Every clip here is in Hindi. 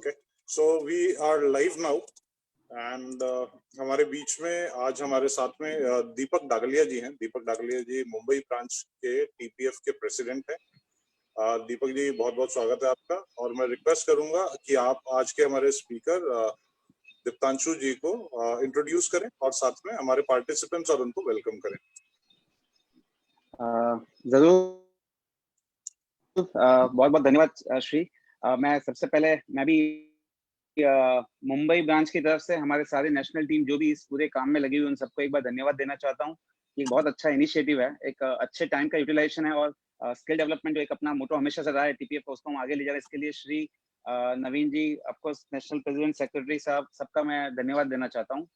Okay, so we are live now and हमारे बीच में आज हमारे साथ में दीपक डागलिया जी हैं। दीपक डागलिया जी मुंबई ब्रांच के टीपीएफ के प्रेसिडेंट हैं। दीपक जी बहुत बहुत स्वागत है आपका और मैं रिक्वेस्ट करूंगा कि आप आज के हमारे स्पीकर दीप्तांशु जी को इंट्रोड्यूस करें और साथ में हमारे पार्टिसिपेंट्स और उनको वेलकम करें। जरूर, बहुत बहुत धन्यवाद श्री। मैं सबसे पहले मैं भी मुंबई ब्रांच की तरफ से हमारे सारे नेशनल टीम जो भी इस पूरे काम में लगी हुई उन सबको एक बार धन्यवाद देना चाहता हूँ। ये बहुत अच्छा इनिशिएटिव है, एक अच्छे टाइम का यूटिलाइजेशन है और स्किल डेवलपमेंट जो एक अपना मोटो हमेशा से रहा है टीपीएफ को, उसको हम आगे ले जा रहे हैं। इसके लिए श्री नवीन जी, ऑफकोर्स नेशनल प्रेसिडेंट, सेक्रेटरी साहब, सबका मैं धन्यवाद देना चाहता हूँ।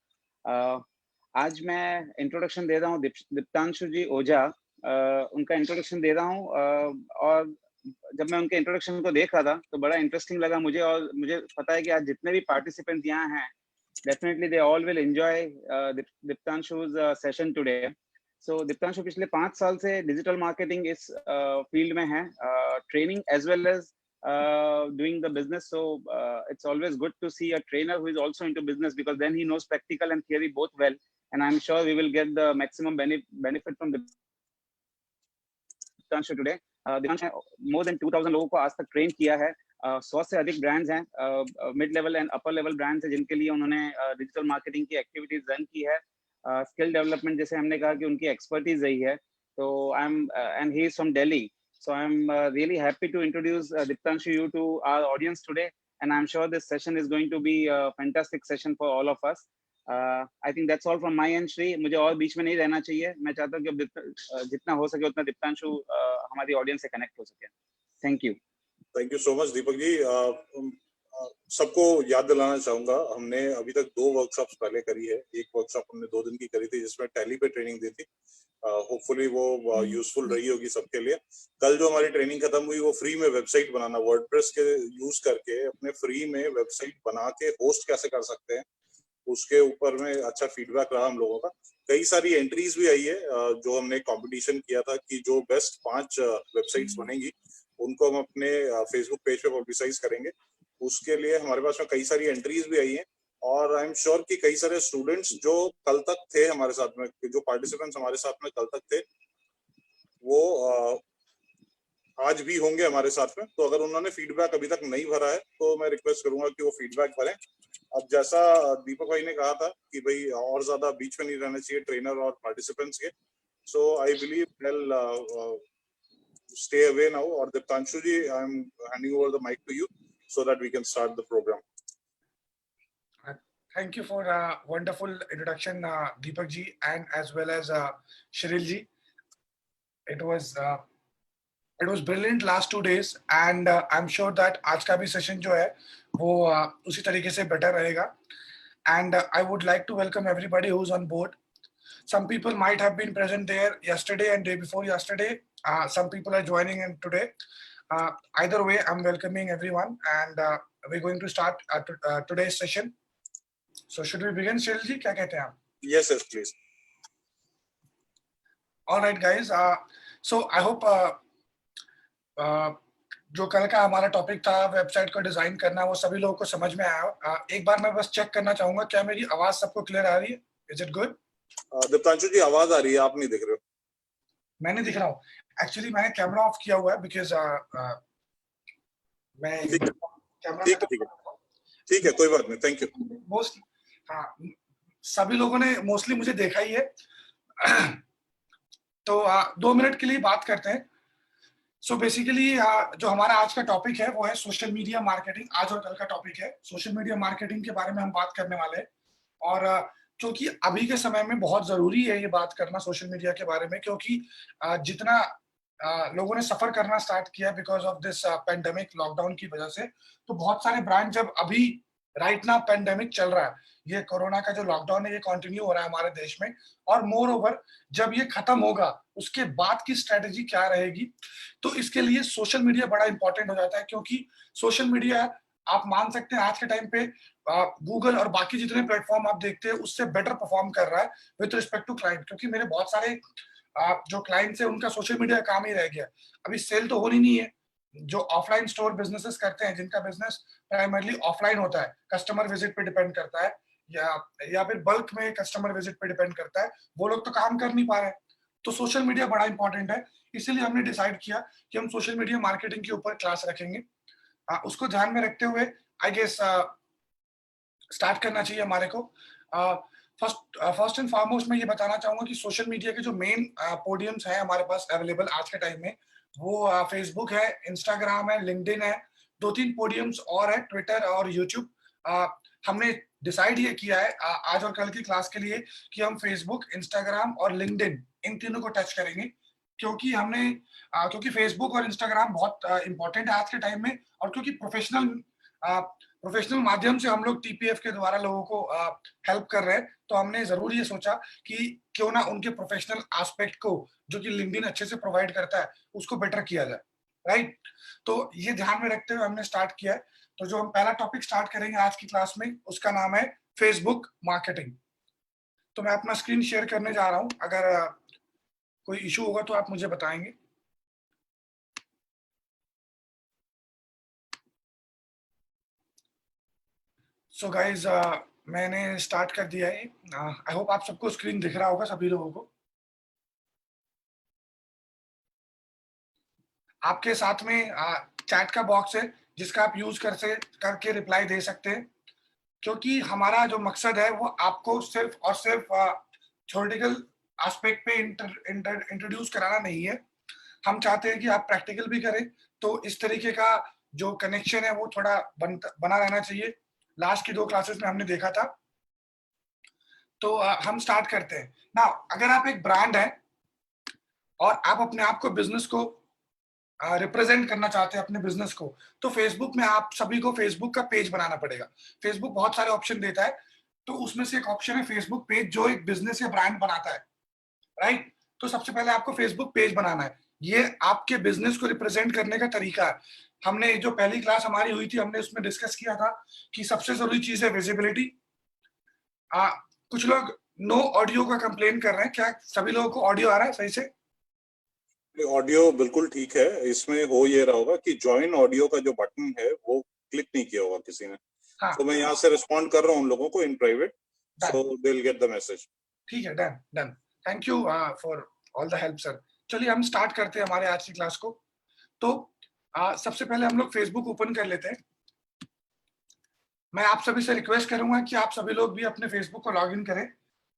आज मैं इंट्रोडक्शन दे रहा हूँ दीप्तांशु जी ओझा, उनका इंट्रोडक्शन दे रहा हूँ। और जब मैं उनके इंट्रोडक्शन को देख रहा था तो बड़ा इंटरेस्टिंग लगा मुझे, और मुझे पता है कि आज जितने भी पार्टिसिपेंट यहाँ हैं definitely they all will enjoy Deeptanshu's session today. So Deeptanshu पिछले 5 साल से डिजिटल मार्केटिंग इस फील्ड में है, training as well as doing the business. So it's always good to see a trainer who is also into business, because then he knows practical and theory both well, and I'm sure we will get the maximum benefit from Diptanshu today. Diptanshu more than 2000 लोगों को आज तक ट्रेन किया है। 100 से अधिक ब्रांड्स हैं, mid level and upper level brands हैं जिनके लिए उन्होंने डिजिटल मार्केटिंग की एक्टिविटीज रन की है। स्किल डेवलपमेंट जैसे हमने कहा कि उनकी एक्सपर्टीज रही है। तो I am and he is from Delhi, so I'm really happy to introduce Diptanshu you to our audience today, and I'm sure this session is going to be a fantastic session for all of us. I think that's all from my end, Shri. मुझे और बीच में नहीं रहना चाहिए। मैं चाहता हूँ कि जितना हो सके उतना दीप्तांशु हमारी ऑडियंस से कनेक्ट हो सके। Thank you so much Deepak ji. सबको याद दिलाना चाहूंगा, हमने अभी तक 2 वर्कशॉप्स पहले करी है। एक वर्कशॉप हमने 2 दिन की करी थी जिसमें टैली पे ट्रेनिंग दी थी। होपफुली वो यूजफुल रही होगी सबके लिए। कल जो हमारी ट्रेनिंग खत्म हुई वो फ्री में वेबसाइट बनाना, वर्डप्रेस के यूज करके अपने फ्री में वेबसाइट बना के होस्ट कैसे कर सकते हैं, उसके ऊपर में अच्छा फीडबैक रहा हम लोगों का। कई सारी एंट्रीज भी आई है। जो हमने कंपटीशन किया था कि जो बेस्ट 5 वेबसाइट्स बनेंगी उनको हम अपने फेसबुक पेज पे पब्लिसाइज करेंगे। उसके लिए हमारे पास में कई सारी एंट्रीज भी आई हैं और आई एम श्योर कि कई सारे स्टूडेंट्स जो कल तक थे हमारे साथ में, जो पार्टिसिपेंट्स हमारे साथ में कल तक थे, वो आज भी होंगे हमारे साथ में। तो अगर उन्होंने फीडबैक अभी तक नहीं भरा है तो मैं रिक्वेस्ट करूंगा कि वो फीडबैक भरें। अब जैसा दीपक भाई ने कहा था कि भाई और ज्यादा बीच में नहीं रहना चाहिए ट्रेनर और पार्टिसिपेंट्स के, so I believe well stay away now. Or Diptanshu ji, I'm handing over the mic to you so that we can start the program. Thank you for a wonderful introduction, Deepak ji, and as well as Shiril ji. It was brilliant last 2 days, and I'm sure that आज का भी session जो है वो उसी तरीके से better रहेगा. And I would like to welcome everybody who's on board. Some people might have been present there yesterday and day before yesterday. Some people are joining in today. Either way, I'm welcoming everyone, and we're going to start today's session. So should we begin, Shiril ji? क्या कहते हैं आप? Yes, please. All right, guys. So I hope जो कल का हमारा टॉपिक था वेबसाइट को डिजाइन करना, वो सभी लोगों को समझ में आया। एक बार मैं बस चेक करना चाहूंगा, क्या मेरी आवाज सबको क्लियर आ रही है? Is it good? दीप्तांशु जी आवाज आ रही है, आप नहीं दिख रहे हो। मैं नहीं दिख रहा हूँ। एक्चुअली मैंने कैमरा ऑफ किया हुआ है बिकॉज मैं ठीक है, कोई बात नहीं, थैंक यू। मोस्टली हाँ, सभी लोगों ने मोस्टली मुझे देखा ही है। तो 2 मिनट के लिए बात करते हैं। सो बेसिकली जो हमारा आज का टॉपिक है वो है सोशल मीडिया मार्केटिंग। आज और कल का टॉपिक है सोशल मीडिया मार्केटिंग के बारे में हम बात करने वाले हैं। और क्योंकि अभी के समय में बहुत जरूरी है ये बात करना सोशल मीडिया के बारे में, क्योंकि जितना लोगों ने सफर करना स्टार्ट किया because of this pandemic, lockdown की वजह से, तो बहुत सारे ब्रांड जब अभी राइट ना पेंडेमिक चल रहा है, ये कोरोना का जो लॉकडाउन है ये कंटिन्यू हो रहा है हमारे देश में, और मोर ओवर जब ये खत्म होगा उसके बाद की स्ट्रेटेजी क्या रहेगी, तो इसके लिए सोशल मीडिया बड़ा इंपॉर्टेंट हो जाता है। क्योंकि सोशल मीडिया आप मान सकते हैं आज के टाइम पे गूगल और बाकी जितने प्लेटफॉर्म आप देखते हैं उससे बेटर परफॉर्म कर रहा है विद रिस्पेक्ट टू क्लाइंट। क्योंकि मेरे बहुत सारे जो क्लाइंट्स है उनका सोशल मीडिया काम ही रह गया। अभी सेल तो होनी नहीं है, जो ऑफलाइन स्टोर बिजनेसेस करते हैं, जिनका बिजनेस प्राइमरली ऑफलाइन होता है, कस्टमर विजिट पे डिपेंड करता है, या फिर बल्क में कस्टमर विजिट पे डिपेंड करता है, वो लोग तो काम कर नहीं पा रहे हैं। तो सोशल मीडिया बड़ा इंपॉर्टेंट है, इसीलिए हमने डिसाइड किया कि हम सोशल मीडिया मार्केटिंग के ऊपर क्लास रखेंगे। उसको ध्यान में रखते हुए आई गेस स्टार्ट करना चाहिए हमारे को। फर्स्ट एंड फॉरमोस्ट मैं ये बताना चाहूंगा कि सोशल मीडिया के जो मेन पोडियम्स हैं हमारे पास अवेलेबल आज के टाइम में, वो फेसबुक है, इंस्टाग्राम है, लिंक्डइन है, 2-3 पोडियम्स और है, ट्विटर और यूट्यूब। हमने डिसाइड ये किया है आज और कल की क्लास के लिए कि हम फेसबुक, इंस्टाग्राम और लिंक्डइन इन तीनों को टच करेंगे, क्योंकि क्योंकि फेसबुक और इंस्टाग्राम बहुत इंपॉर्टेंट है आज के टाइम में, और क्योंकि प्रोफेशनल माध्यम से हम लोग टीपीएफ के द्वारा लोगों को हेल्प कर रहे हैं, तो हमने जरूर ये सोचा कि क्यों ना उनके प्रोफेशनल एस्पेक्ट को, जो कि लिंक्डइन अच्छे से प्रोवाइड करता है, उसको बेटर किया जाए, राइट। तो ये ध्यान में रखते हुए हमने स्टार्ट किया है। तो जो हम पहला टॉपिक स्टार्ट करेंगे आज की क्लास में, उसका नाम है फेसबुक मार्केटिंग। तो मैं अपना स्क्रीन शेयर करने जा रहा हूं, अगर कोई इशू होगा तो आप मुझे बताएंगे। सो गाइज, मैंने स्टार्ट कर दिया है। आई होप आप सबको स्क्रीन दिख रहा होगा, सभी लोगों को। आपके साथ में चैट का बॉक्स है, जिसका आप यूज करके रिप्लाई दे सकते हैं, क्योंकि हमारा जो मकसद है वो आपको सिर्फ और सिर्फ थ्योरेटिकल एस्पेक्ट पे इंट्रोड्यूस कराना नहीं है। हम चाहते हैं कि आप प्रैक्टिकल भी करें, तो इस तरीके का जो कनेक्शन है वो थोड़ा बना रहना चाहिए। लास्ट की 2 क्लासेस में हमने देखा था। तो हम स्टार्ट करते हैं ना। अगर आप एक ब्रांड है और आप अपने आप को, बिजनेस को रिप्रेजेंट करना चाहते हैं, अपने बिजनेस को, तो फेसबुक में आप सभी को फेसबुक का पेज बनाना पड़ेगा। फेसबुक बहुत सारे ऑप्शन देता है, तो उसमें से एक ऑप्शन है फेसबुक पेज, जो एक बिजनेस या ब्रांड बनाता है, राइट। तो सबसे पहले आपको फेसबुक पेज बनाना है। ये आपके बिजनेस को रिप्रेजेंट करने का तरीका है। हमने जो पहली क्लास हमारी हुई थी, हमने उसमें डिस्कस किया था कि सबसे जरूरी चीज है विजिबिलिटी। कुछ लोग नो ऑडियो का कंप्लेन कर रहे हैं, क्या सभी लोगों को ऑडियो आ रहा है सही से? ऑडियो बिल्कुल ठीक है। इसमें हो ये रहा होगा कि ज्वाइन ऑडियो का जो बटन है वो क्लिक नहीं किया होगा किसी ने। हाँ, तो मैं यहाँ से रिस्पॉन्ड कर रहा हूँ उन लोगों को in private, done, so they will get the message. ठीक है, done done. Thank you for all the help sir. चलिए हम स्टार्ट करते हैं हमारे आज की क्लास को। तो सबसे पहले हम लोग फेसबुक ओपन कर लेते हैं। मैं आप सभी से रिक्वेस्ट करूंगा कि आप सभी लोग भी अपने फेसबुक को लॉगिन करें।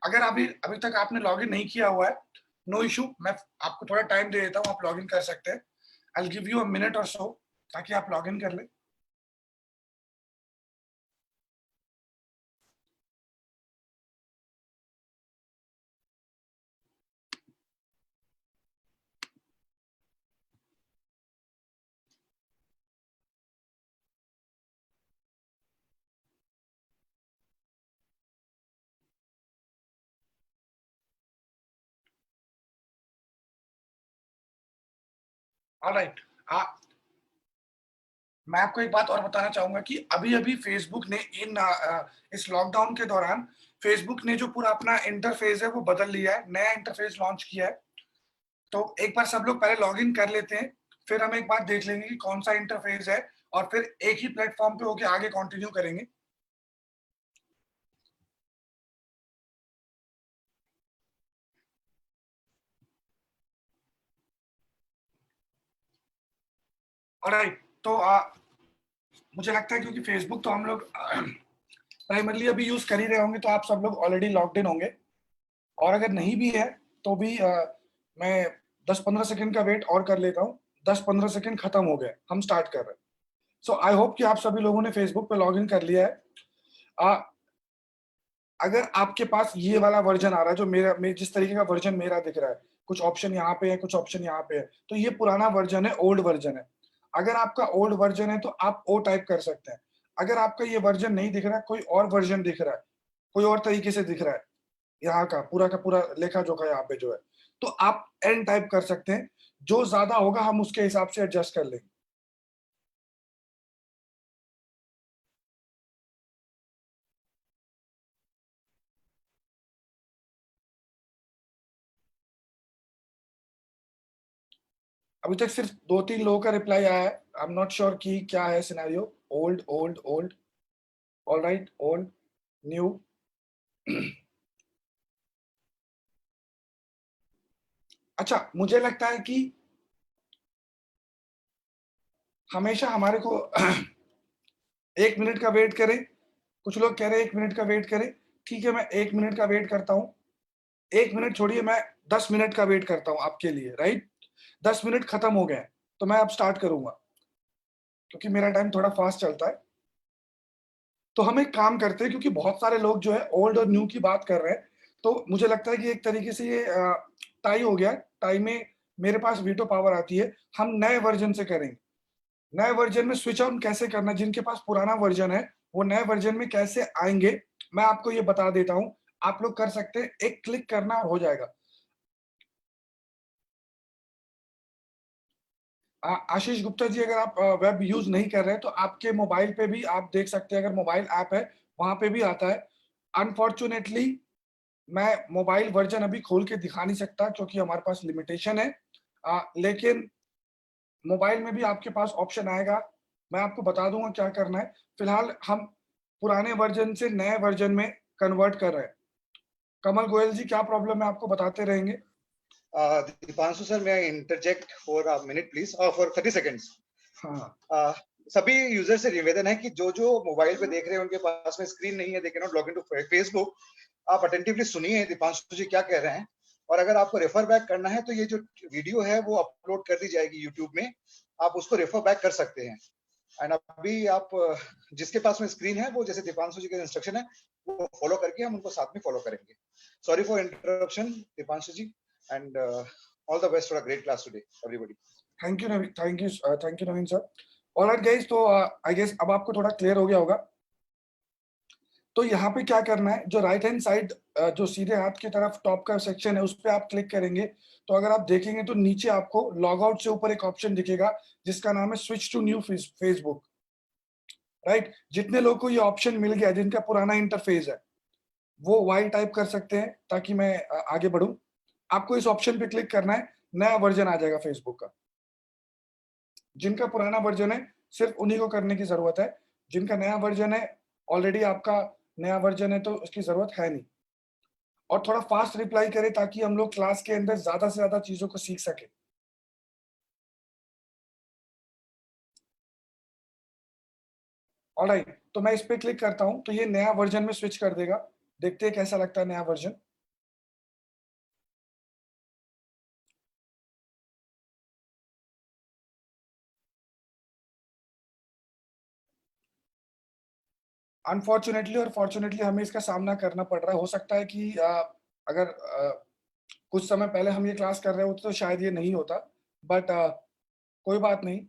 अगर अभी अभी तक आपने लॉगिन नहीं किया हुआ है, नो इशू, मैं आपको थोड़ा टाइम दे देता हूँ, आप लॉगिन कर सकते हैं। I will give you a minute और सो, ताकि आप लॉगिन कर लें। ऑलराइट। मैं आपको एक बात और बताना चाहूंगा कि अभी अभी फेसबुक ने इस लॉकडाउन के दौरान फेसबुक ने जो पूरा अपना इंटरफेस है वो बदल लिया है, नया इंटरफेस लॉन्च किया है। तो एक बार सब लोग पहले लॉगिन कर लेते हैं, फिर हम एक बार देख लेंगे कि कौन सा इंटरफेस है, और फिर एक ही प्लेटफॉर्म पे होके आगे कंटिन्यू करेंगे। ऑलराइट। तो मुझे लगता है क्योंकि फेसबुक तो हम लोग प्राइमरली अभी यूज कर ही रहे होंगे, तो आप सब लोग ऑलरेडी लॉग्ड इन होंगे। और अगर नहीं भी है तो भी मैं 10-15 सेकंड का वेट और कर लेता हूँ। 10-15 सेकंड खत्म हो गए, हम स्टार्ट कर रहे हैं। सो आई होप कि आप सभी लोगों ने फेसबुक पे लॉग इन कर लिया है। आ, अगर आपके पास ये वाला वर्जन आ रहा है, जो जिस तरीके का वर्जन मेरा दिख रहा है, कुछ ऑप्शन यहाँ पे है, कुछ ऑप्शन यहाँ पे है, तो ये पुराना वर्जन है, ओल्ड वर्जन है। अगर आपका ओल्ड वर्जन है तो आप ओ टाइप कर सकते हैं। अगर आपका ये वर्जन नहीं दिख रहा है, कोई और वर्जन दिख रहा है, कोई और तरीके से दिख रहा है, यहाँ का पूरा लेखा जोखा यहाँ पे जो है, तो आप एन टाइप कर सकते हैं। जो ज्यादा होगा हम उसके हिसाब से एडजस्ट कर लेंगे। अभी तक सिर्फ 2-3 लोगों का रिप्लाई आया है। आई एम नॉट श्योर कि क्या है scenario. Old old old, alright, old, new. अच्छा, मुझे लगता है कि हमेशा हमारे को 1 मिनट का वेट करें। कुछ लोग कह रहे हैं 1 मिनट का वेट करें। ठीक है, मैं 1 मिनट का वेट करता हूँ। 1 मिनट छोड़िए, मैं 10 मिनट का वेट करता हूँ आपके लिए, राइट? 10 मिनट खत्म हो गए हैं, तो मैं अब स्टार्ट करूँगा, क्योंकि मेरा टाइम थोड़ा फास्ट चलता है। तो हम एक काम करते हैं, क्योंकि बहुत सारे लोग जो है ओल्ड और न्यू की बात कर रहे हैं, तो मुझे लगता है कि एक तरीके से ये टाई हो गया है। टाई में मेरे पास वीटो पावर आती है। हम नए वर्जन से करेंगे। नए वर्जन में स्विच ऑन कैसे करना है, जिनके पास पुराना वर्जन है, वो नए वर्जन में कैसे आएँगे, मैं आपको ये बता देता हूँ। आप लोग कर सकते हैं, एक क्लिक करना और हो जाएगा। आशीष गुप्ता जी, अगर आप वेब यूज़ नहीं कर रहे हैं, तो आपके मोबाइल पे भी आप देख सकते हैं, अगर मोबाइल ऐप है, वहाँ पे भी आता है। अनफॉर्च्यूनेटली मैं मोबाइल वर्ज़न अभी खोल के दिखा नहीं सकता, क्योंकि हमारे पास लिमिटेशन है। लेकिन मोबाइल में भी आपके पास ऑप्शन आएगा, मैं आपको बता दूँगा क्या करना है। फिलहाल हम पुराने वर्ज़न से नए वर्ज़न में कन्वर्ट कर रहे हैं। कमल गोयल जी, क्या प्रॉब्लम है, आपको बताते रहेंगे। Deepanshu sir, may I interject for a minute please, for 30 seconds? हाँ, सभी यूजर से निवेदन है कि जो जो मोबाइल पे देख रहे हैं उनके पास में स्क्रीन नहीं है, they can not log into Facebook. आप अटेंटिवली सुनिए दीपांशु जी क्या कह रहे हैं, और अगर आपको रेफर बैक करना है तो ये जो वीडियो है वो अपलोड कर दी जाएगी यूट्यूब में, आप उसको रेफर बैक कर सकते हैं। एंड अभी आप जिसके पास में स्क्रीन है वो जैसे दीपांशु जी का इंस्ट्रक्शन है वो फॉलो करके हम उनको साथ में फॉलो करेंगे। Sorry for interruption Deepanshu ji, and all the best for a great class today everybody. Thank you Naveen, thank you Naveen sir. Alright guys, तो आई गेस अब आपको थोड़ा क्लियर हो गया होगा। तो यहाँ पे क्या करना है, जो राइट हैंड साइड जो सीधे हाथ की तरफ टॉप का सेक्शन है, उस पे आप क्लिक करेंगे, तो अगर आप देखेंगे तो नीचे आपको लॉग आउट से ऊपर एक ऑप्शन दिखेगा, जिसका नाम है switch to new Facebook, right? जितने लोगों को ये ऑप्शन मिल गया, जिनका पुराना इंटरफेस है, वो वाई टाइप कर सकते हैं, ताकि मैं आगे बढ़ूं। आपको इस ऑप्शन पे क्लिक करना है, नया वर्जन आ जाएगा फेसबुक का। जिनका पुराना वर्जन है, सिर्फ उन्हीं को करने की जरूरत है। जिनका नया वर्जन है, ऑलरेडी आपका नया वर्जन है, तो उसकी जरूरत है नहीं। और थोड़ा फास्ट रिप्लाई करें, ताकि हम लोग क्लास के अंदर ज्यादा से ज्यादा चीजों को सीख सके। ऑलराइट, तो मैं इस पे क्लिक करता हूं, तो ये नया वर्जन में स्विच कर देगा। देखते हैं कैसा लगता है नया वर्जन। अनफॉर्चुनेटली और फॉर्चुनेटली हमें इसका सामना करना पड़ रहा है। हो सकता है कि अगर कुछ समय पहले हम ये क्लास कर रहे होते तो शायद ये नहीं होता, बट कोई बात नहीं।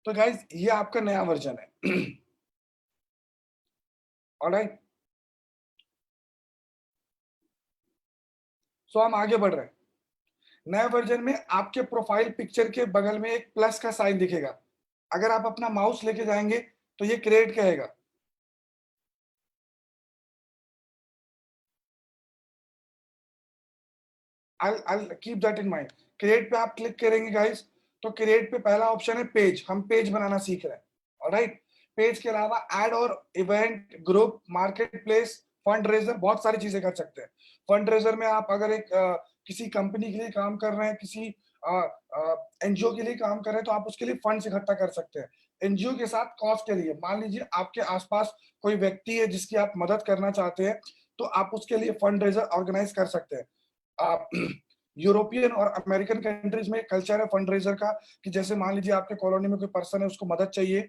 तो गाइज, ये आपका नया वर्जन है। ऑलराइट, सो हम आगे बढ़ रहे हैं। नए वर्जन में आपके प्रोफाइल पिक्चर के बगल में एक प्लस का साइन दिखेगा। अगर आप अपना माउस लेके जाएंगे तो ये क्रिएट कहेगा। I'll keep that in mind। Create पे आप क्लिक करेंगे गाइस, तो क्रिएट पे पहला ऑप्शन है पेज। हम पेज बनाना सीख रहे हैं। ऑलराइट, पेज के अलावा ऐड और event, group, market place, fund raiser, बहुत सारी चीजें कर सकते हैं। फंड रेजर में आप अगर एक किसी कंपनी के लिए काम कर रहे हैं, किसी एनजीओ के लिए काम कर रहे हैं, तो आप उसके लिए फंड इकट्ठा कर सकते हैं। एनजीओ के साथ कॉज के लिए, मान लीजिए आपके आसपास कोई व्यक्ति है जिसकी आप मदद करना चाहते हैं, तो आप उसके लिए फंड रेजर ऑर्गेनाइज कर सकते हैं। यूरोपियन और अमेरिकन कंट्रीज में कल्चर है फंड रेजर का, कि जैसे मान लीजिए आपके कॉलोनी में कोई पर्सन है, उसको मदद चाहिए,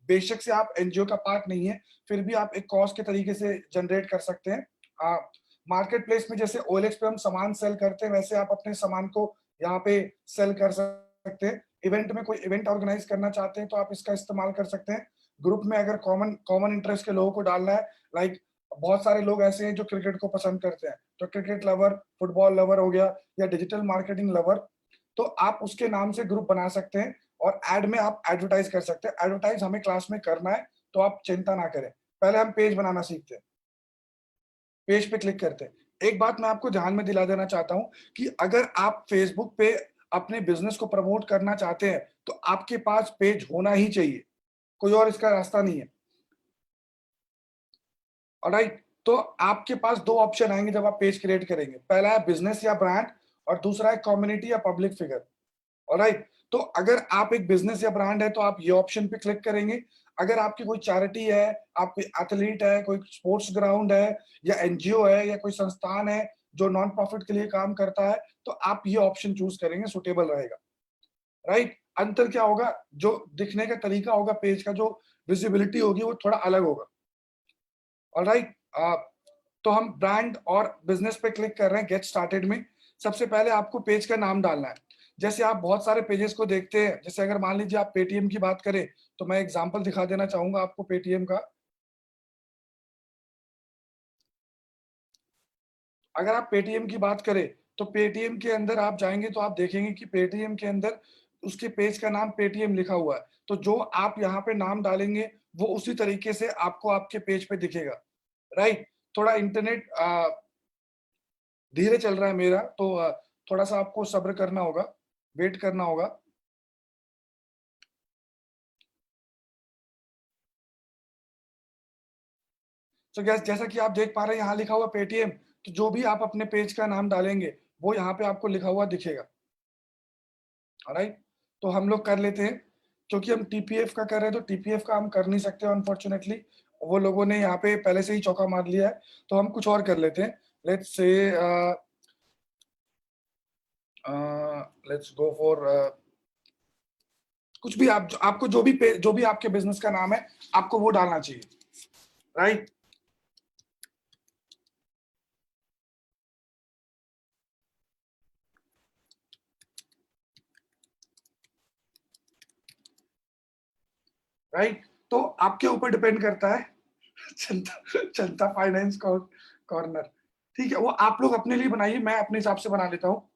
बेशक से आप एनजीओ का पार्ट नहीं है, फिर भी आप एक कॉज के तरीके से जनरेट कर सकते हैं। मार्केट प्लेस में जैसे ओएलएक्स पे हम सामान सेल करते हैं, वैसे आप अपने सामान को यहाँ पे सेल कर सकते हैं। इवेंट में कोई इवेंट ऑर्गेनाइज करना चाहते हैं, तो आप इसका इस्तेमाल कर सकते हैं। ग्रुप में अगर कॉमन इंटरेस्ट के लोगों को डालना है, लाइक बहुत सारे लोग ऐसे हैं जो क्रिकेट को पसंद करते हैं, तो क्रिकेट लवर, फुटबॉल लवर हो गया, या डिजिटल मार्केटिंग लवर, तो आप उसके नाम से ग्रुप बना सकते हैं और एड में आप एडवर्टाइज कर सकते हैं। एडवर्टाइज हमें क्लास में करना है, तो आप चिंता ना करें। पहले हम पेज बनाना सीखते हैं। पेज पे क्लिक करते हैं। एक बात मैं आपको ध्यान में दिला देना चाहता हूं, कि अगर आप फेसबुक पे अपने बिजनेस को प्रमोट करना चाहते हैं तो आपके पास पेज होना ही चाहिए, कोई और इसका रास्ता नहीं है। ऑलराइट, तो आपके पास दो ऑप्शन आएंगे जब आप पेज क्रिएट करेंगे, पहला है बिजनेस या ब्रांड और दूसरा है कम्युनिटी या पब्लिक फिगर। ऑलराइट, तो अगर आप एक बिजनेस या ब्रांड है तो आप ये ऑप्शन पे क्लिक करेंगे। अगर आपकी कोई चैरिटी है, आप कोई एथलीट है, कोई स्पोर्ट्स ग्राउंड है या एनजीओ है या कोई संस्थान है जो नॉन प्रॉफिट के लिए काम करता है, तो आप ये ऑप्शन चूज करेंगे, सुटेबल रहेगा। राइट, अंतर क्या होगा, जो दिखने का तरीका होगा पेज का, जो विजिबिलिटी होगी वो थोड़ा अलग होगा। ऑलराइट, तो हम ब्रांड और बिजनेस पे क्लिक कर रहे हैं गेट स्टार्टेड में। सबसे पहले आपको पेज का नाम डालना है। जैसे आप बहुत सारे पेजेस को देखते हैं, जैसे अगर मान लीजिए आप पेटीएम की बात करें तो मैं एग्जांपल दिखा देना चाहूंगा आपको पेटीएम का। अगर आप पेटीएम की बात करें तो पेटीएम के अंदर आप जाएंगे तो आप देखेंगे कि पेटीएम के अंदर उसके पेज का नाम पेटीएम लिखा हुआ है। तो जो आप यहाँ पे नाम डालेंगे वो उसी तरीके से आपको आपके पेज पे दिखेगा। राइट, थोड़ा इंटरनेट धीरे चल रहा है मेरा, तो थोड़ा सा आपको सब्र करना होगा, वेट करना होगा। तो जैसा कि आप देख पा रहे हैं यहाँ लिखा हुआ पेटीएम, तो जो भी आप अपने पेज का नाम डालेंगे वो यहाँ पे आपको लिखा हुआ दिखेगा। ऑलराइट, तो हम लोग कर लेते हैं, क्योंकि हम टीपीएफ का कर रहे हैं तो टीपीएफ का हम कर नहीं सकते अनफॉर्चुनेटली, वो लोगों ने यहाँ पे पहले से ही चौका मार लिया है, तो हम कुछ और कर लेते हैं। Let's say let's go for कुछ भी आपको जो भी आपके बिजनेस का नाम है आपको वो डालना चाहिए। राइट, राइट, तो आपके ऊपर डिपेंड करता है। जनता फाइनेंस कॉर्नर, ठीक है, वो आप लोग अपने लिए बनाइए, मैं अपने हिसाब से बना लेता हूँ।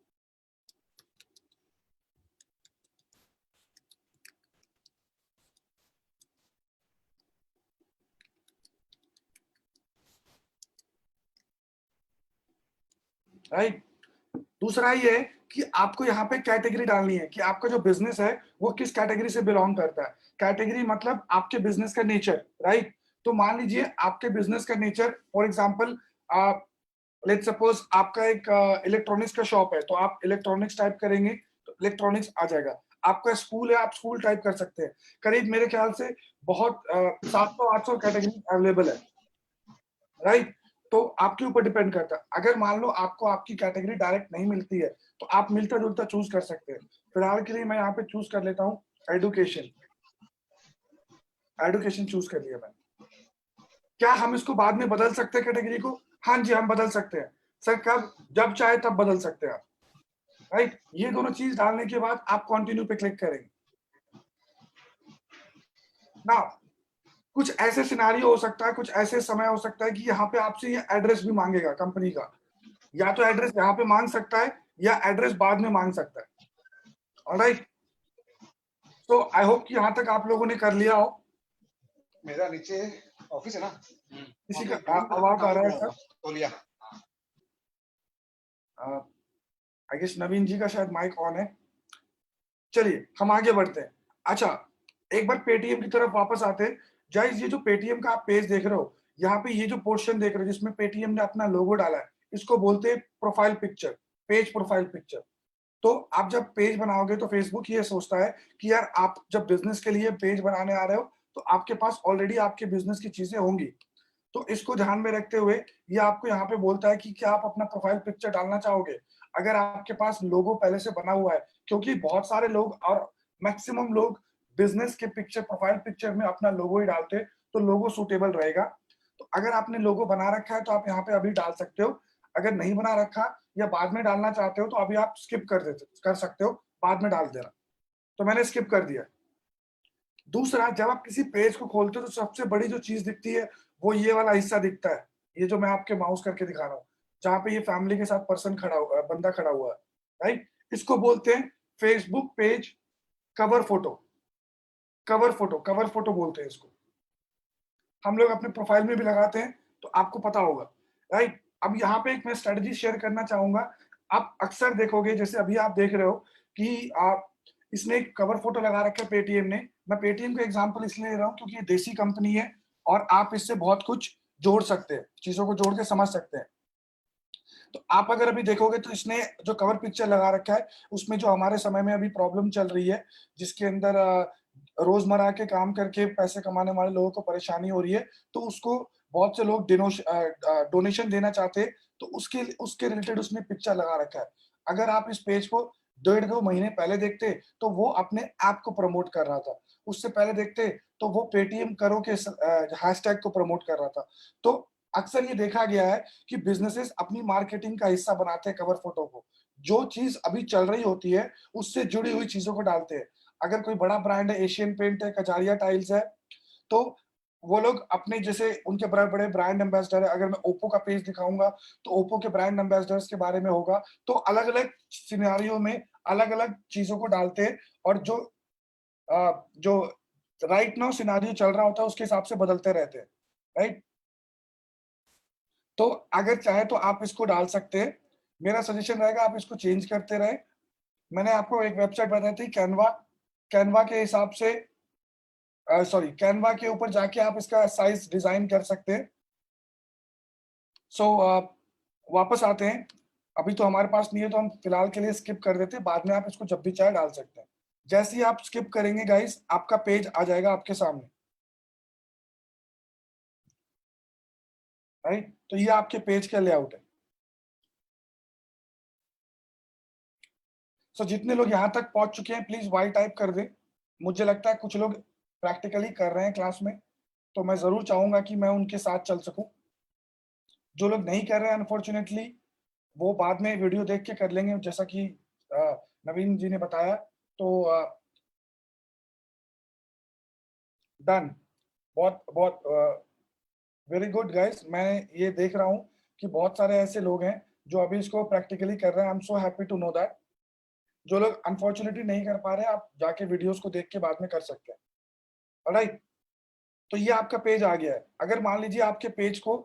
राइट, दूसरा ये है कि आपको यहाँ पे कैटेगरी डालनी है कि आपका जो बिजनेस है वो किस कैटेगरी से बिलोंग करता है। कैटेगरी मतलब आपके बिजनेस का नेचर। राइट, तो मान लीजिए आपके बिजनेस का nature, for example let's suppose आपका एक इलेक्ट्रॉनिक्स का शॉप है, तो आप इलेक्ट्रॉनिक्स टाइप करेंगे तो इलेक्ट्रॉनिक्स आ जाएगा। आपका स्कूल है, आप स्कूल टाइप कर सकते हैं। करीब मेरे ख्याल से बहुत 700-800 कैटेगरी अवेलेबल है। राइट, तो आपके ऊपर डिपेंड करता है। अगर मान लो आपको आपकी कैटेगरी डायरेक्ट नहीं मिलती है तो आप मिलता जुलता चूज कर सकते हैं। फिलहाल के लिए मैं यहाँ पे चूज कर लेता हूँ एडुकेशन। एडुकेशन चूज कर लिया मैंने। क्या हम इसको बाद में बदल सकते हैं कैटेगरी को? हाँ जी, हम बदल सकते हैं सर, कब? जब चाहे तब बदल सकते हैं आप। राइट, ये दोनों चीज डालने के बाद आप कंटिन्यू पे क्लिक करेंगे ना। कुछ ऐसे सिनारियो हो सकता है, कुछ ऐसे समय हो सकता है कि यहाँ पे आपसे ये एड्रेस भी मांगेगा कंपनी का, या तो एड्रेस यहाँ पे मांग सकता है या एड्रेस बाद में मांग सकता है। ऑलराइट, तो आई होप कि यहाँ तक आप लोगों ने कर लिया हो। मेरा नीचे ऑफिस है ना, किसी का आवाज आ रहा है सर? तौलिया। आई गेस नवीन जी का शायद माइक ऑन है। चलिए हम आगे बढ़ते हैं। अच्छा, एक बार पेटीएम की तरफ वापस आते हैं। गाइस, ये जो पेटीएम का आप पेज देख रहे हो, यहाँ पे ये जो पोर्शन देख रहे हो जिसमें पेटीएम ने अपना लोगो डाला है, इसको बोलते हैं profile picture, page profile picture. तो आप जब पेज बनाओगे तो फेसबुक ये सोचता है कि यार आप जब बिजनेस के लिए पेज बनाने आ रहे हो तो आपके पास ऑलरेडी आपके बिजनेस की चीजें होंगी। तो इसको ध्यान में रखते हुए ये आपको यहाँ पे बोलता है कि क्या आप अपना प्रोफाइल पिक्चर डालना चाहोगे। अगर आपके पास लोगो पहले से बना हुआ है, क्योंकि बहुत सारे लोग और मैक्सिमम लोग बिजनेस के पिक्चर, प्रोफाइल पिक्चर में अपना लोगो ही डालते हैं, तो लोगो सूटेबल रहेगा। तो अगर आपने लोगो बना रखा है तो आप यहाँ पे अभी डाल सकते हो। अगर नहीं बना रखा या बाद में डालना चाहते हो तो अभी आप स्किप कर सकते हो, बाद में डाल देना। तो मैंने स्किप कर दिया। दूसरा, जब आप किसी पेज को खोलते हो तो सबसे बड़ी जो चीज दिखती है वो ये वाला हिस्सा दिखता है, ये जो मैं आपके माउस करके दिखा रहा हूँ, जहाँ पे ये फैमिली के साथ पर्सन खड़ा हुआ है, बंदा खड़ा हुआ है। राइट, इसको बोलते हैं Facebook page cover photo. Cover photo बोलते हैं इसको। हम लोग अपने प्रोफाइल में भी लगाते हैं, तो आपको पता होगा। राइट, अब यहाँ पे एक मैं स्ट्रेटजी शेयर करना चाहूंगा। आप अक्सर देखोगे, जैसे अभी आप देख रहे हो कि आप इसने एक कवर फोटो लगा रखा है पेटीएम ने। मैं पेटीएम का एग्जांपल इसलिए ले रहा हूँ क्योंकि ये देसी कंपनी है और आप इससे बहुत कुछ जोड़ सकते हैं, चीजों को जोड़ के समझ सकते हैं। तो आप अगर अभी देखोगे तो इसने जो कवर पिक्चर लगा रखा है उसमें जो हमारे समय में अभी प्रॉब्लम चल रही है, जिसके अंदर रोजमर्रा के काम करके पैसे कमाने वाले लोगों को परेशानी हो रही है, तो उसको बहुत से लोग डोनेशन देना चाहते हैं, तो उसके उसके रिलेटेड उसने पिक्चर लगा रखा है। अगर आप इस पेज को 1.5-2 महीने पहले देखते तो वो अपने ऐप को प्रमोट कर रहा था, उससे पहले देखते तो वो पेटीएम करो के हैशटैग को प्रमोट कर रहा था। तो अक्सर ये देखा गया है कि बिजनेसेस अपनी मार्केटिंग का हिस्सा बनाते हैं कवर फोटो को। जो चीज अभी चल रही होती है उससे जुड़ी हुई चीजों को डालते हैं। अगर कोई बड़ा ब्रांड है, एशियन पेंट है, कजारिया टाइल्स है, तो वो लोग अपने जैसे उनके बड़े-बड़े ब्रांड एम्बेसडर है, अगर मैं ओप्पो का पेज दिखाऊँगा तो ओप्पो के ब्रांड एम्बेसडर्स के बारे में होगा। तो अलग-अलग सिनेरियो में अलग-अलग चीजों को डालते हैं और जो राइट नाउ सिनेरियो चल रहा होता है उसके हिसाब से बदलते रहते हैं, राइट? तो अगर चाहे तो आप इसको डाल सकते हैं। मेरा सजेशन रहेगा आप इसको चेंज करते रहें। मैंने आपको एक वेबसाइट बताई थी कैनवा, कैनवा के हिसाब से सॉरी कैनवा के ऊपर जाके आप इसका साइज डिजाइन कर सकते हैं। सो वापस आते हैं। अभी तो हमारे पास नहीं है तो हम फिलहाल के लिए स्किप कर देते हैं, बाद में आप इसको जब भी चाहे डाल सकते हैं। जैसे ही आप स्किप करेंगे गाइस, आपका पेज आ जाएगा आपके सामने, राइट? तो ये आपके पेज का लेआउट है। सो जितने लोग यहाँ तक पहुंच चुके हैं प्लीज वाई टाइप कर दें। मुझे लगता है कुछ लोग प्रैक्टिकली कर रहे हैं क्लास में, तो मैं जरूर चाहूंगा कि मैं उनके साथ चल सकूं। जो लोग नहीं कर रहे हैं अनफॉर्चुनेटली वो बाद में वीडियो देख के कर लेंगे, जैसा कि नवीन जी ने बताया। तो डन, बहुत बहुत वेरी गुड गाइस। मैं ये देख रहा हूँ कि बहुत सारे ऐसे लोग हैं जो अभी इसको प्रैक्टिकली कर रहे हैं। I am so happy to know that. जो लोग अनफॉर्चुनेटली नहीं कर पा रहे हैं, आप जाके वीडियोस को देख के बाद में कर सकते हैं। ऑलराइट, तो ये आपका पेज आ गया है। अगर मान लीजिए आपके पेज को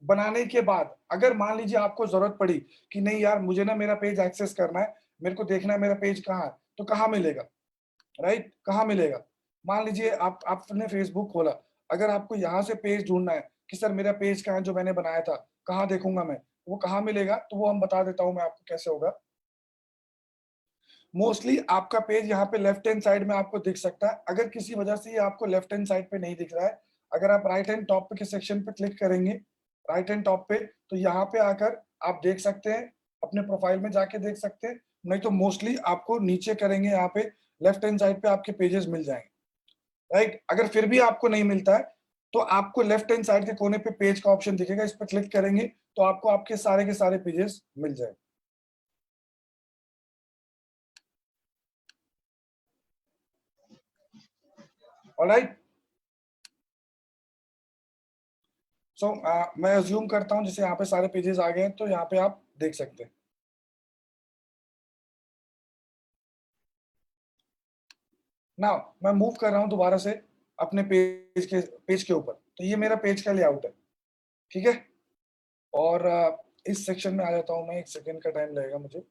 बनाने के बाद अगर मान लीजिए आपको जरूरत पड़ी कि नहीं यार मुझे ना मेरा पेज एक्सेस करना है, मेरे को देखना है मेरा पेज कहाँ है, तो कहाँ मिलेगा, राइट? कहाँ मिलेगा? मान लीजिए आपने फेसबुक खोला, अगर आपको यहाँ से पेज ढूंढना है कि सर मेरा पेज कहाँ है जो मैंने बनाया था, कहाँ देखूंगा मैं, वो कहाँ मिलेगा, तो वो हम बता देता हूँ मैं आपको कैसे होगा। मोस्टली आपका पेज यहाँ पे लेफ्ट हैंड साइड में आपको दिख सकता है। अगर किसी वजह से ये आपको लेफ्ट हैंड साइड पे नहीं दिख रहा है, अगर आप राइट हैंड टॉप पे के सेक्शन पे क्लिक करेंगे, राइट हैंड टॉप पे, तो यहाँ पे आकर आप देख सकते हैं, अपने प्रोफाइल में जाके देख सकते हैं। नहीं तो मोस्टली आपको नीचे करेंगे, यहाँ पे लेफ्ट हैंड साइड पे आपके पेजेस मिल जाएंगे, राइट? अगर फिर भी आपको नहीं मिलता है तो आपको लेफ्ट हैंड साइड के कोने पे पेज का ऑप्शन दिखेगा, इस पर क्लिक करेंगे तो आपको आपके सारे के सारे पेजेस मिल जाएंगे। ऑलराइट, सो मैं अज्यूम करता हूँ जैसे यहाँ पे सारे पेजेस आ गए हैं, तो यहाँ पे आप देख सकते हैं। नाउ मैं मूव कर रहा हूँ दोबारा से अपने पेज के ऊपर, तो ये मेरा पेज का लेआउट है, ठीक है? और इस सेक्शन में आ जाता हूँ मैं, 1 सेकंड का टाइम लगेगा मुझे।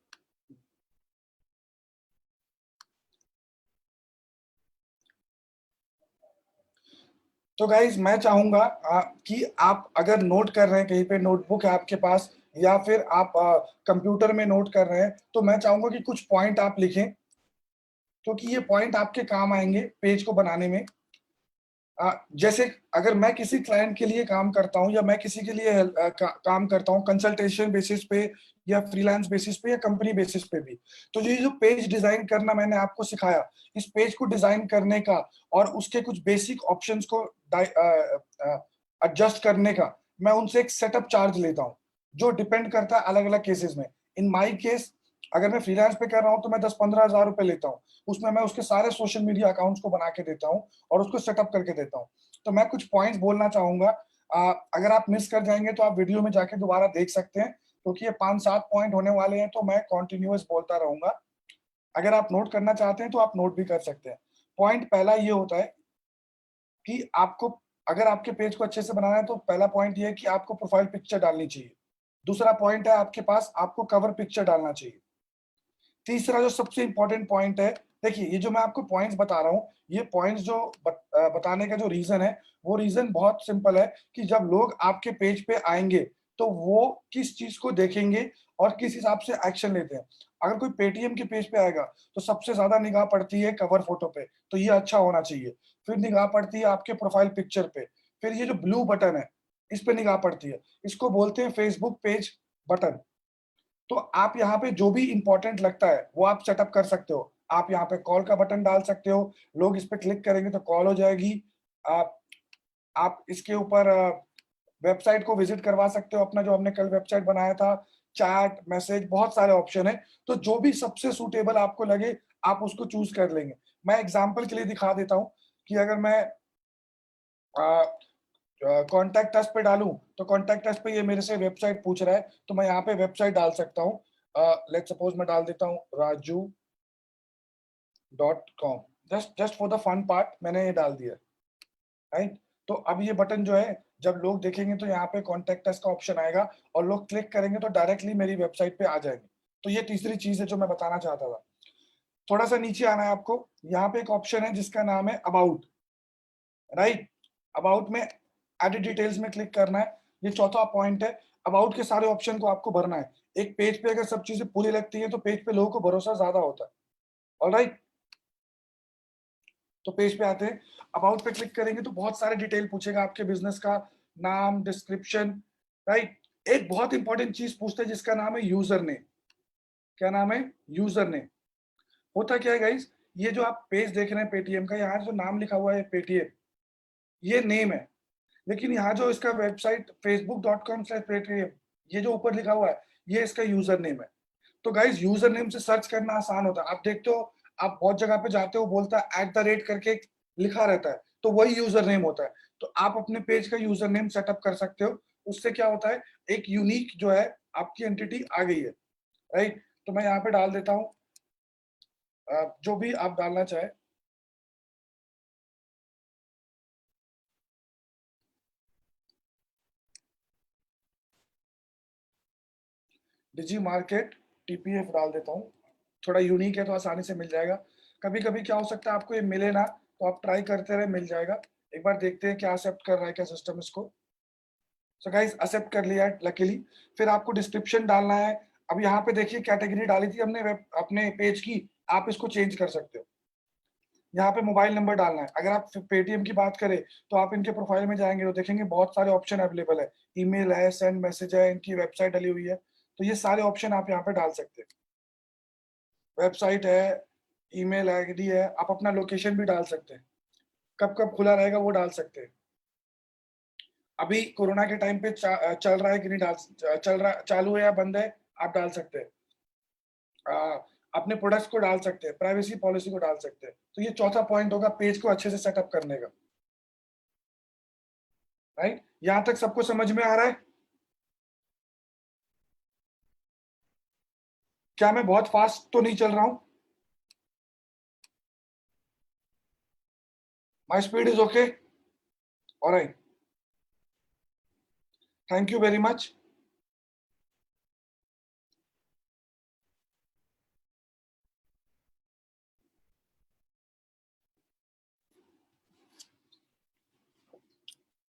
तो गाइज मैं चाहूंगा कि आप अगर नोट कर रहे हैं, कहीं पे नोटबुक है आपके पास या फिर आप कंप्यूटर में नोट कर रहे हैं, तो मैं चाहूंगा कि कुछ पॉइंट आप लिखें, क्योंकि ये पॉइंट आपके काम आएंगे पेज को बनाने में। जैसे अगर मैं किसी क्लाइंट के लिए काम करता हूं या मैं किसी के लिए काम करता हूं कंसल्टेशन बेसिस पे या फ्रीलांस बेसिस पे या कंपनी बेसिस पे भी, तो ये जो पेज डिजाइन करना मैंने आपको सिखाया, इस पेज को डिजाइन करने का और उसके कुछ बेसिक ऑप्शंस को एडजस्ट करने का मैं उनसे एक सेटअप चार्ज लेता हूं, जो डिपेंड करता है अलग अलग केसेस में। इन माई केस अगर मैं फ्रीलांस पे कर रहा हूं तो मैं 10-15 हजार रुपए लेता हूं, उसमें मैं उसके सारे सोशल मीडिया अकाउंट्स को बना के देता हूं और उसको सेटअप करके देता हूं। तो मैं कुछ पॉइंट्स बोलना चाहूंगा, अगर आप मिस कर जाएंगे तो आप वीडियो में जाके दोबारा देख सकते हैं, क्योंकि ये 5-7 पॉइंट होने वाले हैं, तो मैं कॉन्टिन्यूअस बोलता रहूंगा। अगर आप नोट करना चाहते हैं तो आप नोट भी कर सकते हैं। पॉइंट पहला ये होता है कि आपको अगर आपके पेज को अच्छे से बनाना है तो पहला पॉइंट ये है कि आपको प्रोफाइल पिक्चर डालनी चाहिए, दूसरा पॉइंट है आपके पास, आपको कवर पिक्चर डालना चाहिए। तीसरा जो सबसे इंपॉर्टेंट पॉइंट है, देखिए ये जो मैं आपको पॉइंट्स बता रहा हूँ, ये पॉइंट्स जो बताने का जो रीजन है, वो रीजन बहुत सिंपल है कि जब लोग आपके पेज पे आएंगे तो वो किस चीज को देखेंगे और किस हिसाब से एक्शन लेते हैं। अगर कोई पेटीएम के पेज पे आएगा तो सबसे ज्यादा निगाह पड़ती है कवर फोटो पे, तो ये अच्छा होना चाहिए। फिर निगाह पड़ती है आपके प्रोफाइल पिक्चर पे, फिर ये जो ब्लू बटन है इस पे निगाह पड़ती है, इसको बोलते हैं फेसबुक पेज बटन। तो आप यहाँ पे जो भी इंपॉर्टेंट लगता है वो आप सेटअप कर सकते हो। आप यहाँ पे कॉल का बटन डाल सकते हो, लोग इस पे क्लिक करेंगे तो कॉल हो जाएगी। आप इसके ऊपर वेबसाइट को विजिट करवा सकते हो, अपना जो हमने कल वेबसाइट बनाया था, चैट, मैसेज, बहुत सारे ऑप्शन है। तो जो भी सबसे सूटेबल आपको लगे आप उसको चूज कर लेंगे। मैं एग्जाम्पल के लिए दिखा देता हूँ कि अगर मैं कॉन्टैक्ट अस पे डालूं तो कॉन्टैक्ट अस पे ये मेरे से वेबसाइट पूछ रहा है, तो मैं यहाँ पे वेबसाइट डाल सकता हूँ। लेट सपोज मैं डाल देता हूँ raju.com, just for the fun part मैंने ये डाल दिया, राइट। तो अब ये बटन जो है जब लोग देखेंगे तो यहाँ पे कॉन्टैक्ट अस का ऑप्शन आएगा और लोग क्लिक करेंगे तो डायरेक्टली मेरी वेबसाइट पे आ जाएंगे। तो ये तीसरी चीज है जो मैं बताना चाहता था। थोड़ा सा नीचे आना है आपको, यहाँ पे एक ऑप्शन है जिसका नाम है अबाउट, राइट। अबाउट में एडिट डिटेल्स में क्लिक करना है, ये चौथा पॉइंट है। अबाउट के सारे ऑप्शन को आपको भरना है। एक पेज पे अगर सब चीजें पूरी लगती है तो पेज पे लोगों को भरोसा ज्यादा होता है, ऑलराइट। तो पेज पे आते हैं, अबाउट पे क्लिक करेंगे तो बहुत सारे डिटेल पूछेगा, आपके बिजनेस का नाम, डिस्क्रिप्शन, राइट। एक बहुत इंपॉर्टेंट चीज पूछता है जिसका नाम है यूजर नेम। क्या नाम है? User name. होता क्या है गाइस, ये जो आप पेज देख रहे हैं पेटीएम का, यहाँ जो नाम लिखा हुआ है पेटीएम, ये नेम है। लेकिन यहाँ जो इसका वेबसाइट facebook.com/पेटीएम, ये जो ऊपर लिखा हुआ है ये इसका यूजर नेम है। तो गाइज यूजर नेम से सर्च करना आसान होता है। आप देखते हो, आप बहुत जगह पे जाते हो, बोलता है @ करके लिखा रहता है, तो वही यूजर नेम होता है। तो आप अपने पेज का यूजर नेम सेटअप कर सकते हो। उससे क्या होता है, एक यूनिक जो है आपकी एंटिटी आ गई है, राइट। तो मैं यहाँ पे डाल देता हूँ जो भी आप डालना चाहे। डिजी मार्केट टीपीएफ डाल देता हूँ, थोड़ा यूनिक है तो आसानी से मिल जाएगा। कभी कभी क्या हो सकता है आपको ये मिले ना, तो आप ट्राई करते रहे, मिल जाएगा। एक बार देखते हैं क्या एक्सेप्ट कर रहा है क्या सिस्टम इसको। सो गाइस एक्सेप्ट कर लिया है लकीली। फिर आपको डिस्क्रिप्शन डालना है। अब यहाँ पे देखिए कैटेगरी डाली थी हमने वेब अपने पेज की, आप इसको चेंज कर सकते हो। यहाँ पे मोबाइल नंबर डालना है। अगर आप पेटीएम की बात करें तो आप इनके प्रोफाइल में जाएंगे तो देखेंगे बहुत सारे ऑप्शन अवेलेबल है। ईमेल है, सेंड मैसेज है, इनकी वेबसाइट डली हुई है, तो ये सारे ऑप्शन आप यहाँ पे डाल सकते हैं। वेबसाइट है, ईमेल आईडी है, आप अपना लोकेशन भी डाल सकते हैं, कब कब खुला रहेगा वो डाल सकते हैं। अभी कोरोना के टाइम पे चल रहा है कि नहीं चल रहा, चालू है या बंद है, आप डाल सकते हैं। अपने प्रोडक्ट्स को डाल सकते हैं, प्राइवेसी पॉलिसी को डाल सकते हैं। तो ये चौथा पॉइंट होगा पेज को अच्छे से सेटअप करने का, राइट। यहां तक सबको समझ में आ रहा है? क्या मैं बहुत फास्ट तो नहीं चल रहा हूं? My speed is okay, alright, thank you very much.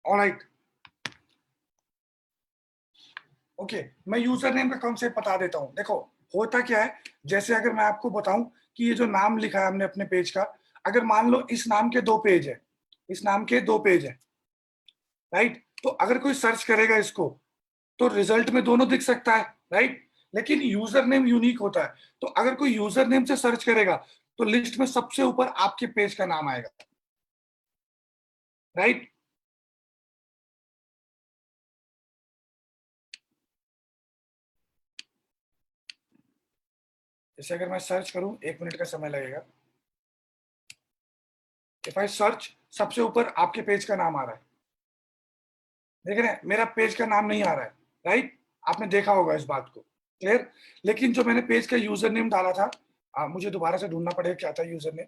Alright, okay. मैं यूजर नेम का कॉन्सेप्ट बता देता हूँ। देखो होता क्या है, जैसे अगर मैं आपको बताऊं कि ये जो नाम लिखा है हमने अपने पेज का, अगर मान लो इस नाम के 2 पेज है, इस नाम के 2 पेज है, राइट। तो अगर कोई सर्च करेगा इसको तो रिजल्ट में दोनों दिख सकता है, राइट। लेकिन यूजर नेम यूनिक होता है, तो अगर कोई यूजर नेम से सर्च करेगा तो लिस्ट में सबसे ऊपर आपके पेज का नाम आएगा, राइट। जैसे अगर मैं सर्च करूं, 1 मिनट का समय लगेगा। इफ आई सर्च, सबसे ऊपर आपके पेज का नाम आ रहा है, देख रहे हैं, मेरा पेज का नाम नहीं आ रहा है, राइट। आपने देखा होगा इस बात को, क्लियर। लेकिन जो मैंने पेज का यूजर नेम डाला था, मुझे दोबारा से ढूंढना पड़ेगा क्या था यूजर नेम,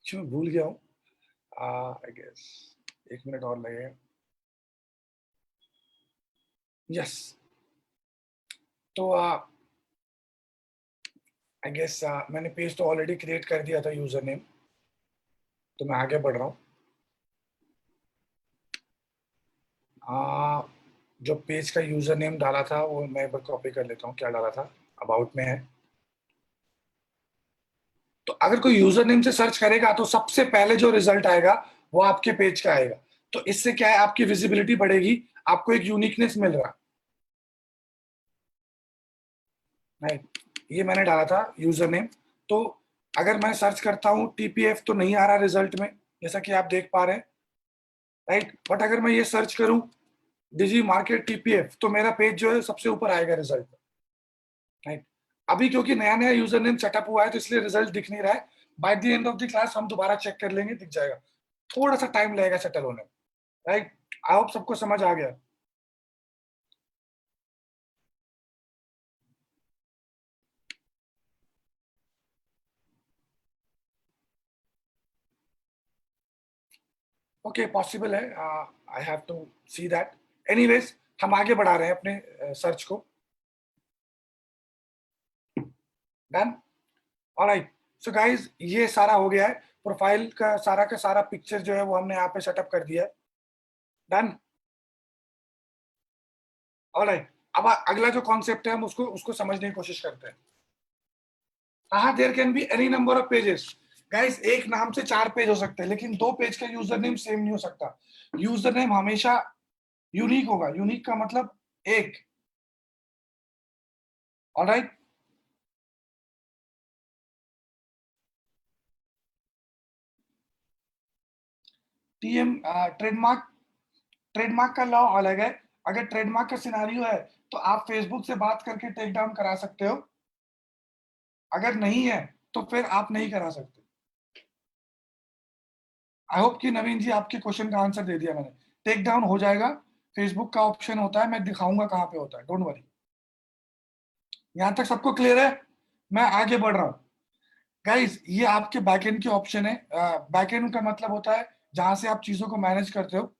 क्यों भूल गया हूँ। आई गेस 1 मिनट और लगेगा। यस, तो आई गेस मैंने पेज तो ऑलरेडी क्रिएट कर दिया था यूजर नेम, तो मैं आगे बढ़ रहा हूँ। जो पेज का यूजर नेम डाला था वो मैं कॉपी कर लेता हूँ, क्या डाला था, अबाउट में है। तो अगर कोई यूजर नेम से सर्च करेगा तो सबसे पहले जो रिजल्ट आएगा वो आपके पेज का आएगा। तो इससे क्या है, आपकी विजिबिलिटी बढ़ेगी, आपको एक यूनिकनेस मिल रहा है। राइट, ये मैंने डाला था यूजर नेम। तो अगर मैं सर्च करता हूँ टीपीएफ तो नहीं आ रहा रिजल्ट में, जैसा कि आप देख पा रहे हैं। राइट, बट अगर मैं ये सर्च करूं डिजी मार्केट टीपीएफ तो मेरा पेज जो है सबसे ऊपर आएगा रिजल्ट। राइट, अभी क्योंकि नया नया यूजर नेम सेटअप हुआ है तो इसलिए रिजल्ट दिख नहीं रहा है। By the end of the class हम दोबारा चेक कर लेंगे, दिख जाएगा। थोड़ा सा टाइम लगेगा सेटल होने में। राइट, आई होप सबको समझ आ गया। ओके, पॉसिबल है, I have to see that. Anyways, हम आगे बढ़ा रहे हैं अपने सर्च को। Done, alright. सो गाइस, ये सारा हो गया है। प्रोफाइल का सारा पिक्चर जो है वो हमने यहाँ पे सेटअप कर दिया है। Done, alright. अब अगला जो कॉन्सेप्ट है हम उसको समझने की कोशिश करते हैं। हाँ, there can be any number of pages. Guys, एक नाम से 4 पेज हो सकते हैं, लेकिन 2 पेज का यूजर नेम सेम नहीं हो सकता। यूजर नेम हमेशा यूनिक होगा। यूनिक का मतलब एक। ऑलराइट, टीएम ट्रेडमार्क का लॉ अलग है। अगर ट्रेडमार्क का सिनारियो है तो आप फेसबुक से बात करके टेक डाउन करा सकते हो, अगर नहीं है तो फिर आप नहीं करा सकते। आई होप कि नवीन जी आपके क्वेश्चन का आंसर दे दिया मैंने। टेक डाउन हो जाएगा, फेसबुक का ऑप्शन होता है, मैं दिखाऊंगा कहाँ पे होता है, डोंट वरी। यहां तक सबको क्लियर है? मैं आगे बढ़ रहा हूँ। गाइस, ये आपके बैकएंड के ऑप्शन है। बैकएंड का मतलब होता है जहां से आप चीजों को मैनेज करते हो।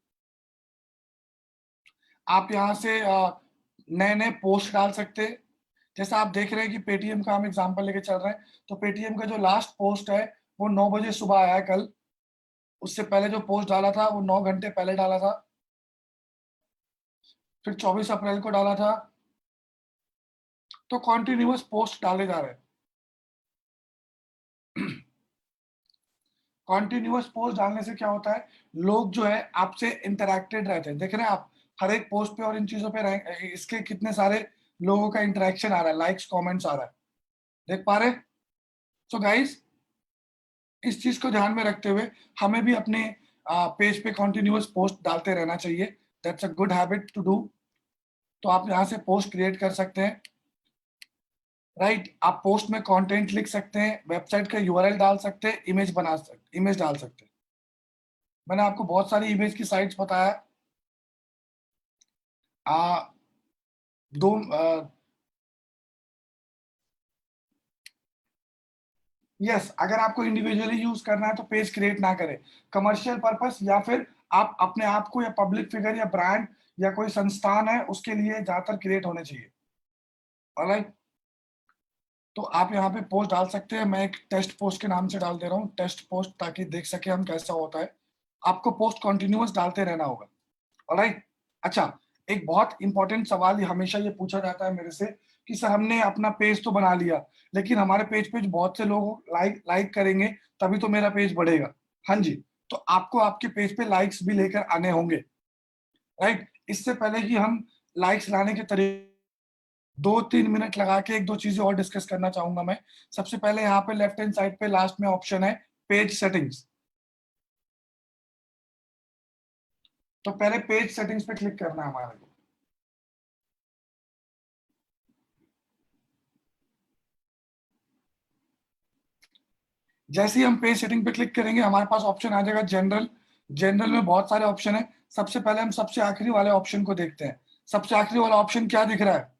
आप यहाँ से नए नए पोस्ट डाल सकते हैं। जैसा आप देख रहे हैं कि पेटीएम का हम एग्जांपल लेके चल रहे हैं, तो पेटीएम का जो लास्ट पोस्ट है वो 9 बजे सुबह आया है कल। उससे पहले जो पोस्ट डाला था वो 9 घंटे पहले डाला था, फिर 24 अप्रैल को डाला था। तो कॉन्टिन्यूअस पोस्ट डाले जा रहे हैं। कॉन्टिन्यूअस पोस्ट डालने से क्या होता है, लोग जो है आपसे इंटरेक्टेड रहते हैं। देख रहे हैं आप हर एक पोस्ट पे और इन चीजों पे इसके कितने सारे लोगों का इंटरेक्शन आ रहा है, लाइक्स कमेंट्स आ रहा है, देख पा रहे? सो गाइस, इस चीज को ध्यान में रखते हुए हमें भी अपने पेज पे कॉन्टिन्यूअस पोस्ट डालते रहना चाहिए। That's a good habit to do. तो आप यहाँ से पोस्ट क्रिएट कर सकते हैं। राइट, आप पोस्ट में कंटेंट लिख सकते हैं, वेबसाइट का यूआरएल डाल सकते हैं, इमेज डाल सकते हैं। मैंने आपको बहुत सारी इमेज की साइट्स बताया। आ, दो यस, अगर आपको इंडिविजुअली यूज करना है तो पेज क्रिएट ना करें। कमर्शियल पर्पस या फिर आप अपने आप को या पब्लिक फिगर या ब्रांड या कोई संस्थान है उसके लिए ज्यादातर क्रिएट होने चाहिए। ऑलराइट, तो आप यहाँ पे पोस्ट डाल सकते हैं। मैं एक टेस्ट पोस्ट के नाम से डाल दे रहा हूँ, टेस्ट पोस्ट, ताकि देख सके हम कैसा होता है। आपको पोस्ट कंटिन्यूअस डालते रहना होगा। ऑलराइट, अच्छा, एक बहुत इंपॉर्टेंट सवाल हमेशा ये पूछा जाता है मेरे से कि सर हमने अपना पेज तो बना लिया, लेकिन हमारे पेज पे बहुत से लोग लाइक करेंगे तभी तो मेरा पेज बढ़ेगा। हाँ जी, तो आपको आपके पेज पे लाइक्स भी लेकर आने होंगे। राइट, इससे पहले कि हम लाइक्स लाने के तरीके 2-3 मिनट लगा के 1-2 चीजें और डिस्कस करना चाहूंगा मैं। सबसे पहले यहाँ पे लेफ्ट हैंड साइड पे लास्ट में ऑप्शन है पेज सेटिंग्स। तो पहले पेज सेटिंग्स पे क्लिक करना है हमारे को। जैसे ही हम पेज सेटिंग पे क्लिक करेंगे हमारे पास ऑप्शन आ जाएगा जनरल। जनरल में बहुत सारे ऑप्शन है। सबसे पहले हम सबसे आखिरी वाले ऑप्शन को देखते हैं। सबसे आखिरी वाला ऑप्शन क्या दिख रहा है?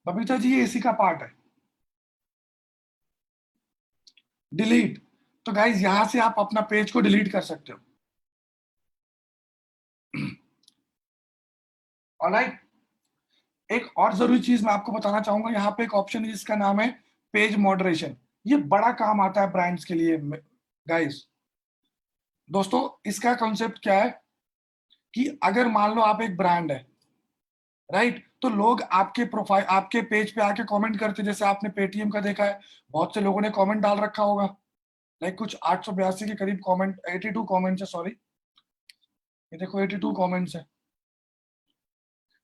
बबीता जी, ये इसी का पार्ट है, डिलीट। तो गाइज, यहां से आप अपना पेज को डिलीट कर सकते हो। ऑलराइट, एक और जरूरी चीज मैं आपको बताना चाहूंगा, यहाँ पे एक ऑप्शन है जिसका नाम है पेज मॉडरेशन। ये बड़ा काम आता है ब्रांड्स के लिए गाइस। दोस्तों इसका कॉन्सेप्ट क्या है कि अगर मान लो आप एक ब्रांड है, राइट, तो लोग आपके प्रोफाइल, आपके पेज पे आके कमेंट करते, जैसे आपने पेटीएम का देखा है, बहुत से लोगों ने कमेंट डाल रखा होगा, लाइक कुछ 882 के करीब कमेंट, 82 कमेंट्स है, सॉरी, ये देखो 82 कमेंट्स है।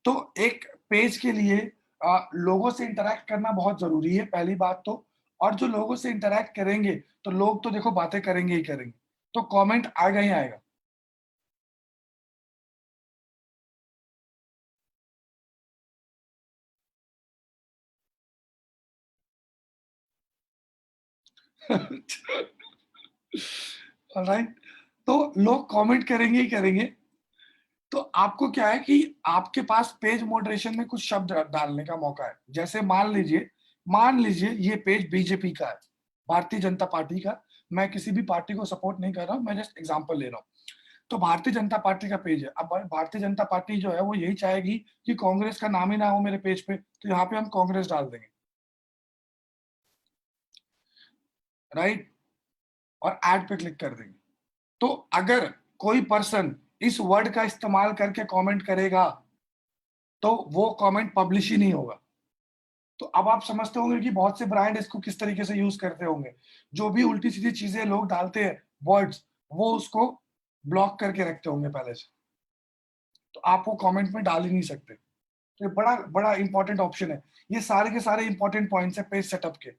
तो एक पेज के लिए लोगों से इंटरेक्ट करना बहुत जरूरी है, पहली बात तो। और जो लोगों से इंटरेक्ट करेंगे तो लोग तो देखो बातें करेंगे ही करेंगे, तो कमेंट आएगा ही आएगा। ऑलराइट, तो लोग कमेंट करेंगे ही करेंगे। तो आपको क्या है कि आपके पास पेज मॉडरेशन में कुछ शब्द डालने का मौका है। जैसे मान लीजिए ये पेज बीजेपी का है, भारतीय जनता पार्टी का। मैं किसी भी पार्टी को सपोर्ट नहीं कर रहा हूं, मैं जस्ट एग्जांपल ले रहा हूं। तो भारतीय जनता पार्टी का पेज है। अब भारतीय जनता पार्टी जो है वो यही चाहेगी कि कांग्रेस का नाम ही ना हो मेरे पेज पे, तो यहाँ पे हम कांग्रेस डाल देंगे, राइट, और ऐड पे क्लिक कर देंगे। तो अगर कोई पर्सन इस वर्ड का इस्तेमाल करके कमेंट करेगा तो वो कमेंट पब्लिश ही नहीं होगा। तो अब आप समझते होंगे कि बहुत से ब्रांड इसको किस तरीके से यूज करते होंगे। जो भी उल्टी सीधी चीजें लोग डालते हैं, वर्ड्स, वो उसको ब्लॉक करके रखते होंगे पहले से, तो आप वो कमेंट में डाल ही नहीं सकते। तो ये बड़ा बड़ा इंपॉर्टेंट ऑप्शन है। ये सारे के सारे इंपॉर्टेंट पॉइंट्स है पेज सेटअप के,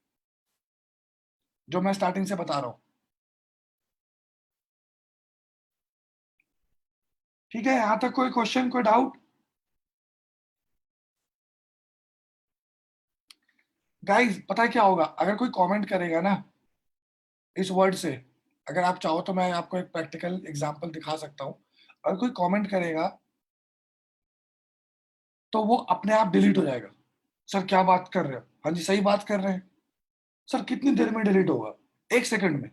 जो मैं स्टार्टिंग से बता रहा हूँ। ठीक है, यहां तक कोई क्वेश्चन, कोई डाउट? गाइस पता है क्या होगा, अगर कोई कमेंट करेगा ना इस वर्ड से, अगर आप चाहो तो मैं आपको एक प्रैक्टिकल एग्जांपल दिखा सकता हूँ। अगर कोई कमेंट करेगा तो वो अपने आप डिलीट हो जाएगा। सर क्या बात कर रहे हो? हाँ जी सही बात कर रहे हैं। सर कितनी देर में डिलीट होगा? 1 सेकंड में।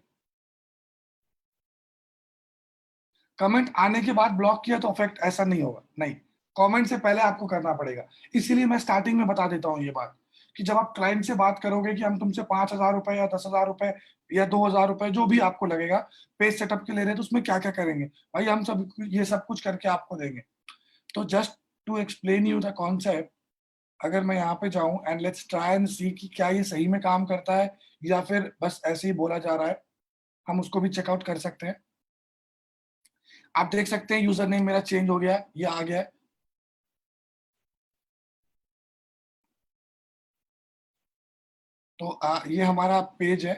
कमेंट आने के बाद ब्लॉक किया तो इफेक्ट ऐसा नहीं होगा, नहीं, कमेंट से पहले आपको करना पड़ेगा। इसीलिए मैं स्टार्टिंग में बता देता हूँ ये बात, कि जब आप क्लाइंट से बात करोगे कि हम तुमसे 5,000 रुपए या 10,000 रुपए या 2,000 रुपए जो भी आपको लगेगा पेज सेटअप के ले रहे हैं, तो उसमें क्या क्या करेंगे भाई, हम सब ये सब कुछ करके आपको देंगे। तो just to explain you the concept, अगर मैं यहाँ पे जाऊं and let's try and see कि क्या ये सही में काम करता है या फिर बस ऐसे ही बोला जा रहा है, हम उसको भी चेकआउट कर सकते हैं। आप देख सकते हैं यूजर नेम मेरा चेंज हो गया है, ये आ गया है। तो ये हमारा पेज है।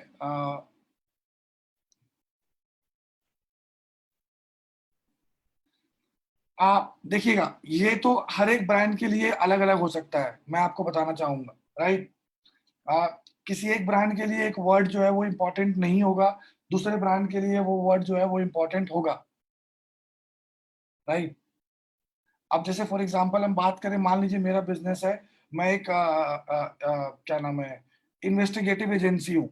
आप देखिएगा, ये तो हर एक ब्रांड के लिए अलग अलग हो सकता है, मैं आपको बताना चाहूंगा, राइट। किसी एक ब्रांड के लिए एक वर्ड जो है वो इंपॉर्टेंट नहीं होगा, दूसरे ब्रांड के लिए वो वर्ड जो है वो इंपॉर्टेंट होगा, राइट। अब जैसे फॉर एग्जांपल हम बात करें, मान लीजिए मेरा बिजनेस है, मैं एक क्या नाम है, इन्वेस्टिगेटिव एजेंसी हूँ,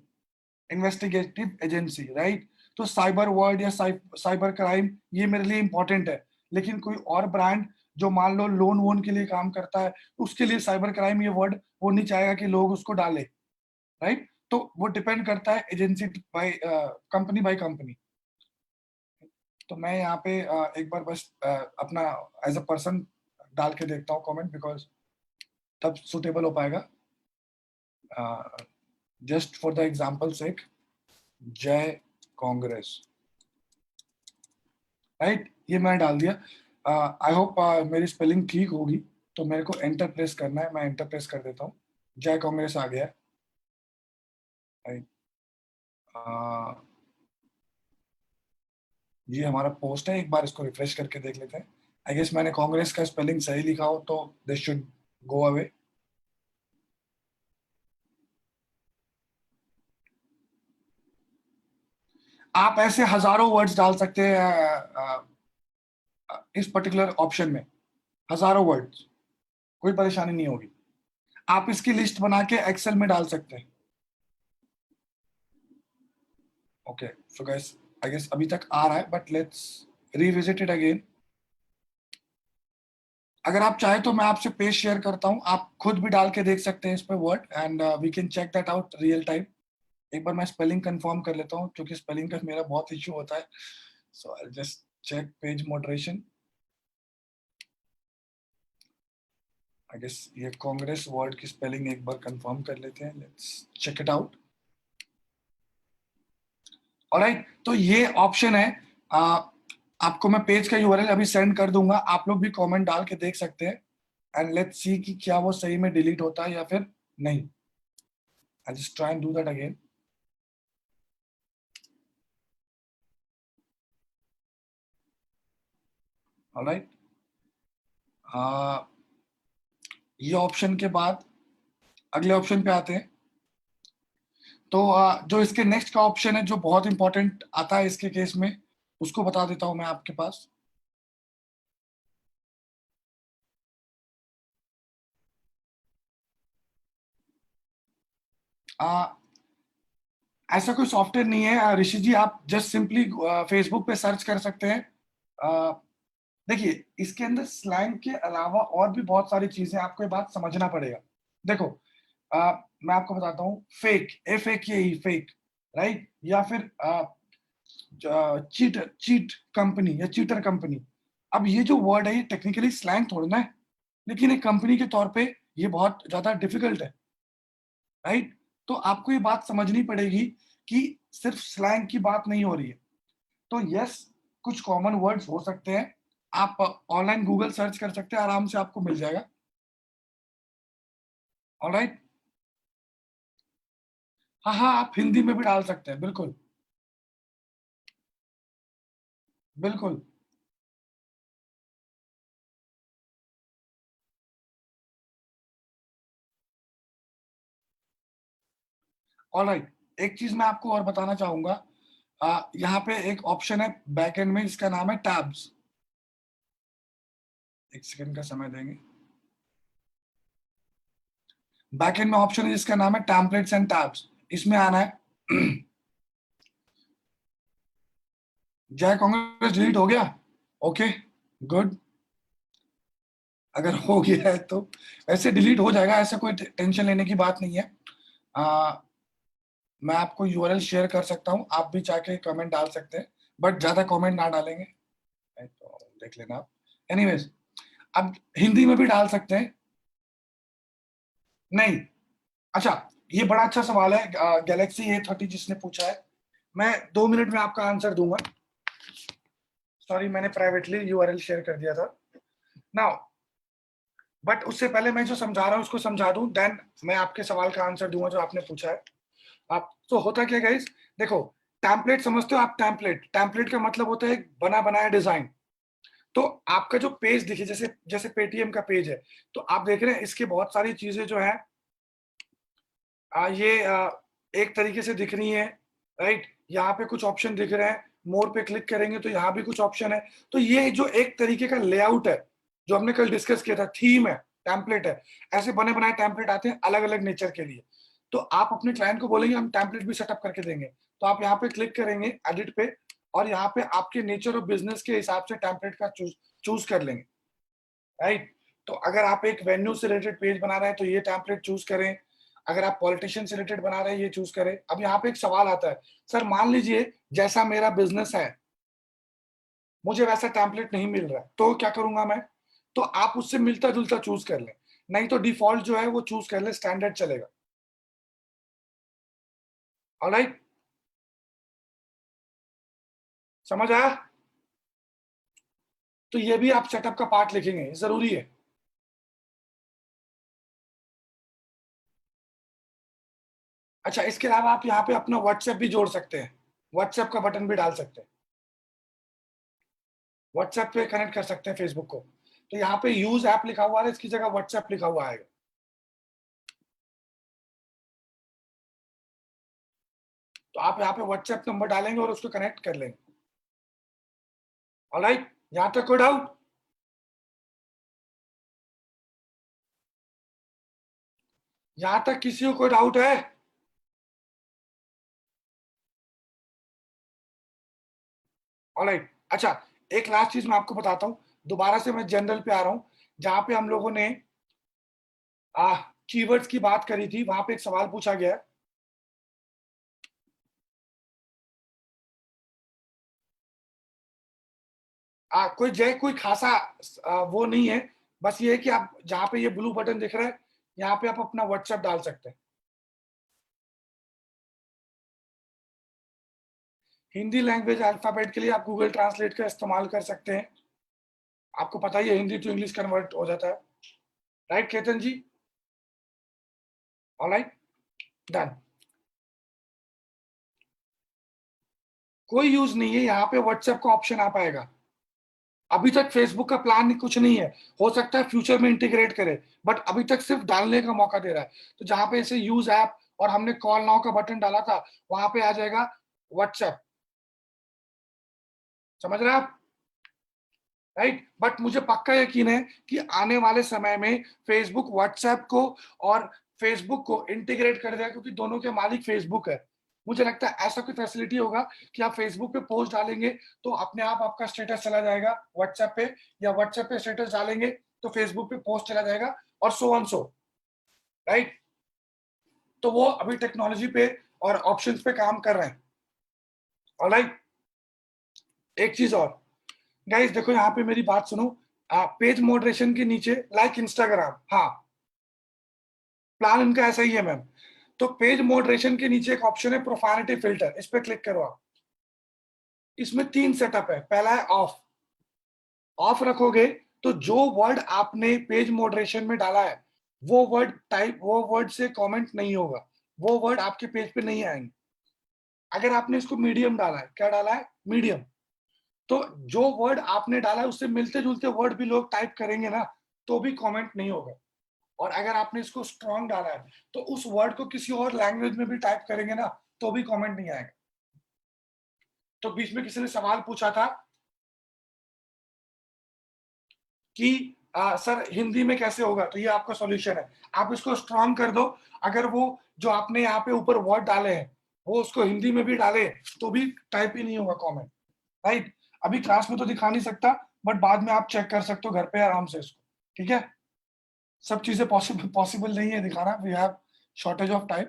इन्वेस्टिगेटिव एजेंसी, राइट। तो साइबर वर्ड या साइबर क्राइम ये मेरे लिए इंपॉर्टेंट है। लेकिन कोई और ब्रांड जो मान लो लोन वोन के लिए काम करता है, उसके लिए साइबर क्राइम ये वर्ड वो नहीं चाहेगा कि लोग उसको डाले, राइट। तो वो डिपेंड करता है agency by company by company. तो मैं यहाँ पे एक बार बस अपना एज अ पर्सन डाल के देखता हूँ कमेंट, बिकॉज तब सुटेबल हो पाएगा। जस्ट फॉर द एग्जाम्पल सेक, जय कांग्रेस, राइट, ये मैंने डाल दिया। आई होप मेरी स्पेलिंग ठीक होगी। तो मेरे को एंटर प्रेस करना है, मैं एंटर प्रेस कर देता हूँ। जय कांग्रेस आ गया है, राइट। ये हमारा पोस्ट है, एक बार इसको रिफ्रेश करके देख लेते हैं। आई गेस मैंने कांग्रेस का स्पेलिंग सही लिखा हो तो दिस शुड गो अवे। आप ऐसे हजारों वर्ड्स डाल सकते हैं इस पर्टिकुलर ऑप्शन में, हजारों वर्ड्स, कोई परेशानी नहीं होगी। आप इसकी लिस्ट बना के एक्सेल में डाल सकते हैं। Okay so guys, I guess अभी तक आ रहा है, but let's revisit it again. अगर आप चाहे तो मैं आपसे पेज शेयर करता हूँ, आप खुद भी डाल के देख सकते हैं इस पे word, and we can check that out real time. एक बार मैं स्पेलिंग कंफर्म कर लेता हूँ क्योंकि स्पेलिंग का मेरा बहुत इश्यू होता है। So I just check page moderation. I guess ये कांग्रेस वर्ड की स्पेलिंग एक बार कंफर्म कर लेते हैं। Let's check it out. Alright, तो ये ऑप्शन है। आपको मैं पेज का यूआरएल अभी सेंड कर दूंगा, आप लोग भी कमेंट डाल के देख सकते हैं, एंड लेट्स सी कि क्या वो सही में डिलीट होता है या फिर नहीं। I just try and do that again. Alright, ये ऑप्शन के बाद अगले ऑप्शन पे आते हैं। तो जो इसके नेक्स्ट का ऑप्शन है जो बहुत इंपॉर्टेंट आता है इसके केस में, उसको बता देता हूं मैं आपके पास। ऐसा कोई सॉफ्टवेयर नहीं है ऋषि जी, आप जस्ट सिंपली फेसबुक पे सर्च कर सकते हैं। देखिए, इसके अंदर स्लैंग के अलावा और भी बहुत सारी चीजें, आपको ये बात समझना पड़ेगा। देखो, मैं आपको बताता हूँ, फेक, FAKE, फेक, राइट, या फिर चीटर, चीट कंपनी या चीटर कंपनी। अब ये जो वर्ड है ये टेक्निकली स्लैंग थोड़ा ना है, लेकिन एक कंपनी के तौर पे ये बहुत ज्यादा डिफिकल्ट है, राइट। तो आपको ये बात समझनी पड़ेगी कि सिर्फ स्लैंग की बात नहीं हो रही है। तो यस, कुछ कॉमन वर्ड्स हो सकते हैं, आप ऑनलाइन गूगल सर्च कर सकते हैं, आराम से आपको मिल जाएगा। ऑलराइट, हाँ हाँ, आप हिंदी में भी डाल सकते हैं, बिल्कुल बिल्कुल। ऑलराइट, एक चीज मैं आपको और बताना चाहूंगा, यहाँ पे एक ऑप्शन है बैक एंड में, इसका नाम है टैब्स। एक सेकंड का समय देंगे। बैक एंड में ऑप्शन है जिसका नाम है टेम्पलेट्स एंड टैब्स, इसमें आना है। जय कांग्रेस डिलीट हो गया? Okay, good. अगर हो गया है तो ऐसे डिलीट हो जाएगा, ऐसा कोई टेंशन लेने की बात नहीं है। मैं आपको यूआरएल शेयर कर सकता हूँ, आप भी जाके कमेंट डाल सकते हैं, बट ज्यादा कमेंट ना डालेंगे तो देख लेना आप। एनीवेज, अब हिंदी में भी डाल सकते हैं। नहीं, अच्छा, ये बड़ा अच्छा सवाल है गैलेक्सी A30 जिसने पूछा है। मैं 2 मिनट में आपका आंसर दूंगा। सॉरी, मैंने प्राइवेटली यूआरएल शेयर कर दिया था नाउ, बट उससे पहले मैं जो समझा रहा हूँ उसको समझा दूं, देन मैं आपके सवाल का आंसर दूंगा जो आपने पूछा है। आप तो होता क्या गाइस, देखो, टेम्पलेट समझते हो आप? टेम्पलेट, टेम्पलेट का मतलब होता है एक बना बनाया डिजाइन। तो आपका जो पेज दिखे, जैसे जैसे पेटीएम का पेज है, तो आप देख रहे हैं इसकी बहुत सारी चीजें जो है ये एक तरीके से दिख रही है, राइट। यहाँ पे कुछ ऑप्शन दिख रहे हैं, मोर पे क्लिक करेंगे तो यहाँ भी कुछ ऑप्शन है। तो ये जो एक तरीके का लेआउट है जो हमने कल डिस्कस किया था, थीम है, टेम्पलेट है, ऐसे बने बनाए टेम्पलेट आते हैं अलग अलग नेचर के लिए। तो आप अपने क्लाइंट को बोलेंगे हम टेम्पलेट भी सेटअप करके देंगे, तो आप यहाँ पे क्लिक करेंगे एडिट पे, और यहाँ पे आपके नेचर और बिजनेस के हिसाब से टेम्पलेट का चूज कर लेंगे, राइट। तो अगर आप एक वेन्यू से रिलेटेड पेज बना रहे हैं तो ये टेम्पलेट चूज करें, अगर आप पॉलिटिशियन से रिलेटेड बना रहे हैं ये चूज करें। अब यहाँ पे एक सवाल आता है, सर मान लीजिए जैसा मेरा बिजनेस है मुझे वैसा टेम्पलेट नहीं मिल रहा है, तो क्या करूंगा मैं? तो आप उससे मिलता जुलता चूज कर लें, नहीं तो डिफॉल्ट जो है वो चूज कर ले, स्टैंडर्ड चलेगा। ऑलराइट, समझ आया? तो ये भी आप सेटअप का पार्ट लिखेंगे, जरूरी है। अच्छा, इसके अलावा आप यहाँ पे अपना व्हाट्सएप भी जोड़ सकते हैं, व्हाट्सएप का बटन भी डाल सकते हैं, व्हाट्सएप पे कनेक्ट कर सकते हैं फेसबुक को। तो यहाँ पे यूज ऐप लिखा हुआ है, इसकी जगह व्हाट्सएप लिखा हुआ आएगा। तो आप यहाँ पे व्हाट्सएप नंबर डालेंगे और उसको कनेक्ट कर लेंगे। ऑलराइट, यहाँ तक कोई डाउट? यहाँ तक किसी को कोई डाउट है? ऑलराइट, अच्छा, एक लास्ट चीज मैं आपको बताता हूँ, दोबारा से मैं जनरल पे आ रहा हूँ। जहां पे हम लोगों ने कीवर्ड्स की बात करी थी, वहां पे एक सवाल पूछा गया है। कोई खासा वो नहीं है, बस ये है कि आप जहां पे ये ब्लू बटन दिख रहा है, यहाँ पे आप अपना व्हाट्सएप डाल सकते हैं। हिंदी लैंग्वेज अल्फाबेट के लिए आप गूगल ट्रांसलेट का इस्तेमाल कर सकते हैं। आपको पता ही है हिंदी टू इंग्लिश कन्वर्ट हो जाता है, right Ketan ji? Alright, done. कोई यूज नहीं है, यहाँ पे व्हाट्सएप का ऑप्शन आ पाएगा। अभी तक फेसबुक का प्लान कुछ नहीं है, हो सकता है फ्यूचर में इंटीग्रेट करे, बट अभी तक सिर्फ डालने का मौका दे रहा है। तो जहां पे इसे यूज ऐप और हमने कॉल नाउ का बटन डाला था, वहां पे आ जाएगा व्हाट्सएप। समझ रहे हैं आप? राइट। बट मुझे पक्का यकीन है कि आने वाले समय में फेसबुक व्हाट्सएप को और फेसबुक को इंटीग्रेट कर देगा, क्योंकि दोनों के मालिक फेसबुक है। मुझे लगता है ऐसा कोई फैसिलिटी होगा कि आप फेसबुक पे पोस्ट डालेंगे तो अपने आप आपका स्टेटस चला जाएगा व्हाट्सएप पे, या व्हाट्सएप पे स्टेटस डालेंगे तो फेसबुक पे पोस्ट चला जाएगा, और सो ऑन सो, राइट। तो वो अभी टेक्नोलॉजी पे और ऑप्शंस पे काम कर रहे हैं। ऑलराइट, एक चीज और गाइस, देखो यहाँ पे मेरी बात सुनो। पेज मॉडरेशन के नीचे लाइक इंस्टाग्राम, हाँ प्लान इनका ऐसा ही है मैम। तो पेज मॉडरेशन के नीचे एक ऑप्शन है प्रोफानिटी फिल्टर, इस पे क्लिक करो आप। इसमें 3 सेटअप है। पहला है ऑफ। ऑफ रखोगे तो जो वर्ड आपने पेज मॉडरेशन में डाला है वो वर्ड से कमेंट नहीं होगा, वो वर्ड आपके पेज पे नहीं आएंगे। अगर आपने इसको मीडियम डाला है, क्या डाला है? मीडियम, तो जो वर्ड आपने डाला है उससे मिलते जुलते वर्ड भी लोग टाइप करेंगे ना, तो भी कमेंट नहीं होगा। और अगर आपने इसको स्ट्रॉन्ग डाला है तो उस वर्ड को किसी और लैंग्वेज में भी टाइप करेंगे ना, तो भी कमेंट नहीं आएगा। तो बीच में किसी ने सवाल पूछा था कि सर हिंदी में कैसे होगा, तो ये आपका सॉल्यूशन है। आप इसको स्ट्रॉन्ग कर दो, अगर वो जो आपने यहाँ पे ऊपर वर्ड डाले हैं वो उसको हिंदी में भी डाले तो भी टाइप ही नहीं होगा कमेंट, राइट। अभी क्लास में तो दिखा नहीं सकता, बट बाद में आप चेक कर सकते हो घर पे आराम से इसको, ठीक है। सब चीजें पॉसिबल नहीं है दिखाना, we have shortage of time.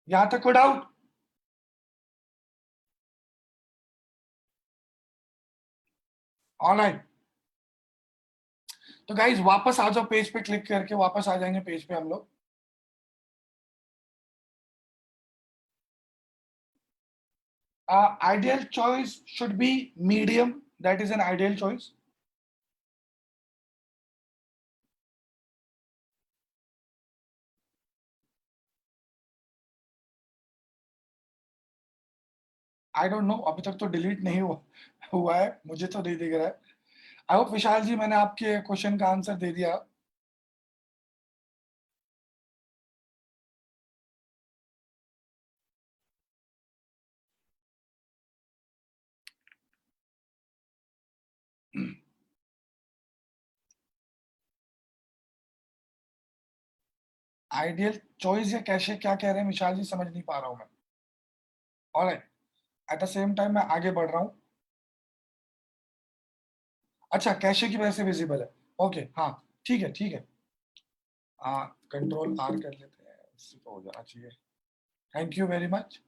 यहां तक कोई डाउट? ऑनलाइन। तो गाइज वापस आ जाओ, पेज पे क्लिक करके वापस आ जाएंगे पेज पे हम लोग। Ideal choice should be medium. That is an ideal choice. I don't know, अभी तक तो डिलीट नहीं हुआ है, मुझे तो नहीं दिख रहा है। आई होप विशाल जी मैंने आपके क्वेश्चन का आंसर दे दिया। आइडियल चॉइस या कैशे क्या कह रहे हैं विशाल जी, समझ नहीं पा रहा हूं मैं। Alright, at the same time मैं आगे बढ़ रहा हूं। अच्छा, कैशे की वजह से विजिबल है, ओके हाँ ठीक है ठीक है। कंट्रोल आर कर लेते हैं, इससे तो हो जाना चाहिए। Thank you very much.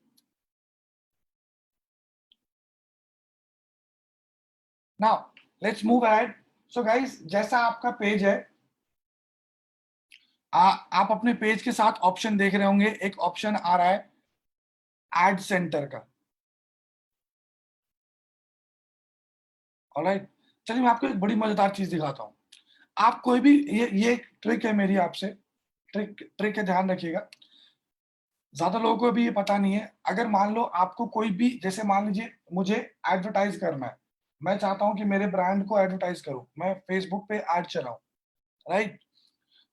Now let's move ahead. So guys, जैसा आपका पेज है, आप अपने पेज के साथ ऑप्शन देख रहे होंगे, एक ऑप्शन आ रहा है एड सेंटर का। ऑलराइट, चलिए मैं आपको एक बड़ी मजेदार चीज दिखाता हूं। आप कोई भी, ये एक ट्रिक है मेरी आपसे, ट्रिक है, ध्यान रखिएगा। ज्यादा लोगों को भी ये पता नहीं है। अगर मान लो आपको कोई भी, जैसे मान लीजिए मुझे एडवर्टाइज करना है, मैं चाहता हूं कि मेरे ब्रांड को एडवर्टाइज करूं, मैं फेसबुक पे एड चलाऊं, राइट।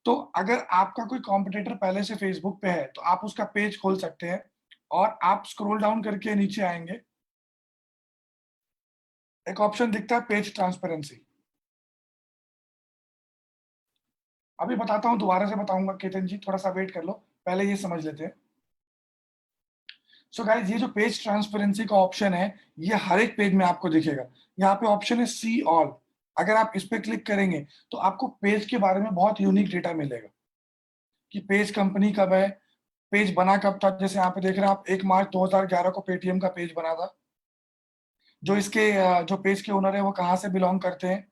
तो अगर आपका कोई कॉम्पिटिटर पहले से फेसबुक पे है तो आप उसका पेज खोल सकते हैं, और आप स्क्रॉल डाउन करके नीचे आएंगे, एक ऑप्शन दिखता है पेज ट्रांसपेरेंसी। अभी बताता हूं, दोबारा से बताऊंगा केतन जी, थोड़ा सा वेट कर लो, पहले ये समझ लेते हैं। सो गाइस, ये जो पेज ट्रांसपेरेंसी का ऑप्शन है, ये हर एक पेज में आपको दिखेगा। यहाँ पे ऑप्शन है सी ऑल। अगर आप इस पे क्लिक करेंगे तो आपको पेज के बारे में बहुत यूनिक डेटा मिलेगा कि पेज कंपनी कब है, पेज बना कब था। जैसे यहाँ पे देख रहे हैं आप 1 मार्च 2011 को पेटीएम का पेज बना था। जो इसके जो पेज के ओनर है वो कहाँ से बिलोंग करते हैं,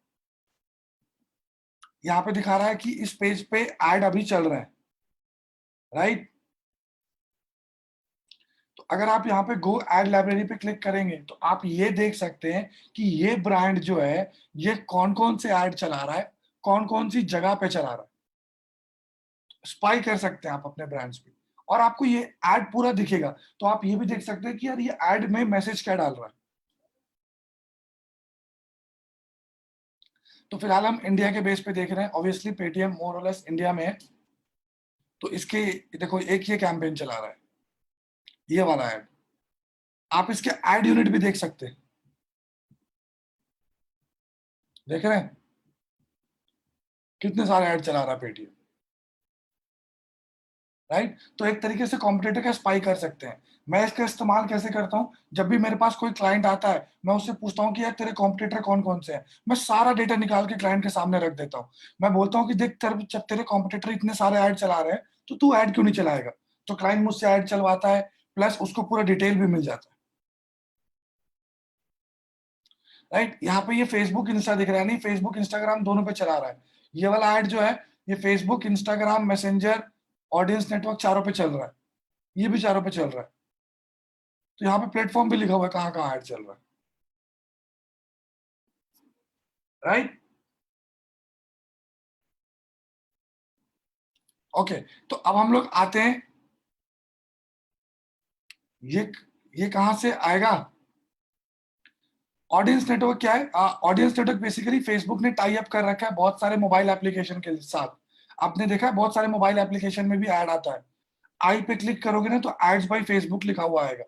यहाँ पे दिखा रहा है कि इस पेज पे एड अभी चल रहा है, राइट। तो अगर आप यहाँ पे गो एड लाइब्रेरी पे क्लिक करेंगे तो आप ये देख सकते हैं कि ये ब्रांड जो है ये कौन कौन से एड चला रहा है, कौन कौन सी जगह पे चला रहा है। स्पाई कर सकते हैं आप अपने ब्रांड्स पे और आपको ये एड पूरा दिखेगा। तो आप ये भी देख सकते हैं कि यार ये एड में मैसेज क्या डाल रहा है। तो फिलहाल हम इंडिया के बेस पे देख रहे हैं, ऑब्वियसली पेटीएम मोर और लेस इंडिया में है। तो इसके देखो एक ये कैंपेन चला रहा है, ये वाला एड। आप इसके एड यूनिट भी देख सकते हैं, देख रहे हैं कितने सारे ऐड चला रहा है पेटीएम, राइट। तो एक तरीके से कॉम्पिटिटर का स्पाई कर सकते हैं। मैं इसका इस्तेमाल कैसे करता हूं, जब भी मेरे पास कोई क्लाइंट आता है मैं उससे पूछता हूं कि यार तेरे कॉम्पिटिटर कौन कौन से हैं। मैं सारा डेटा निकाल के क्लाइंट के सामने रख देता हूं। मैं बोलता हूं कि देख जब तेरे कॉम्पिटिटर इतने सारे ऐड चला रहे हैं तो तू ऐड क्यों नहीं चलाएगा। तो क्लाइंट मुझसे ऐड चलवाता है, प्लस उसको पूरा डिटेल भी मिल जाता है, राइट। यहाँ पे ये फेसबुक इंस्टा दिख रहा है, नहीं फेसबुक इंस्टाग्राम दोनों पे चला रहा है। ये वाला ऐड जो है ये Facebook Instagram messenger audience network चारों पे चल रहा है, ये भी चारों पे चल रहा है। तो यहाँ पे प्लेटफॉर्म भी लिखा हुआ है कहाँ कहाँ ऐड चल रहा है, राइट। ओके, तो अब हम लोग आते हैं, ये ये कहां से आएगा। ऑडियंस नेटवर्क क्या है, ऑडियंस नेटवर्क बेसिकली फेसबुक ने टाई अप कर रखा है बहुत सारे मोबाइल एप्लीकेशन के साथ। आपने देखा है बहुत सारे मोबाइल एप्लीकेशन में भी ऐड आता है। आई पे क्लिक करोगे ना तो एड्स बाय फेसबुक लिखा हुआ आएगा।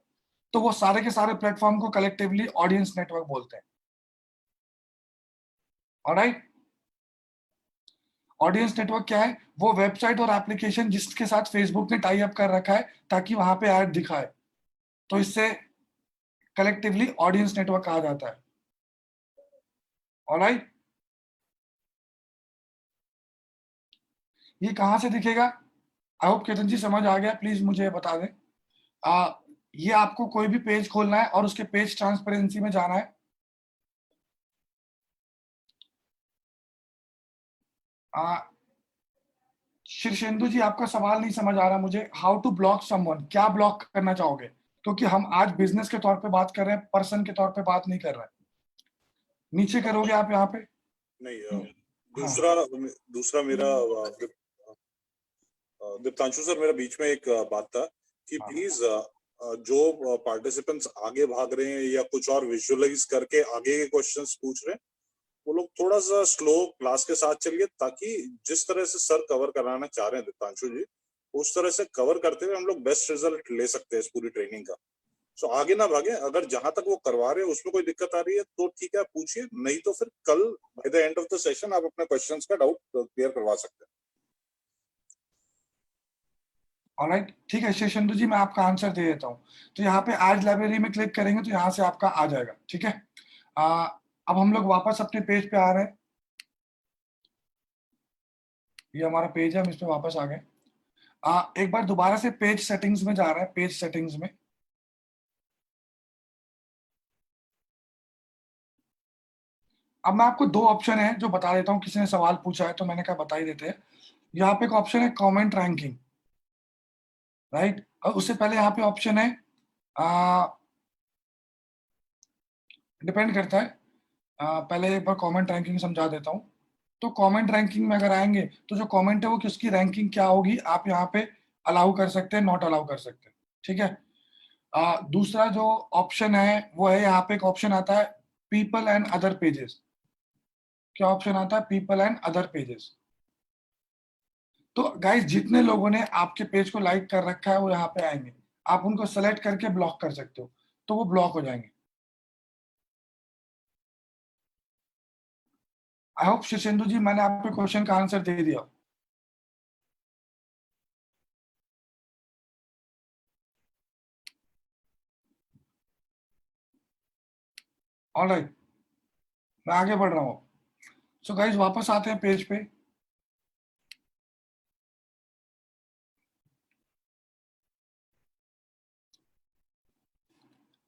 तो वो सारे के सारे प्लेटफॉर्म को कलेक्टिवली ऑडियंस नेटवर्क बोलते हैं, ऑलराइट। ऑडियंस नेटवर्क क्या है, वो वेबसाइट और एप्लीकेशन जिसके साथ फेसबुक ने टाई अप कर रखा है ताकि वहां पे ऐड दिखाए। तो इससे कलेक्टिवली ऑडियंस नेटवर्क कहा जाता है, ऑलराइट। ये कहां से दिखेगा, आई होप केतन जी समझ आ गया, प्लीज मुझे बता दें। आ, ये आपको कोई भी पेज खोलना है और उसके पेज ट्रांसपेरेंसी में जाना है। आ, शीर्षेंदु जी आपका सवाल नहीं समझ आ रहा मुझे, हाउ टू ब्लॉक समवन, क्या ब्लॉक करना चाहोगे। क्योंकि हम आज बिजनेस के तौर पे बात कर रहे हैं, पर्सन के तौर पे बात नहीं कर रहे हैं। नीचे करोगे आप यहाँ पे, नहीं हाँ दूसरा दूसरा मेरा दीप्तांशु सर, मेरा बीच में एक बात था कि हाँ। प्लीज जो पार्टिसिपेंट्स आगे भाग रहे हैं या कुछ और विजुअलाइज करके आगे के क्वेश्चंस पूछ रहे हैं, वो लोग थोड़ा सा स्लो क्लास के साथ चलिए, ताकि जिस तरह से सर कवर कराना चाह रहे हैं दीप्तांशु जी, उस तरह से कवर करते हुए हम लोग बेस्ट रिजल्ट ले सकते हैं इस पूरी ट्रेनिंग का। सो आगे ना भागे, अगर जहां तक वो करवा रहे हैं उसमें कोई दिक्कत आ रही है तो ठीक है, पूछिए, नहीं तो फिर कल by the end of the session आप अपने क्वेश्चंस का डाउट क्लियर करवा सकते हैं। ऑलराइट, ठीक है शीर्षेंदु जी, मैं आपका आंसर दे देता हूँ। तो यहाँ पे एड लाइब्रेरी में क्लिक करेंगे तो यहाँ से आपका आ जाएगा, ठीक है। अब हम लोग वापस अपने पेज पे आ रहे हैं। ये हमारा पेज है, हम इस पे वापस आ गए। एक बार दोबारा से पेज सेटिंग्स में जा रहे हैं, पेज सेटिंग्स में। अब मैं आपको दो ऑप्शन है जो बता देता हूँ, किसी ने सवाल पूछा है तो मैंने कहा बता ही देते हैं। यहाँ पे एक ऑप्शन है कमेंट रैंकिंग, राइट। और उससे पहले यहाँ पे ऑप्शन है, डिपेंड करता है। पहले एक बार कमेंट रैंकिंग समझा देता हूँ। तो कमेंट रैंकिंग में अगर आएंगे तो जो कमेंट है वो किसकी रैंकिंग क्या होगी आप यहाँ पे अलाउ कर सकते हैं, नॉट अलाउ कर सकते हैं, ठीक है। दूसरा जो ऑप्शन है वो है, यहाँ पे एक ऑप्शन आता है पीपल एंड अदर पेजेस। क्या ऑप्शन आता है, पीपल एंड अदर पेजेस। तो गाइस जितने लोगों ने आपके पेज को लाइक कर रखा है वो यहाँ पे आएंगे, आप उनको सेलेक्ट करके ब्लॉक कर सकते हो, तो वो ब्लॉक हो जाएंगे। आई होप शिशेंदु जी मैंने आपके क्वेश्चन का आंसर दे दिया। ऑलराइट, मैं आगे बढ़ रहा हूँ। सो गाइस वापस आते हैं पेज पे।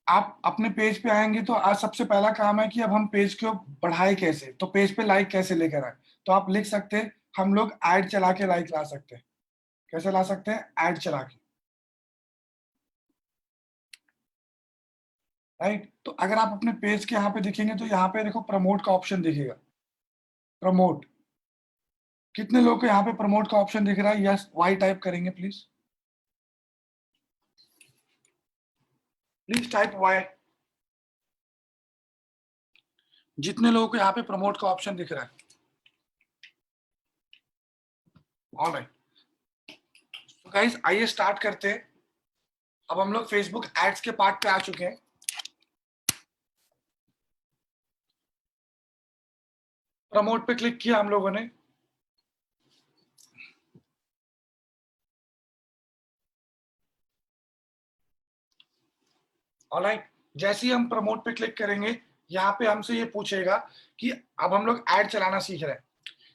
आप अपने पेज पे आएंगे तो आज सबसे पहला काम है कि अब हम पेज को बढ़ाए कैसे, तो पेज पे लाइक कैसे लेकर आए। तो आप लिख सकते हैं हम लोग ऐड चला के लाइक ला सकते हैं। कैसे ला सकते हैं? ऐड चला के, राइट। तो अगर आप अपने पेज के यहाँ पे दिखेंगे तो यहाँ पे देखो प्रमोट का ऑप्शन दिखेगा। प्रमोट, कितने लोग को यहाँ पे प्रमोट का ऑप्शन दिख रहा है? यस, वाई टाइप करेंगे प्लीज, प्लीज टाइप वाई। जितने लोगों को यहाँ पे प्रमोट का ऑप्शन दिख रहा है, ऑलराइट। तो गाइस आइए स्टार्ट करते हैं। अब हम लोग फेसबुक एड्स के पार्ट पे आ चुके हैं। प्रमोट पे क्लिक किया हम लोगों ने। ऑलराइट, जैसे ही हम प्रमोट पे क्लिक करेंगे, यहाँ पे हमसे ये पूछेगा कि अब हम लोग ऐड चलाना सीख रहे हैं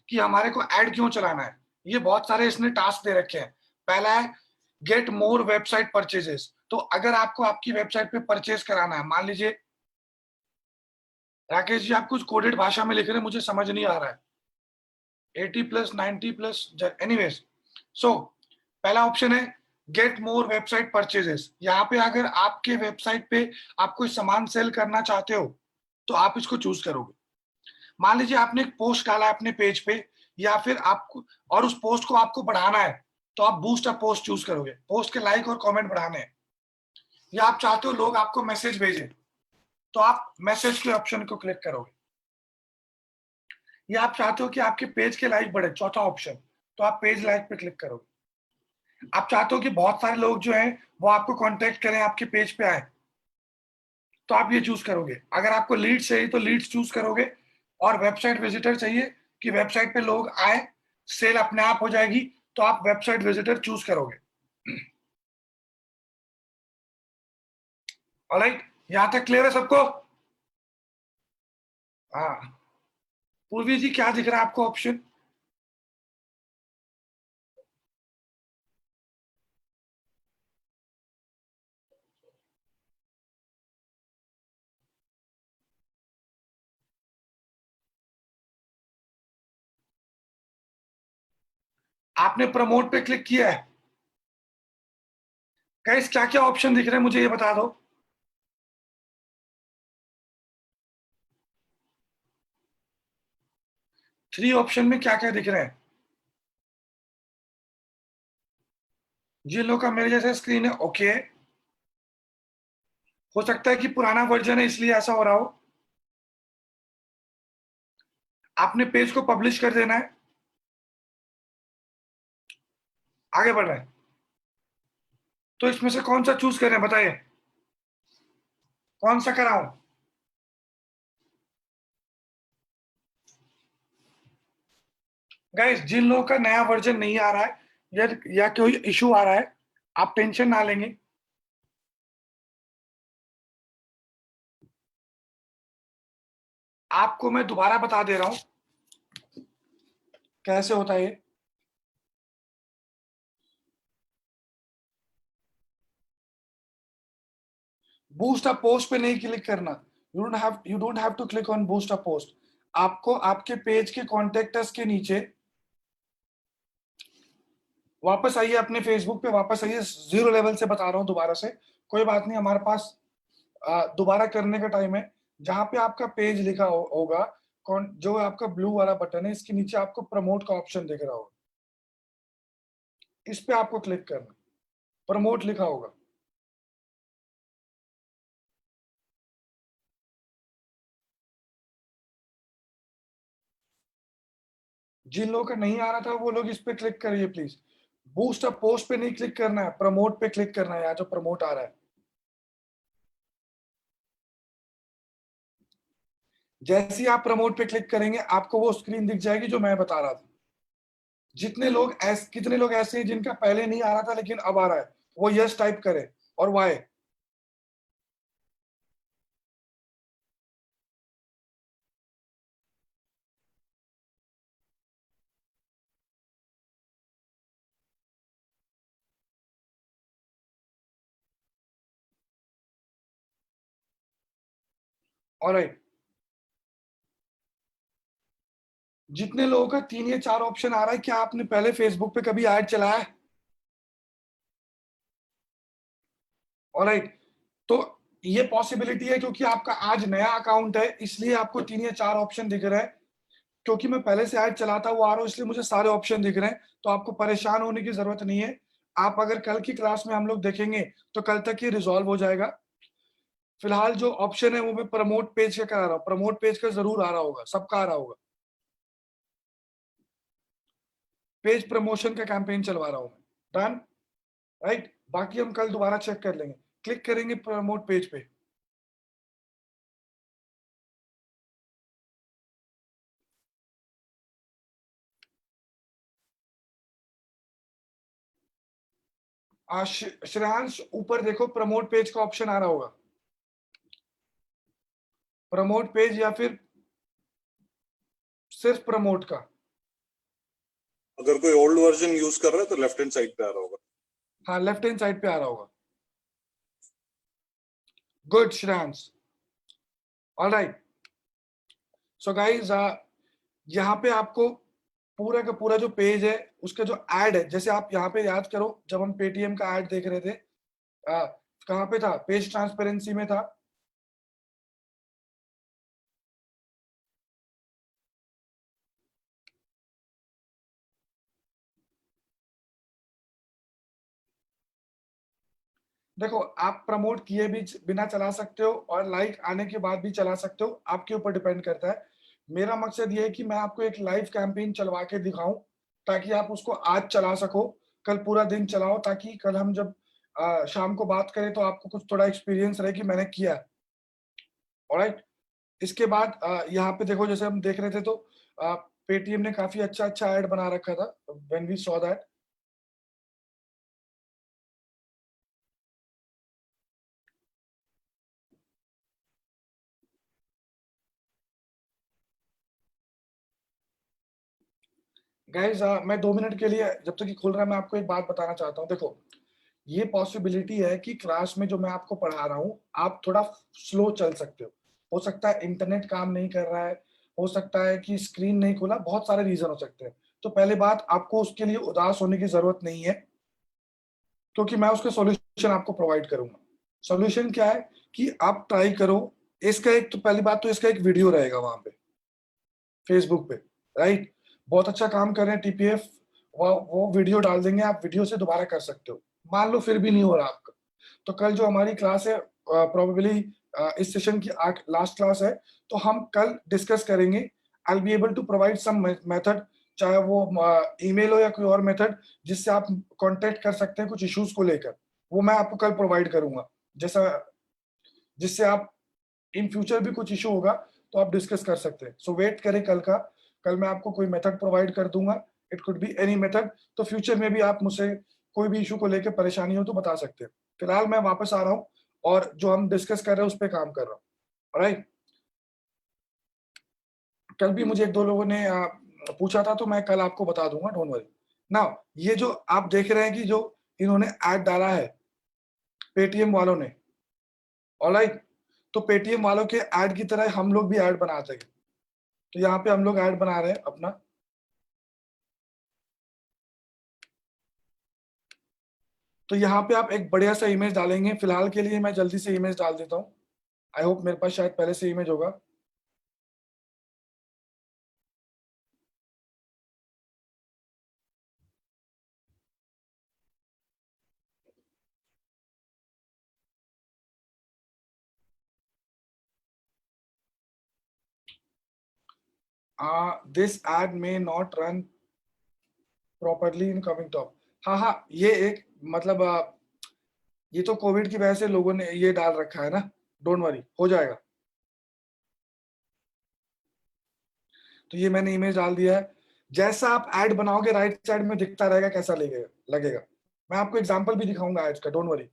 कि हमारे को ऐड क्यों चलाना है। ये बहुत सारे इसने टास्क दे रखे हैं। पहला है गेट मोर वेबसाइट परचेजेस। तो अगर आपको आपकी वेबसाइट पे परचेज कराना है, मान लीजिए राकेश जी आप कुछ कोडेड भाषा में लिख रहे हैं, मुझे समझ नहीं आ रहा है। 80+ 90+, एनीवेज। सो पहला ऑप्शन है गेट मोर वेबसाइट परचेजेस। यहाँ पे अगर आपके वेबसाइट पे आप कोई सामान सेल करना चाहते हो तो आप इसको चूज करोगे। मान लीजिए आपने एक पोस्ट डाला है अपने पेज पे, या फिर आपको और उस पोस्ट को आपको बढ़ाना है तो आप बूस्ट अ पोस्ट चूज करोगे। पोस्ट के लाइक और कमेंट बढ़ाने हैं, या आप चाहते हो लोग आपको मैसेज भेजें तो आप मैसेज के ऑप्शन को क्लिक करोगे। या आप चाहते हो कि आपके पेज के लाइक बढ़े, चौथा ऑप्शन, तो आप पेज लाइक पे क्लिक करोगे। आप चाहते हो कि बहुत सारे लोग जो हैं वो आपको कांटेक्ट करें, आपके पेज पे आए, तो आप ये चूज करोगे। अगर आपको लीड्स चाहिए तो लीड्स चूज करोगे, और वेबसाइट विजिटर चाहिए कि वेबसाइट पे लोग आए, सेल अपने आप हो जाएगी, तो आप वेबसाइट विजिटर चूज करोगे। ऑलराइट, यहां तक क्लियर है सबको? हाँ, पूर्वी जी क्या दिख रहा है आपको ऑप्शन? आपने प्रमोट पे क्लिक किया है। गाइस क्या क्या ऑप्शन दिख रहे हैं मुझे ये बता दो। थ्री ऑप्शन में क्या क्या दिख रहे हैं? जिन लोगों का मेरे जैसा स्क्रीन है, ओके। हो सकता है कि पुराना वर्जन है इसलिए ऐसा हो रहा हो। आपने पेज को पब्लिश कर देना है, आगे बढ़ रहा है। तो इसमें से कौन सा चूज करें बताइए, कौन सा कराऊं? गाइस जिन लोगों का नया वर्जन नहीं आ रहा है, या कोई इशू आ रहा है, आप टेंशन ना लेंगे। आपको मैं दोबारा बता दे रहा हूं कैसे होता है ये। बूस्ट अ पोस्ट पे नहीं क्लिक करना। You don't have to click on boost a post. आपको आपके पेज के कॉन्टेक्टस के नीचे वापस आइए, अपने फेसबुक पे वापस आइए। जीरो लेवल से बता रहा हूं दोबारा से, कोई बात नहीं, हमारे पास दोबारा करने का टाइम है। जहां पे आपका पेज लिखा होगा, कौन जो आपका ब्लू वाला बटन है, इसके नीचे आपको प्रमोट का ऑप्शन दिख रहा होगा, इस पे आपको क्लिक करना। प्रमोट लिखा होगा। जिन लोगों का नहीं आ रहा था वो लोग इस पे क्लिक करिए प्लीज। बूस्ट अप पोस्ट पे नहीं क्लिक करना है, प्रमोट पे क्लिक करना है, यहाँ जो प्रमोट आ रहा है। जैसे ही आप प्रमोट पे क्लिक करेंगे आपको वो स्क्रीन दिख जाएगी जो मैं बता रहा था। कितने लोग ऐसे हैं जिनका पहले नहीं आ रहा था लेकिन अब आ रहा है, वो यस टाइप करे, और वाई। ऑलराइट, जितने लोगों का 3 या 4 ऑप्शन आ रहा है, क्या आपने पहले फेसबुक पे कभी ऐड चलाया है? ऑलराइट, तो ये पॉसिबिलिटी है क्योंकि आपका आज नया अकाउंट है, इसलिए आपको 3 या 4 ऑप्शन दिख रहे हैं। क्योंकि मैं पहले से ऐड चलाता हुआ आ रहा हूँ, इसलिए मुझे सारे ऑप्शन दिख रहे हैं, तो आपको परेशान होने की जरूरत नहीं है। आप अगर कल की क्लास में हम लोग देखेंगे तो कल तक ये रिजॉल्व हो जाएगा। फिलहाल जो ऑप्शन है वो मैं प्रमोट पेज का करा रहा हूँ, प्रमोट पेज का जरूर आ रहा होगा, सबका आ रहा होगा। पेज प्रमोशन का कैंपेन चलवा रहा हूँ मैं, डन, राइट। बाकी हम कल दोबारा चेक कर लेंगे, क्लिक करेंगे प्रमोट पेज पे। श्रेयांश ऊपर देखो, प्रमोट पेज का ऑप्शन आ रहा होगा, प्रमोट पेज या फिर सिर्फ प्रमोट का। अगर कोई ओल्ड वर्जन यूज कर रहा है तो लेफ्ट हैंड साइड पे आ रहा होगा। हाँ, लेफ्ट हैंड साइड पे आ रहा होगा। Good Shreyansh, alright. So guys, यहाँ पे आपको पूरा का पूरा जो पेज है उसका जो ऐड है, जैसे आप यहाँ पे याद करो जब हम पेटीएम का ऐड देख रहे थे, कहाँ पे था? पेज ट्रांसपेरेंसी में था। देखो, आप प्रमोट किए भी बिना चला सकते हो और लाइक आने के बाद भी चला सकते हो, आपके ऊपर डिपेंड करता है। मेरा मकसद ये है कि मैं आपको एक लाइव कैंपेन चलवा के दिखाऊं ताकि आप उसको आज चला सको, कल पूरा दिन चलाओ, ताकि कल हम जब शाम को बात करें तो आपको कुछ थोड़ा एक्सपीरियंस रहे कि मैंने किया है। ऑलराइट, इसके बाद यहाँ पे देखो, जैसे हम देख रहे थे तो पेटीएम ने काफी अच्छा अच्छा ऐड बना रखा था when we saw that. Guys, मैं 2 मिनट के लिए, जब तक ये खुल रहा है, मैं आपको एक बात बताना चाहता हूँ। देखो, ये पॉसिबिलिटी है कि क्लास में जो मैं आपको पढ़ा रहा हूँ आप थोड़ा स्लो चल सकते हो सकता है इंटरनेट काम नहीं कर रहा है, हो सकता है कि स्क्रीन नहीं खुला, बहुत सारे रीजन हो सकते हैं। तो पहले बात, आपको उसके लिए उदास होने की जरूरत नहीं है, क्योंकि मैं उसका सॉल्यूशन आपको प्रोवाइड करूंगा। सॉल्यूशन क्या है कि आप ट्राई करो। इसका एक तो पहली बात तो इसका एक वीडियो रहेगा वहां पे फेसबुक पे, राइट। बहुत अच्छा काम कर रहे हैं टीपीएफ, वो वीडियो डाल देंगे, आप वीडियो से दोबारा कर सकते हो। मान लो फिर भी नहीं हो रहा आपका, तो कल जो हमारी क्लास है, प्रोबेबली इस सेशन की लास्ट क्लास है, तो हम कल डिस्कस करेंगे। I will be able to provide some method, चाहे वो ईमेल हो या कोई और मेथड, जिससे आप कांटेक्ट कर सकते हैं कुछ इश्यूज को लेकर, वो मैं आपको कल प्रोवाइड करूंगा, जैसा जिससे आप इन फ्यूचर भी कुछ इशू होगा तो आप डिस्कस कर सकते हैं। सो वेट करें कल का, कल मैं आपको कोई मेथड प्रोवाइड कर दूंगा, it could be any method. तो फ्यूचर में भी आप मुझसे कोई भी इशू को लेकर परेशानी हो तो बता सकते हैं। फिलहाल मैं वापस आ रहा हूँ और जो हम डिस्कस कर रहे हैं उस पर काम कर रहा हूँ, राइट। कल भी मुझे एक दो लोगों ने पूछा था, तो मैं कल आपको बता दूंगा, डोंट वरी। नाउ, ये जो आप देख रहे हैं कि जो इन्होंने ऐड डाला है पेटीएम वालों ने, ऑलराइट, तो पेटीएम वालों के ऐड की तरह हम लोग भी ऐड बनाते हैं। तो यहाँ पे हम लोग ऐड बना रहे हैं अपना। तो यहाँ पे आप एक बढ़िया सा इमेज डालेंगे। फिलहाल के लिए मैं जल्दी से इमेज डाल देता हूँ। आई होप मेरे पास शायद पहले से इमेज होगा। This ad may not run properly in coming top. हाँ हाँ, ये एक मतलब ये तो कोविड की वजह से लोगों ने ये डाल रखा है ना, डोंट वरी, हो जाएगा। तो ये मैंने इमेज डाल दिया है। जैसा आप ऐड बनाओगे राइट साइड में दिखता रहेगा कैसा लगेगा लगेगा। मैं आपको एग्जांपल भी दिखाऊंगा एड्स का, डोंट वरी।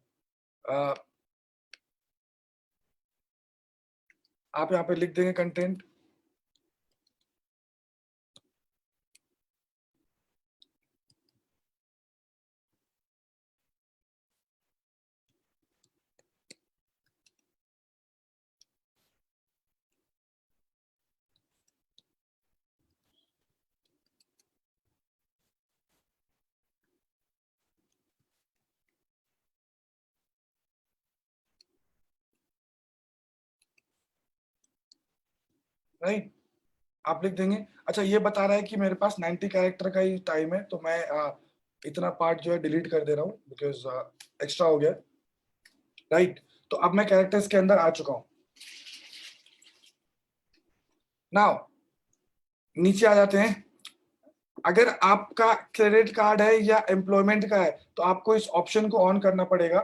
आप यहाँ पे लिख देंगे कंटेंट, राइट, आप लिख देंगे। अच्छा, ये बता रहा है कि मेरे पास 90 कैरेक्टर का ही टाइम है, तो मैं इतना पार्ट जो है डिलीट कर दे रहा हूँ बिकॉज एक्स्ट्रा हो गया। राइट, तो अब मैं कैरेक्टर्स के अंदर आ चुका हूं। नाउ नीचे आ जाते हैं। अगर आपका क्रेडिट कार्ड है या एम्प्लॉयमेंट का है तो आपको इस ऑप्शन को ऑन करना पड़ेगा,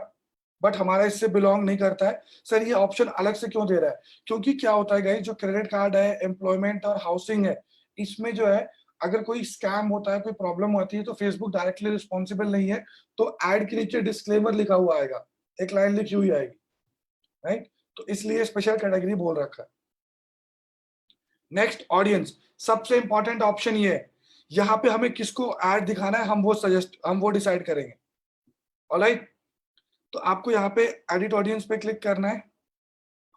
बट हमारा इससे बिलोंग नहीं करता है। सर ये ऑप्शन अलग से क्यों दे रहा है? क्योंकि क्या होता है गाइस, जो क्रेडिट कार्ड है, एम्प्लॉयमेंट और हाउसिंग है, इसमें जो है अगर कोई स्कैम होता है, कोई प्रॉब्लम होती है, तो फेसबुक डायरेक्टली रिस्पॉन्सिबल नहीं है। तो एड के नीचे डिस्क्लेमर लिखा हुआ आएगा, एक लाइन लिखी हुई आएगी। राइट, तो इसलिए स्पेशल कैटेगरी बोल रखा है। Next, audience. सबसे इंपॉर्टेंट ऑप्शन ये है, यहाँ पे हमें किसको ऐड दिखाना है हम वो डिसाइड करेंगे। ऑलराइट, तो आपको यहाँ पे एडिट ऑडियंस पे क्लिक करना है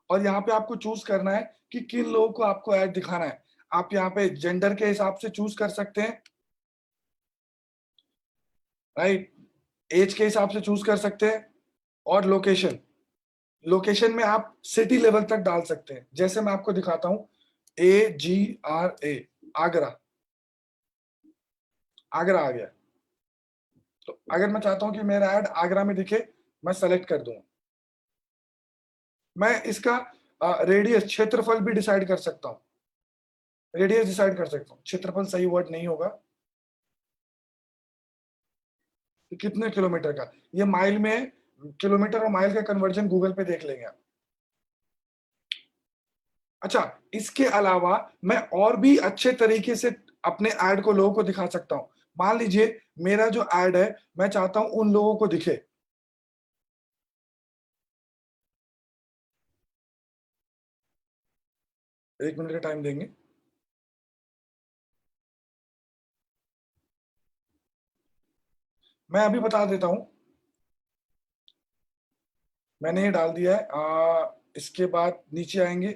और यहाँ पे आपको चूज करना है कि किन लोगों को आपको ऐड दिखाना है। आप यहाँ पे जेंडर के हिसाब से चूज कर सकते हैं, राइट, एज के हिसाब से चूज कर सकते हैं, और लोकेशन में आप सिटी लेवल तक डाल सकते हैं। जैसे मैं आपको दिखाता हूं, AGRA, आगरा, आगरा आ गया। तो अगर मैं चाहता हूं कि मेरा ऐड आगरा में दिखे, मैं सेलेक्ट कर दूंगा। मैं इसका रेडियस, क्षेत्रफल भी डिसाइड कर सकता हूं। रेडियस डिसाइड कर सकता हूं, क्षेत्रफल सही वर्ड नहीं होगा, कि कितने किलोमीटर का, ये माइल में है। किलोमीटर और माइल का कन्वर्जन गूगल पे देख लेंगे आप। अच्छा, इसके अलावा मैं और भी अच्छे तरीके से अपने ऐड को लोगों को दिखा सकता हूं। मान लीजिए मेरा जो ऐड है, मैं चाहता हूं उन लोगों को दिखे। एक मिनट का टाइम देंगे। मैं अभी बता देता हूं, मैंने ये डाल दिया है। इसके बाद नीचे आएंगे,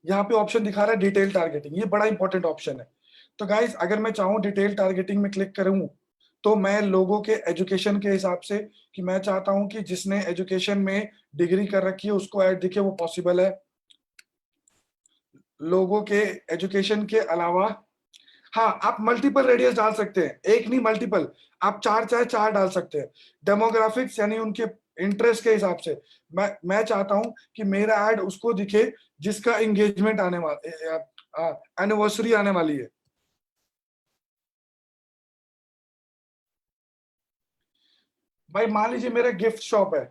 यहाँ पे ऑप्शन दिखा रहा है डिटेल टारगेटिंग। ये बड़ा इंपॉर्टेंट ऑप्शन है। तो गाइस, अगर मैं चाहूँ डिटेल टारगेटिंग में क्लिक करूँ, तो मैं लोगों के एजुकेशन के हिसाब से, कि मैं चाहता हूं कि जिसने एजुकेशन में डिग्री कर रखी है उसको ऐड दिखे, वो पॉसिबल है। लोगों के एजुकेशन के अलावा, हाँ, आप मल्टीपल रेडियस डाल सकते हैं, एक नहीं मल्टीपल। आप चार चाहे चार डाल सकते हैं। डेमोग्राफिक्स यानी उनके इंटरेस्ट के हिसाब से, मैं चाहता हूं कि मेरा ऐड उसको दिखे जिसका एंगेजमेंट आने वाला, एनिवर्सरी आने वाली है। भाई मान लीजिए मेरा गिफ्ट शॉप है,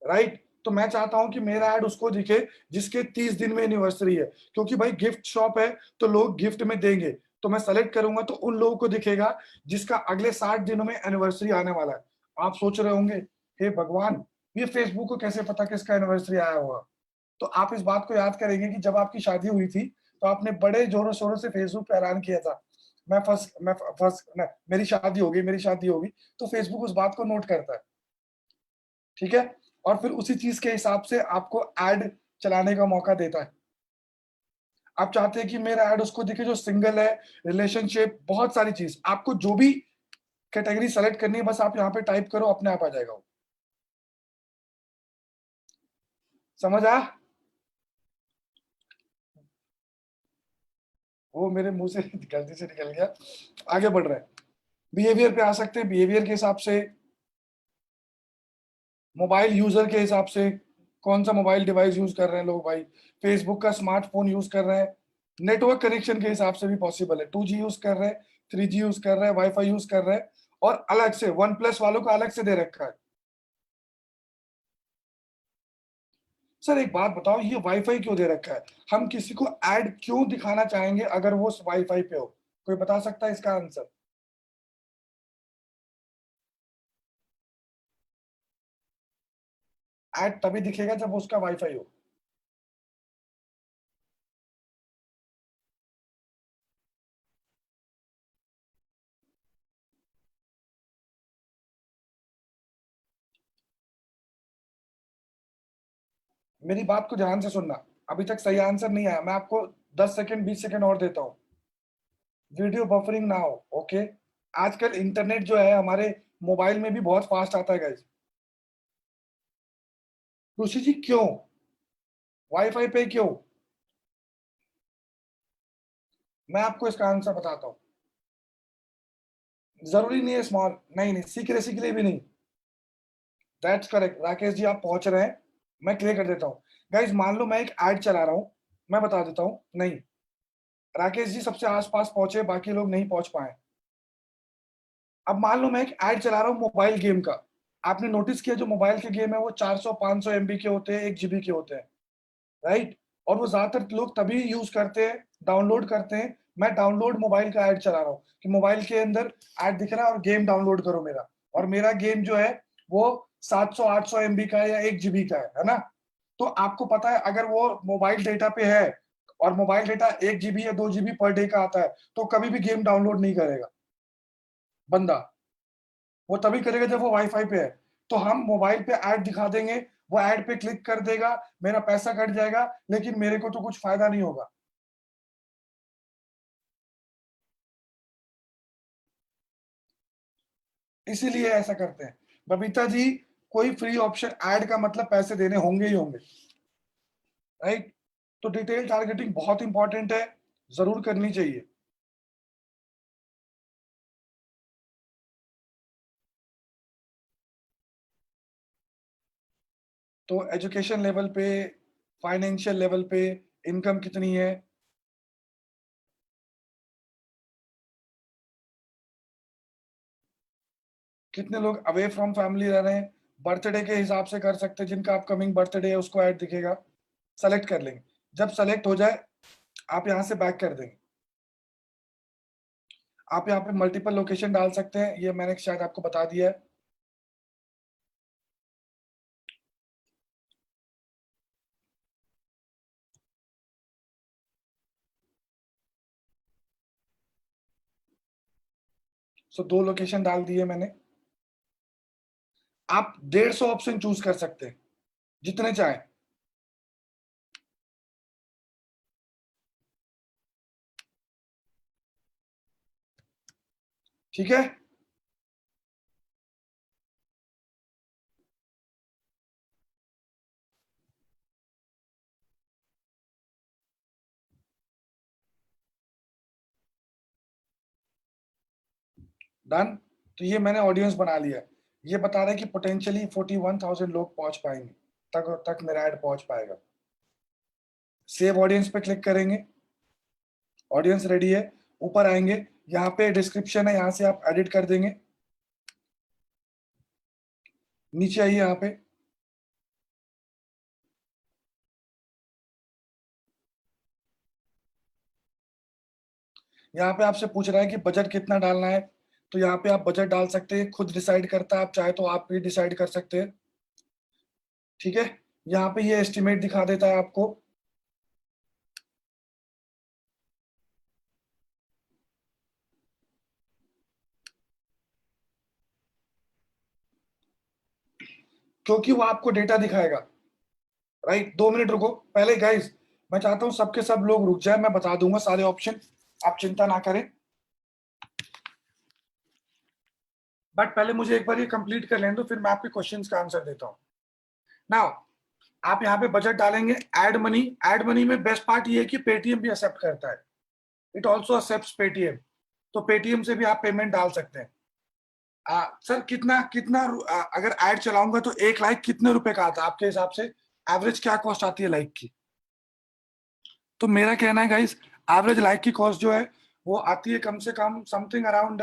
राइट, तो मैं चाहता हूं कि मेरा ऐड उसको दिखे जिसके 30 दिन में एनिवर्सरी है, क्योंकि भाई गिफ्ट शॉप है तो लोग गिफ्ट में देंगे। तो मैं सेलेक्ट करूंगा तो उन लोगों को दिखेगा जिसका अगले 60 दिनों में एनिवर्सरी आने वाला है। आप सोच रहे होंगे, हे भगवान, ये फेसबुक को कैसे पता किसका एनिवर्सरी आया होगा? तो आप इस बात को याद करेंगे कि जब आपकी शादी हुई थी तो आपने बड़े जोरों शोरों से फेसबुक पे ऐलान किया था, मेरी शादी होगी, मेरी शादी होगी। तो फेसबुक उस बात को नोट करता है, ठीक है, और फिर उसी चीज के हिसाब से आपको ऐड चलाने का मौका देता है। आप चाहते हैं कि मेरा ऐड उसको दिखे जो सिंगल है, रिलेशनशिप, बहुत सारी चीज, आपको जो भी कैटेगरी सेलेक्ट करनी है, बस आप यहाँ पे टाइप करो, अपने आप आ जाएगा वो। समझ आ? वो मेरे मुंह से गलती से निकल गया। आगे बढ़ रहे हैं, बिहेवियर पे आ सकते हैं। बिहेवियर के हिसाब से, मोबाइल यूजर के हिसाब से, कौन सा मोबाइल डिवाइस यूज कर रहे हैं लोग, भाई फेसबुक का स्मार्टफोन यूज कर रहे हैं। नेटवर्क कनेक्शन के हिसाब से भी पॉसिबल है, 2G यूज कर रहे हैं, 3G यूज कर रहे हैं, वाईफाई यूज कर रहे हैं, और अलग से वन प्लस वालों का अलग से दे रखा है। सर एक बात बताओ, ये वाईफाई क्यों दे रखा है? हम किसी को ऐड क्यों दिखाना चाहेंगे अगर वो वाईफाई पे हो? कोई बता सकता है इसका आंसर? ऐड तभी दिखेगा जब उसका वाईफाई हो। मेरी बात को ध्यान से सुनना, अभी तक सही आंसर नहीं आया, मैं आपको 10 सेकंड 20 सेकंड और देता हूँ। वीडियो बफरिंग ना हो, ओके। आजकल इंटरनेट जो है हमारे मोबाइल में भी बहुत फास्ट आता है गाइस। ऋषि जी क्यों? वाईफाई पे क्यों? मैं आपको इसका आंसर बताता हूँ। जरूरी नहीं है स्मॉल, नहीं सीक्रेसी के लिए भी नहीं। दैट्स करेक्ट राकेश जी, आप पहुंच रहे हैं, मैं क्लियर कर देता हूँ। गाइज मान लो मैं एक एड चला रहा हूँ, मैं बता देता हूँ। नहीं, राकेश जी सबसे आसपास पहुंचे, बाकी लोग नहीं पहुंच पाए। अब मान लो मैं एक एड चला रहा हूँ मोबाइल गेम का। आपने नोटिस किया जो मोबाइल के गेम है वो 400-500 MB के होते हैं, 1 GB के होते हैं, राइट? और वो ज्यादातर लोग तभी यूज करते हैं, डाउनलोड करते हैं। मैं डाउनलोड मोबाइल का ऐड चला रहा हूँ कि मोबाइल के अंदर ऐड दिख रहा है और गेम डाउनलोड करो मेरा, और मेरा गेम जो है वो 700-800 MB का है या 1 GB का है ना? तो आपको पता है अगर वो मोबाइल डेटा पे है और मोबाइल डेटा 1 GB या 2 GB पर डे का आता है, तो कभी भी गेम डाउनलोड नहीं करेगा बंदा। वो तभी करेगा जब वो वाईफाई पे है। तो हम मोबाइल पे ऐड दिखा देंगे, वो ऐड पे क्लिक कर देगा, मेरा पैसा कट जाएगा, लेकिन मेरे को तो कुछ फायदा नहीं होगा। इसीलिए ऐसा करते हैं। बबीता जी, कोई फ्री ऑप्शन ऐड का मतलब पैसे देने होंगे ही होंगे, राइट? तो डिटेल टारगेटिंग बहुत इंपॉर्टेंट है, जरूर करनी चाहिए। तो एजुकेशन लेवल पे, फाइनेंशियल लेवल पे, इनकम कितनी है, कितने लोग अवे फ्रॉम फैमिली रह रहे हैं, बर्थडे के हिसाब से कर सकते हैं। जिनका अपकमिंग बर्थडे है उसको ऐड दिखेगा, सेलेक्ट कर लेंगे। जब सेलेक्ट हो जाए आप यहाँ से बैक कर देंगे। आप यहाँ पे मल्टीपल लोकेशन डाल सकते हैं, ये मैंने शायद आपको बता दिया है। सो 2 लोकेशन डाल दिए मैंने। आप 150 ऑप्शन चूज कर सकते हैं, जितने चाहें। ठीक है, डन। तो ये मैंने ऑडियंस बना लिया है। ये बता रहा है कि पोटेंशियली 41,000 लोग पहुंच पाएंगे, तक मेरा ऐड पहुंच पाएगा। सेव ऑडियंस पे क्लिक करेंगे, ऑडियंस रेडी है। ऊपर आएंगे, यहाँ पे डिस्क्रिप्शन है, यहाँ से आप एडिट कर देंगे। नीचे आइए, यहाँ पे आपसे पूछ रहा है कि बजट कितना डालना है। तो यहाँ पे आप बजट डाल सकते हैं, खुद डिसाइड करता है, आप चाहे तो आप भी डिसाइड कर सकते हैं। ठीक है, यहाँ पे ये एस्टिमेट दिखा देता है आपको। क्योंकि वो आपको डेटा दिखाएगा, राइट? 2 मिनट रुको पहले गाइस, मैं चाहता हूं सबके सब लोग रुक जाए, मैं बता दूंगा सारे ऑप्शन, आप चिंता ना करें। बट पहले मुझे एक बार ये कंप्लीट कर लें, तो फिर मैं आपके क्वेश्चंस का आंसर देता हूं। नाउ आप यहाँ पे बजट डालेंगे, ऐड मनी। ऐड मनी में बेस्ट पार्ट ये है कि पेटीएम भी एक्सेप्ट करता है, इट ऑल्सो एक्सेप्ट पेटीएम। तो पेटीएम से भी आप पेमेंट डाल सकते हैं। सर कितना कितना अगर ऐड चलाऊंगा तो एक लाइक कितने रुपए का आता है आपके हिसाब से? एवरेज क्या कॉस्ट आती है लाइक की? तो मेरा कहना है गाइस, एवरेज लाइक की कॉस्ट जो है वो आती है कम से कम समथिंग अराउंड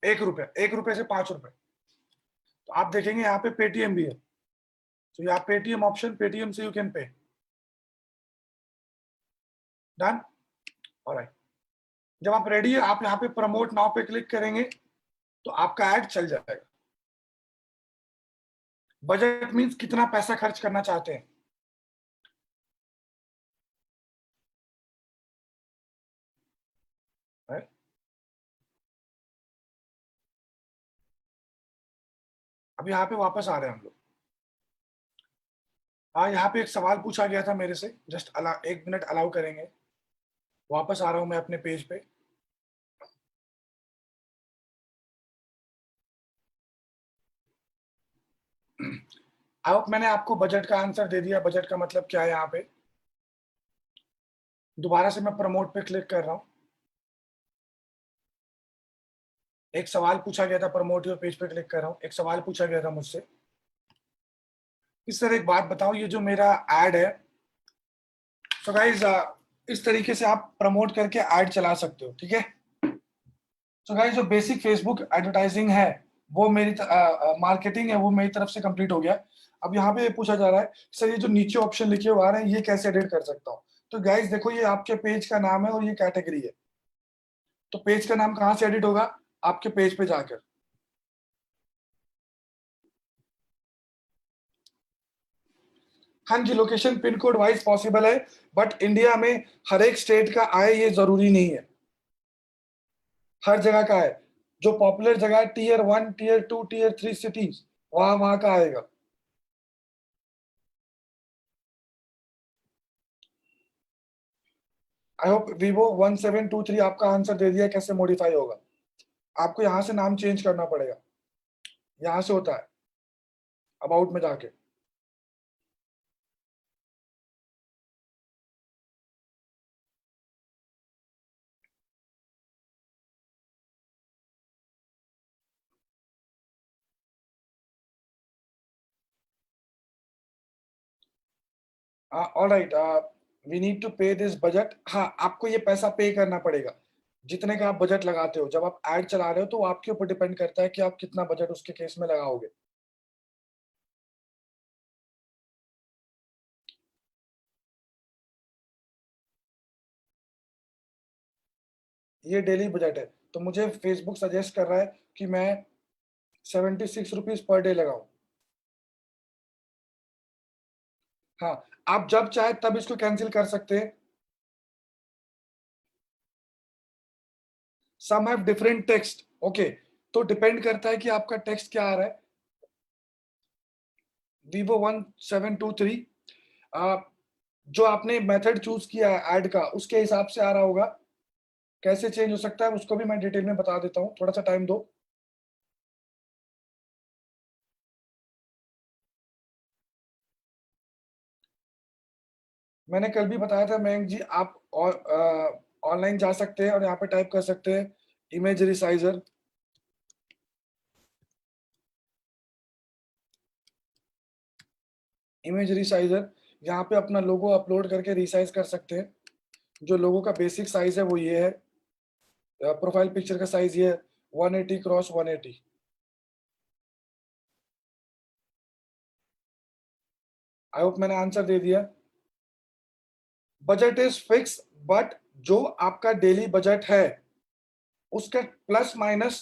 1 रुपए, 1 रुपए से 5 रुपए। तो आप देखेंगे यहाँ पे पेटीएम भी है, तो यहाँ पेटीएम ऑप्शन, पेटीएम से you can pay. Done, alright. जब आप रेडी है, आप यहाँ पे प्रमोट नाउ पे क्लिक करेंगे तो आपका ऐड चल जाएगा। बजट मींस कितना पैसा खर्च करना चाहते हैं। right? अब यहाँ पे वापस आ रहे हैं हम लोग। हाँ, यहाँ पे एक सवाल पूछा गया था मेरे से, जस्ट 1 मिनट अलाउ करेंगे। वापस आ रहा हूं मैं अपने पेज पे। अब मैंने आपको बजट का आंसर दे दिया, बजट का मतलब क्या है यहाँ पे। दोबारा से मैं प्रमोट पे क्लिक कर रहा हूँ। एक सवाल पूछा गया था, प्रमोट योर पेज पे क्लिक कर रहा हूँ। एक सवाल पूछा गया था मुझसे, इस तरह एक बात बताओ, ये जो मेरा एड है, तो गाइज इस तरीके से आप प्रमोट करके एड चला सकते हो, ठीक है। तो गाइज जो बेसिक फेसबुक एडवर्टाइजिंग है वो मेरी मार्केटिंग है वो मेरी तरफ से कंप्लीट हो गया। अब यहाँ पे पूछा जा रहा है सर ये जो नीचे ऑप्शन लिखे हुए आ रहे हैं ये कैसे एडिट कर सकता हूँ। तो गाइज देखो ये आपके पेज का नाम है और ये कैटेगरी है, तो पेज का नाम कहाँ से एडिट होगा, आपके पेज पे जाकर। हाँ जी, location pin code wise possible है, बट इंडिया में हर एक स्टेट का आए ये जरूरी नहीं है, हर जगह का है। जो पॉपुलर जगह है टीयर 1, टीयर 2, टीयर 3 सिटीज, वहां वहां का आएगा। आई होप Vivo 1723 आपका आंसर दे दिया, कैसे मॉडिफाई होगा। आपको यहाँ से नाम चेंज करना पड़ेगा, यहाँ से होता है अबाउट में जाके। ऑलराइट, वी नीड टू पे दिस बजट। हाँ, आपको ये पैसा पे करना पड़ेगा जितने का आप बजट लगाते हो। जब आप एड चला रहे हो तो आपके ऊपर डिपेंड करता है कि आप कितना बजट उसके केस में लगाओगे। ये डेली बजट है, तो मुझे फेसबुक सजेस्ट कर रहा है कि मैं 76 रुपीज पर डे लगाऊं। हाँ, आप जब चाहे तब इसको कैंसिल कर सकते हैं। Some have different text, okay, तो डिपेंड करता है कि आपका टेक्स्ट क्या आ रहा है। Vivo 1723, जो आपने मेथड चूज किया है ऐड का उसके हिसाब से आ रहा होगा। कैसे चेंज हो सकता है उसको भी मैं डिटेल में बता देता हूँ, थोड़ा सा टाइम दो। मैंने कल भी बताया था मयंक जी, आप ऑनलाइन जा सकते हैं और यहाँ पे टाइप कर सकते हैं इमेज रिसाइजर। इमेज रिसाइजर, यहाँ पे अपना लोगो अपलोड करके रिसाइज कर सकते हैं। जो लोगो का बेसिक साइज है वो ये है, प्रोफाइल पिक्चर का साइज ये है 180 क्रॉस 180। आई होप मैंने आंसर दे दिया। बजट इज फिक्स, बट जो आपका डेली बजट है उसका प्लस माइनस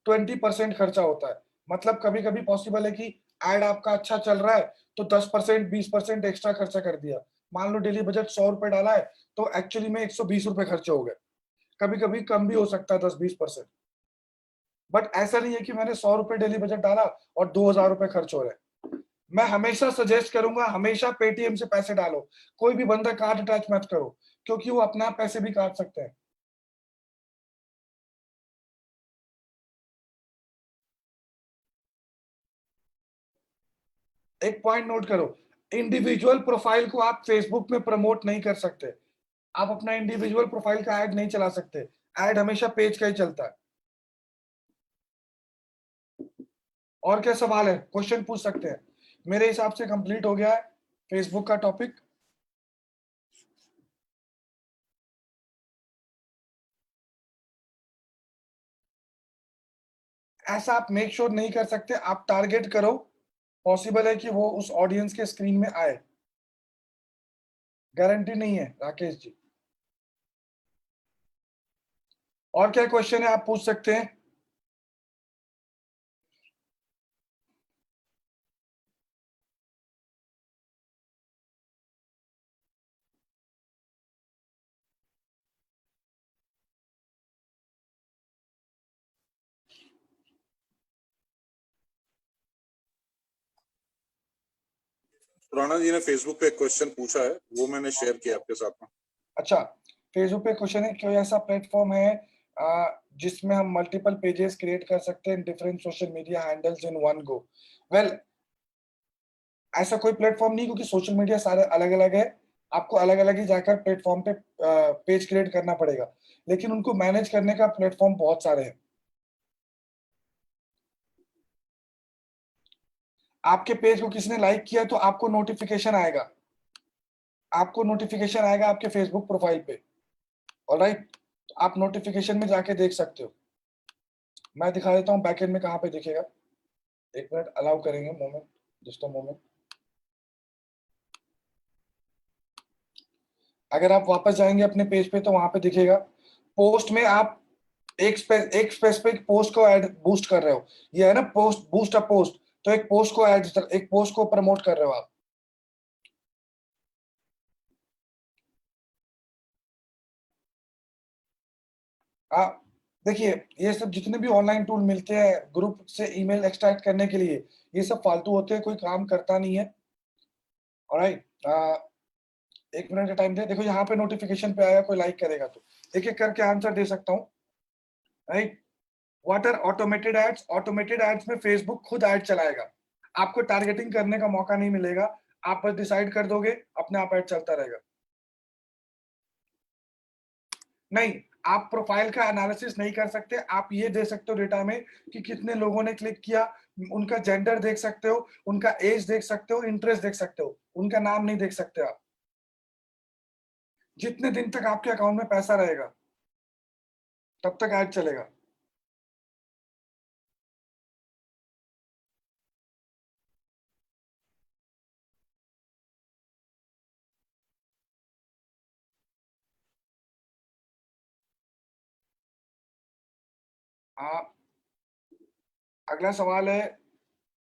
20% खर्चा होता है। मतलब कभी कभी पॉसिबल है कि एड आपका अच्छा चल रहा है तो 10% 20% एक्स्ट्रा खर्चा कर दिया। मान लो डेली बजट 100 रुपए डाला है तो एक्चुअली में 120 रुपए खर्चे हो गए। कभी कभी कम भी हो सकता है 10-20%। बट ऐसा नहीं है कि मैंने 100 रुपए डेली बजट डाला और 2000 रुपए खर्च हो रहे हैं। मैं हमेशा सजेस्ट करूंगा हमेशा पेटीएम से पैसे डालो, कोई भी बंदा कार्ड अटैच मत करो, क्योंकि वो अपना पैसे भी काट सकते हैं। एक पॉइंट नोट करो, इंडिविजुअल प्रोफाइल को आप फेसबुक में प्रमोट नहीं कर सकते। आप अपना इंडिविजुअल प्रोफाइल का ऐड नहीं चला सकते, ऐड हमेशा पेज का ही चलता है। और क्या सवाल है, क्वेश्चन पूछ सकते हैं। मेरे हिसाब से कंप्लीट हो गया है फेसबुक का टॉपिक। ऐसा आप मेक श्योर नहीं कर सकते, आप टारगेट करो, पॉसिबल है कि वो उस ऑडियंस के स्क्रीन में आए, गारंटी नहीं है राकेश जी। और क्या क्वेश्चन है आप पूछ सकते हैं। राणा जी ने फेसबुक पे एक क्वेश्चन पूछा है, वो मैंने शेयर किया आपके साथ में। अच्छा, फेसबुक पे क्वेश्चन है, कोई ऐसा प्लेटफॉर्म है जिसमें हम मल्टीपल पेजेस क्रिएट कर सकते हैं different social media handles in one go. Well, ऐसा कोई प्लेटफॉर्म नहीं, क्योंकि सोशल मीडिया सारे अलग अलग है। आपको अलग अलग ही जाकर प्लेटफॉर्म पे पेज क्रिएट करना पड़ेगा, लेकिन उनको मैनेज करने का प्लेटफॉर्म बहुत सारे हैं। आपके पेज को किसी ने लाइक किया तो आपको नोटिफिकेशन आएगा, आपके फेसबुक प्रोफाइल पे। ऑलराइट, तो आप नोटिफिकेशन में जाके देख सकते हो। मैं दिखा देता हूँ बैकएंड में कहाँ पे दिखेगा। एक मिनट अलाउ करेंगे, मोमेंट, जस्ट अ मोमेंट। अगर आप वापस जाएंगे अपने पेज पे तो वहां पे दिखेगा पोस्ट में आप एक स्पेसिफिक पोस्ट को ऐड बूस्ट कर रहे हो। ये है ना पोस्ट, बूस्ट अ पोस्ट, तो एक पोस्ट को प्रमोट कर रहे हो आप। देखिए, ये सब जितने भी ऑनलाइन टूल मिलते हैं ग्रुप से ईमेल एक्सट्रैक्ट करने के लिए, ये सब फालतू होते हैं, कोई काम करता नहीं है। ऑलराइट, एक मिनट का टाइम दे। देखो यहाँ पे नोटिफिकेशन पे आया, कोई लाइक करेगा तो एक एक करके आंसर दे सकता हूँ। Right, what are automated ads? Automated ads में फेसबुक खुद ऐड चलाएगा, आपको टारगेटिंग करने का मौका नहीं मिलेगा। आप बस डिसाइड कर दोगे, अपने आप ऐड चलता रहेगा। नहीं, आप प्रोफाइल का एनालिसिस नहीं कर सकते। आप ये दे सकते हो डेटा में कि कितने लोगों ने क्लिक किया, उनका जेंडर देख सकते हो, उनका एज देख सकते हो, इंटरेस्ट देख सकते हो, उनका नाम नहीं देख सकते आप। जितने दिन तक आपके अकाउंट में पैसा रहेगा तब तक ऐड चलेगा। आप, अगला सवाल है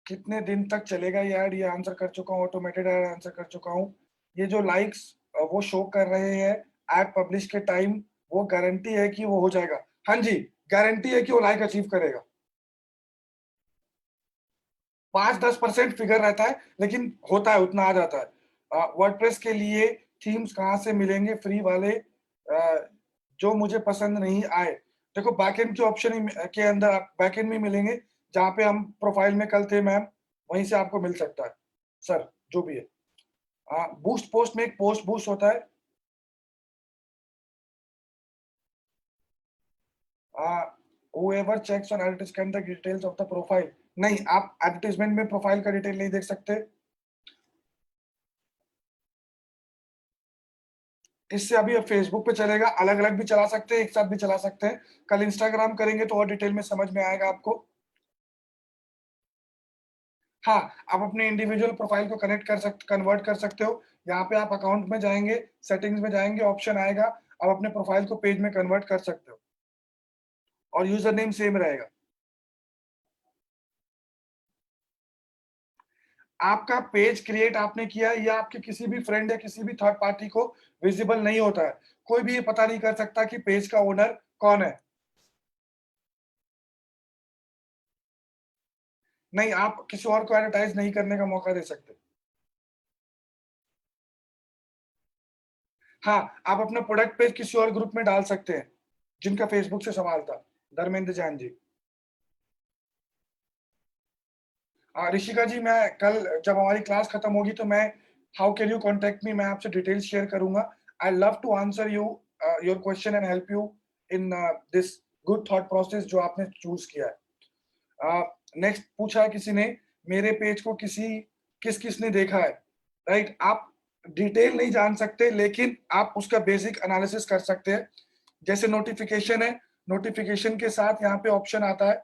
कितने दिन तक चलेगा ये ऐड? ये आंसर कर चुका हूँ, ऑटोमेटेड ऐड आंसर कर चुका हूँ। ये जो लाइक्स वो शो कर रहे हैं ऐड पब्लिश के टाइम, वो गारंटी है कि वो हो जाएगा। हाँ जी, गारंटी है कि वो लाइक अचीव करेगा। 5-10% फिगर रहता है, लेकिन होता है, उतना आ जाता है। वर्डप्रेस के लिए थीम्स कहाँ से मिलेंगे फ्री वाले जो मुझे पसंद नहीं आए? देखो बैकएंड के ऑप्शन के अंदर बैकएंड में मिलेंगे, जहाँ पे हम प्रोफाइल में कल थे मैम, वहीं से आपको मिल सकता है सर, जो भी है। बूस्ट पोस्ट में एक पोस्ट बूस्ट होता है। whoever checks on advertisement the details of the profile, नहीं, आप एडवर्टाइजमेंट में प्रोफाइल का डिटेल नहीं देख सकते। इससे अभी फेसबुक पे चलेगा, अलग अलग भी चला सकते हैं, एक साथ भी चला सकते हैं। कल इंस्टाग्राम करेंगे तो और डिटेल में समझ में आएगा आपको। हाँ, आप अपने इंडिविजुअल प्रोफाइल को कन्वर्ट कर सकते हो। यहाँ पे आप अकाउंट में जाएंगे, सेटिंग्स में जाएंगे, ऑप्शन आएगा, आप अपने प्रोफाइल को पेज में कन्वर्ट कर सकते हो और यूजर नेम सेम रहेगा। आपका पेज क्रिएट आपने किया, या आपके किसी भी फ्रेंड या किसी भी थर्ड पार्टी को विजिबल नहीं होता है। कोई भी ये पता नहीं कर सकता कि पेज का ओनर कौन है। नहीं, आप किसी और को एडवर्टाइज नहीं करने का मौका दे सकते। हाँ, आप अपना प्रोडक्ट पेज किसी और ग्रुप में डाल सकते हैं जिनका फेसबुक से सवाल था। धर्मेंद्र जैन जी। ऋषिका जी, मैं कल जब हमारी क्लास खत्म होगी तो मैं how can you contact me, मैं आपसे डिटेल्स शेयर करूंगा। I love to answer you your question and help you in this good thought process जो आपने चूज किया है। नेक्स्ट पूछा है किसी ने, मेरे पेज को किस किसने देखा है? राइट, आप डिटेल नहीं जान सकते, लेकिन आप उसका बेसिक एनालिसिस कर सकते हैं। जैसे नोटिफिकेशन है, नोटिफिकेशन के साथ यहाँ पे ऑप्शन आता है।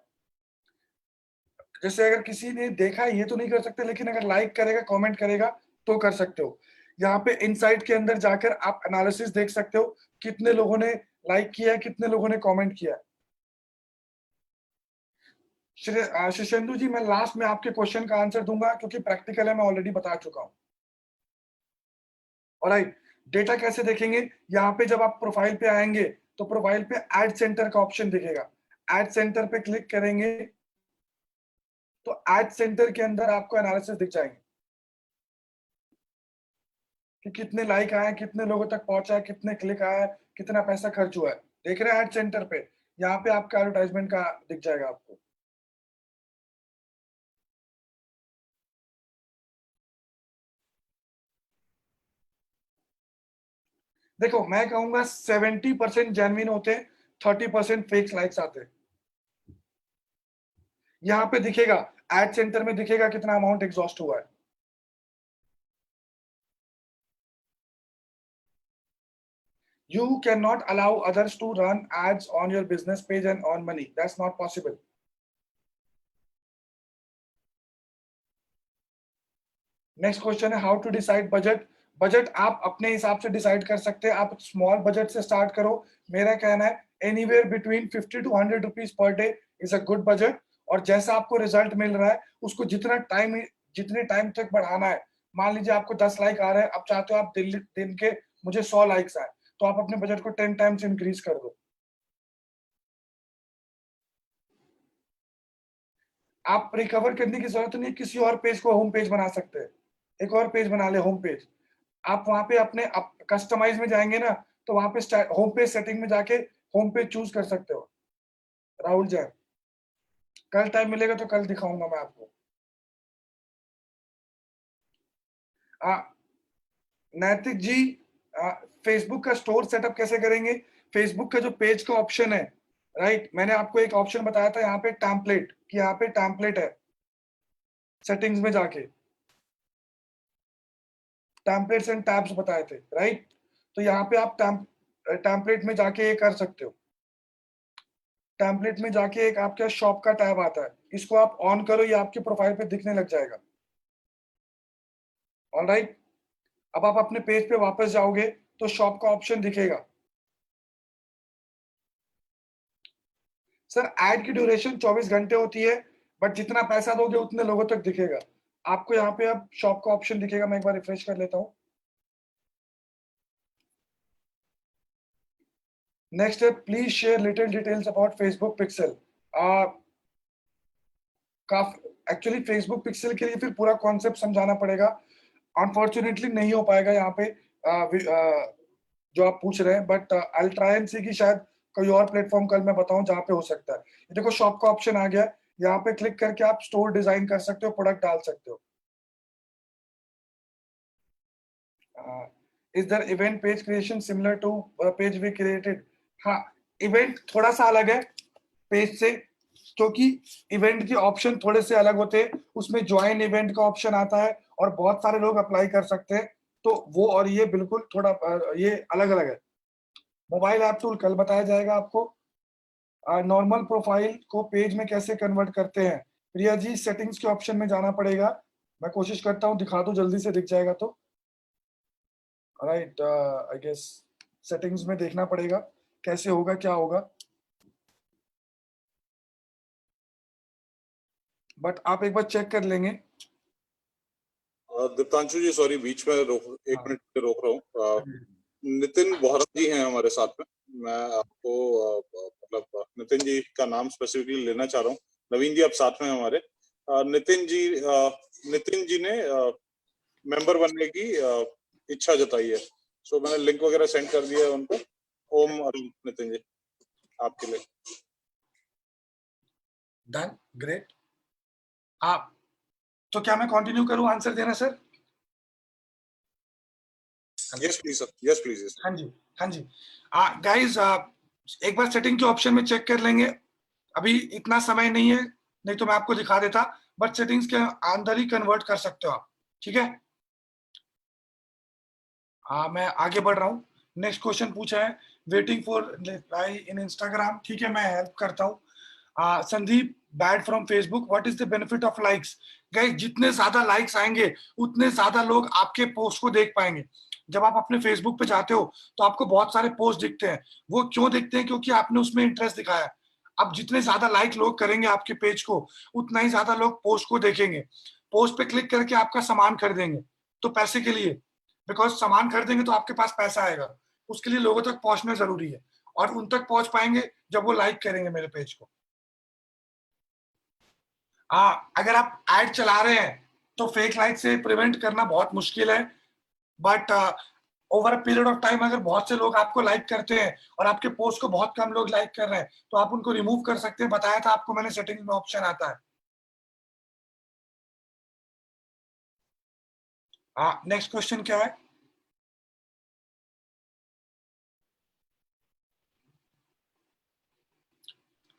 जैसे अगर किसी ने देखा है ये तो नहीं कर सकते, लेकिन अगर लाइक करेगा, कमेंट करेगा तो कर सकते हो। यहाँ पे इनसाइट के अंदर जाकर आप एनालिसिस देख सकते हो, कितने लोगों ने लाइक किया है, कितने लोगों ने कमेंट किया है। शिशेंदु जी, मैं लास्ट में आपके क्वेश्चन का आंसर दूंगा क्योंकि प्रैक्टिकल है, मैं ऑलरेडी बता चुका हूँ। ऑलराइट, डेटा कैसे देखेंगे? यहाँ पे जब आप प्रोफाइल पे आएंगे तो प्रोफाइल पे एड सेंटर का ऑप्शन दिखेगा। एड सेंटर पे क्लिक करेंगे तो एड सेंटर के अंदर आपको एनालिसिस दिख जाएंगे कि कितने लाइक आए, कितने लोगों तक पहुंचा है, कितने क्लिक आए, कितना पैसा खर्च हुआ है। देख रहे हैं एड सेंटर पे, यहाँ पे आपका एडवर्टाइजमेंट का दिख जाएगा आपको। देखो मैं कहूंगा 70% जेन्युइन होते हैं, 30% फेक लाइक्स आते हैं। यहाँ पे दिखेगा, एड सेंटर में दिखेगा कितना अमाउंट एग्जॉस्ट हुआ है। You cannot allow others to run ads on your business page and earn money. That's not possible. Next question है how to decide budget. Budget आप अपने हिसाब से डिसाइड कर सकते हैं, आप स्मॉल बजट से स्टार्ट करो। मेरा कहना है anywhere between 50 to 100 rupees per day is a good budget. और जैसा आपको रिजल्ट मिल रहा है उसको जितने टाइम तक बढ़ाना है। मान लीजिए आपको 10 लाइक आ रहे हैं, आप चाहते हो आप दिन के मुझे 100 लाइक्स आए, तो आप अपने बजट को 10 टाइम्स इंक्रीज कर दो। आप रिकवर करने की जरूरत नहीं, किसी और पेज को होम पेज बना सकते हैं। एक और पेज बना ले होम पेज। आप वहां पे अपने कस्टमाइज में जाएंगे ना, तो वहां पे होम पेज सेटिंग में जाके होम पेज चूज कर सकते हो। राहुल जैन, कल टाइम मिलेगा तो कल दिखाऊंगा मैं आपको। नैतिक जी, फेसबुक का स्टोर सेटअप कैसे करेंगे? फेसबुक का जो पेज का ऑप्शन है, राइट, मैंने आपको एक ऑप्शन बताया था यहाँ पे टैम्पलेट, कि यहाँ पे टैम्पलेट है सेटिंग्स में जाके, टैम्पलेट्स एंड टैब्स बताए थे, राइट। तो यहाँ पे आप टैम्पलेट में जाके ये कर सकते हो। टैम्पलेट में जाके एक आपके शॉप का टैब आता है, इसको आप ऑन करो, ये आपके प्रोफाइल पे दिखने लग जाएगा। ऑलराइट, अब आप अपने पेज पे वापस जाओगे तो शॉप का ऑप्शन दिखेगा। सर एड की ड्यूरेशन 24 घंटे होती है, बट जितना पैसा दोगे उतने लोगों तक दिखेगा। आपको यहाँ पे अब शॉप का ऑप्शन दिखेगा, मैं एक बार रिफ्रेश कर लेता हूँ। नेक्स्ट है please share little details about Facebook pixel. काफी एक्चुअली फेसबुक पिक्सल के लिए फिर पूरा कॉन्सेप्ट समझाना पड़ेगा, अनफॉर्चुनेटली नहीं हो पाएगा यहाँ पे जो आप पूछ रहे हैं, but I try and see कि शायद कोई और प्लेटफॉर्म कल मैं बताऊं जहाँ पे हो सकता है। ये देखो शॉप का ऑप्शन आ गया, यहाँ पे क्लिक करके आप स्टोर डिजाइन कर सकते हो, प्रोडक्ट डाल सकते हो। Is there event page creation similar to page we created? हाँ, इवेंट थोड़ा सा अलग है पेज से, क्योंकि इवेंट के ऑप्शन थोड़े से अलग होते हैं। उसमें ज्वाइन इवेंट का ऑप्शन आता है और बहुत सारे लोग अप्लाई कर सकते हैं, तो वो और ये बिल्कुल थोड़ा ये अलग अलग है। मोबाइल ऐप टूल कल बताया जाएगा आपको। नॉर्मल प्रोफाइल को पेज में कैसे कन्वर्ट करते हैं? प्रिया जी, सेटिंग्स के ऑप्शन में जाना पड़ेगा, मैं कोशिश करता हूँ दिखा दूं, जल्दी से दिख जाएगा तो। राइट, आई गेस सेटिंग्स में देखना पड़ेगा कैसे होगा, क्या होगा, बट आप एक बार चेक कर लेंगे। दीप्तांशु जी सॉरी बीच में एक हाँ। मिनट पे रोक रहा हूँ। नितिन बोहरा जी हैं हमारे साथ में, मैं आपको मतलब नितिन जी का नाम स्पेसिफिकली लेना चाह रहा हूँ। नवीन जी आप साथ में हैं हमारे। नितिन जी ने मेंबर बनने की इच्छा जताई है, सो मैंने लिंक वगैरह सेंड कर दिया है उनको। ओम अरुण नितिन जी आपके लिए। Done, great. आप तो क्या मैं कंटिन्यू करूं आंसर देना sir? Yes please sir, yes please yes. हाँ जी, हाँ जी। गाइस, एक बार सेटिंग के ऑप्शन में चेक कर लेंगे, अभी इतना समय नहीं है, नहीं तो मैं आपको दिखा देता, बट सेटिंग्स के अंदर ही कन्वर्ट कर सकते हो आप, ठीक है। मैं आगे बढ़ रहा हूँ। नेक्स्ट क्वेश्चन पूछा है waiting for reply in Instagram, ठीक है मैं हेल्प करता हूँ। Sandeep, bad from Facebook, what is the benefit of likes? Guys, जितने ज्यादा लाइक्स आएंगे उतने ज्यादा लोग आपके पोस्ट को देख पाएंगे। जब आप अपने फेसबुक पे जाते हो तो आपको बहुत सारे पोस्ट दिखते हैं, वो क्यों दिखते हैं? क्योंकि आपने उसमें इंटरेस्ट दिखाया। अब जितने ज्यादा लाइक लोग करेंगे आपके पेज को, उतना ही ज्यादा लोग पोस्ट को देखेंगे, पोस्ट पे क्लिक करके आपका सामान खरीदेंगे, तो पैसे के लिए, बिकॉज सामान खरीदेंगे तो आपके पास पैसा आएगा, उसके लिए लोगों तक पहुंचना जरूरी है, और उन तक पहुंच पाएंगे जब वो लाइक करेंगे मेरे पेज को। अगर आप एड चला रहे हैं तो फेक लाइक से प्रिवेंट करना बहुत मुश्किल है, but over a period of time अगर बहुत से लोग आपको लाइक करते हैं और आपके पोस्ट को बहुत कम लोग लाइक कर रहे हैं, तो आप उनको रिमूव कर सकते हैं, बताया था आपको मैंने, सेटिंग में ऑप्शन आता है। नेक्स्ट क्वेश्चन क्या है?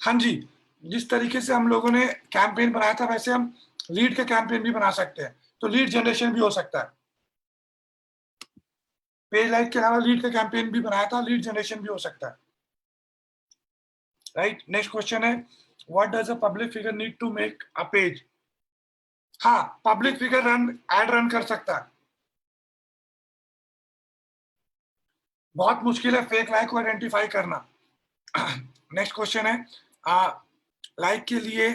हाँ जी, जिस तरीके से हम लोगों ने कैंपेन बनाया था वैसे हम लीड का कैंपेन भी बना सकते हैं, तो लीड जनरेशन भी हो सकता है। पेज लाइक के अलावा लीड का कैंपेन भी बनाया था, लीड जनरेशन भी हो सकता है, राइट। नेक्स्ट क्वेश्चन है, what does a public figure need to make a page? हाँ, पब्लिक फिगर एड रन कर सकता है। बहुत मुश्किल है फेक लाइक को आइडेंटिफाई करना। नेक्स्ट क्वेश्चन है, लाइक के लिए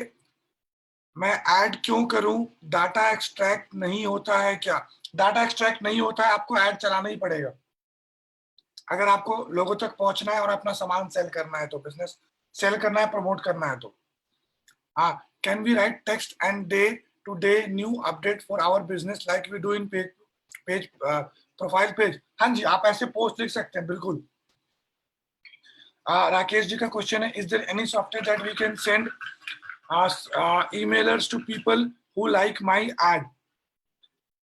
मैं ऐड क्यों करूं? डाटा एक्सट्रैक्ट नहीं होता है क्या? डाटा एक्सट्रैक्ट नहीं होता है, आपको ऐड चलाना ही पड़ेगा अगर आपको लोगों तक पहुंचना है और अपना सामान सेल करना है, तो बिजनेस सेल करना है, प्रमोट करना है तो। Can we write text and day to day new update for our business like we do in page profile page? हाँ जी, आप ऐसे पोस्ट लिख सकते हैं, बिल्कुल। राकेश जी का क्वेश्चन है, is there any software that we can send emailers to people who like my ad?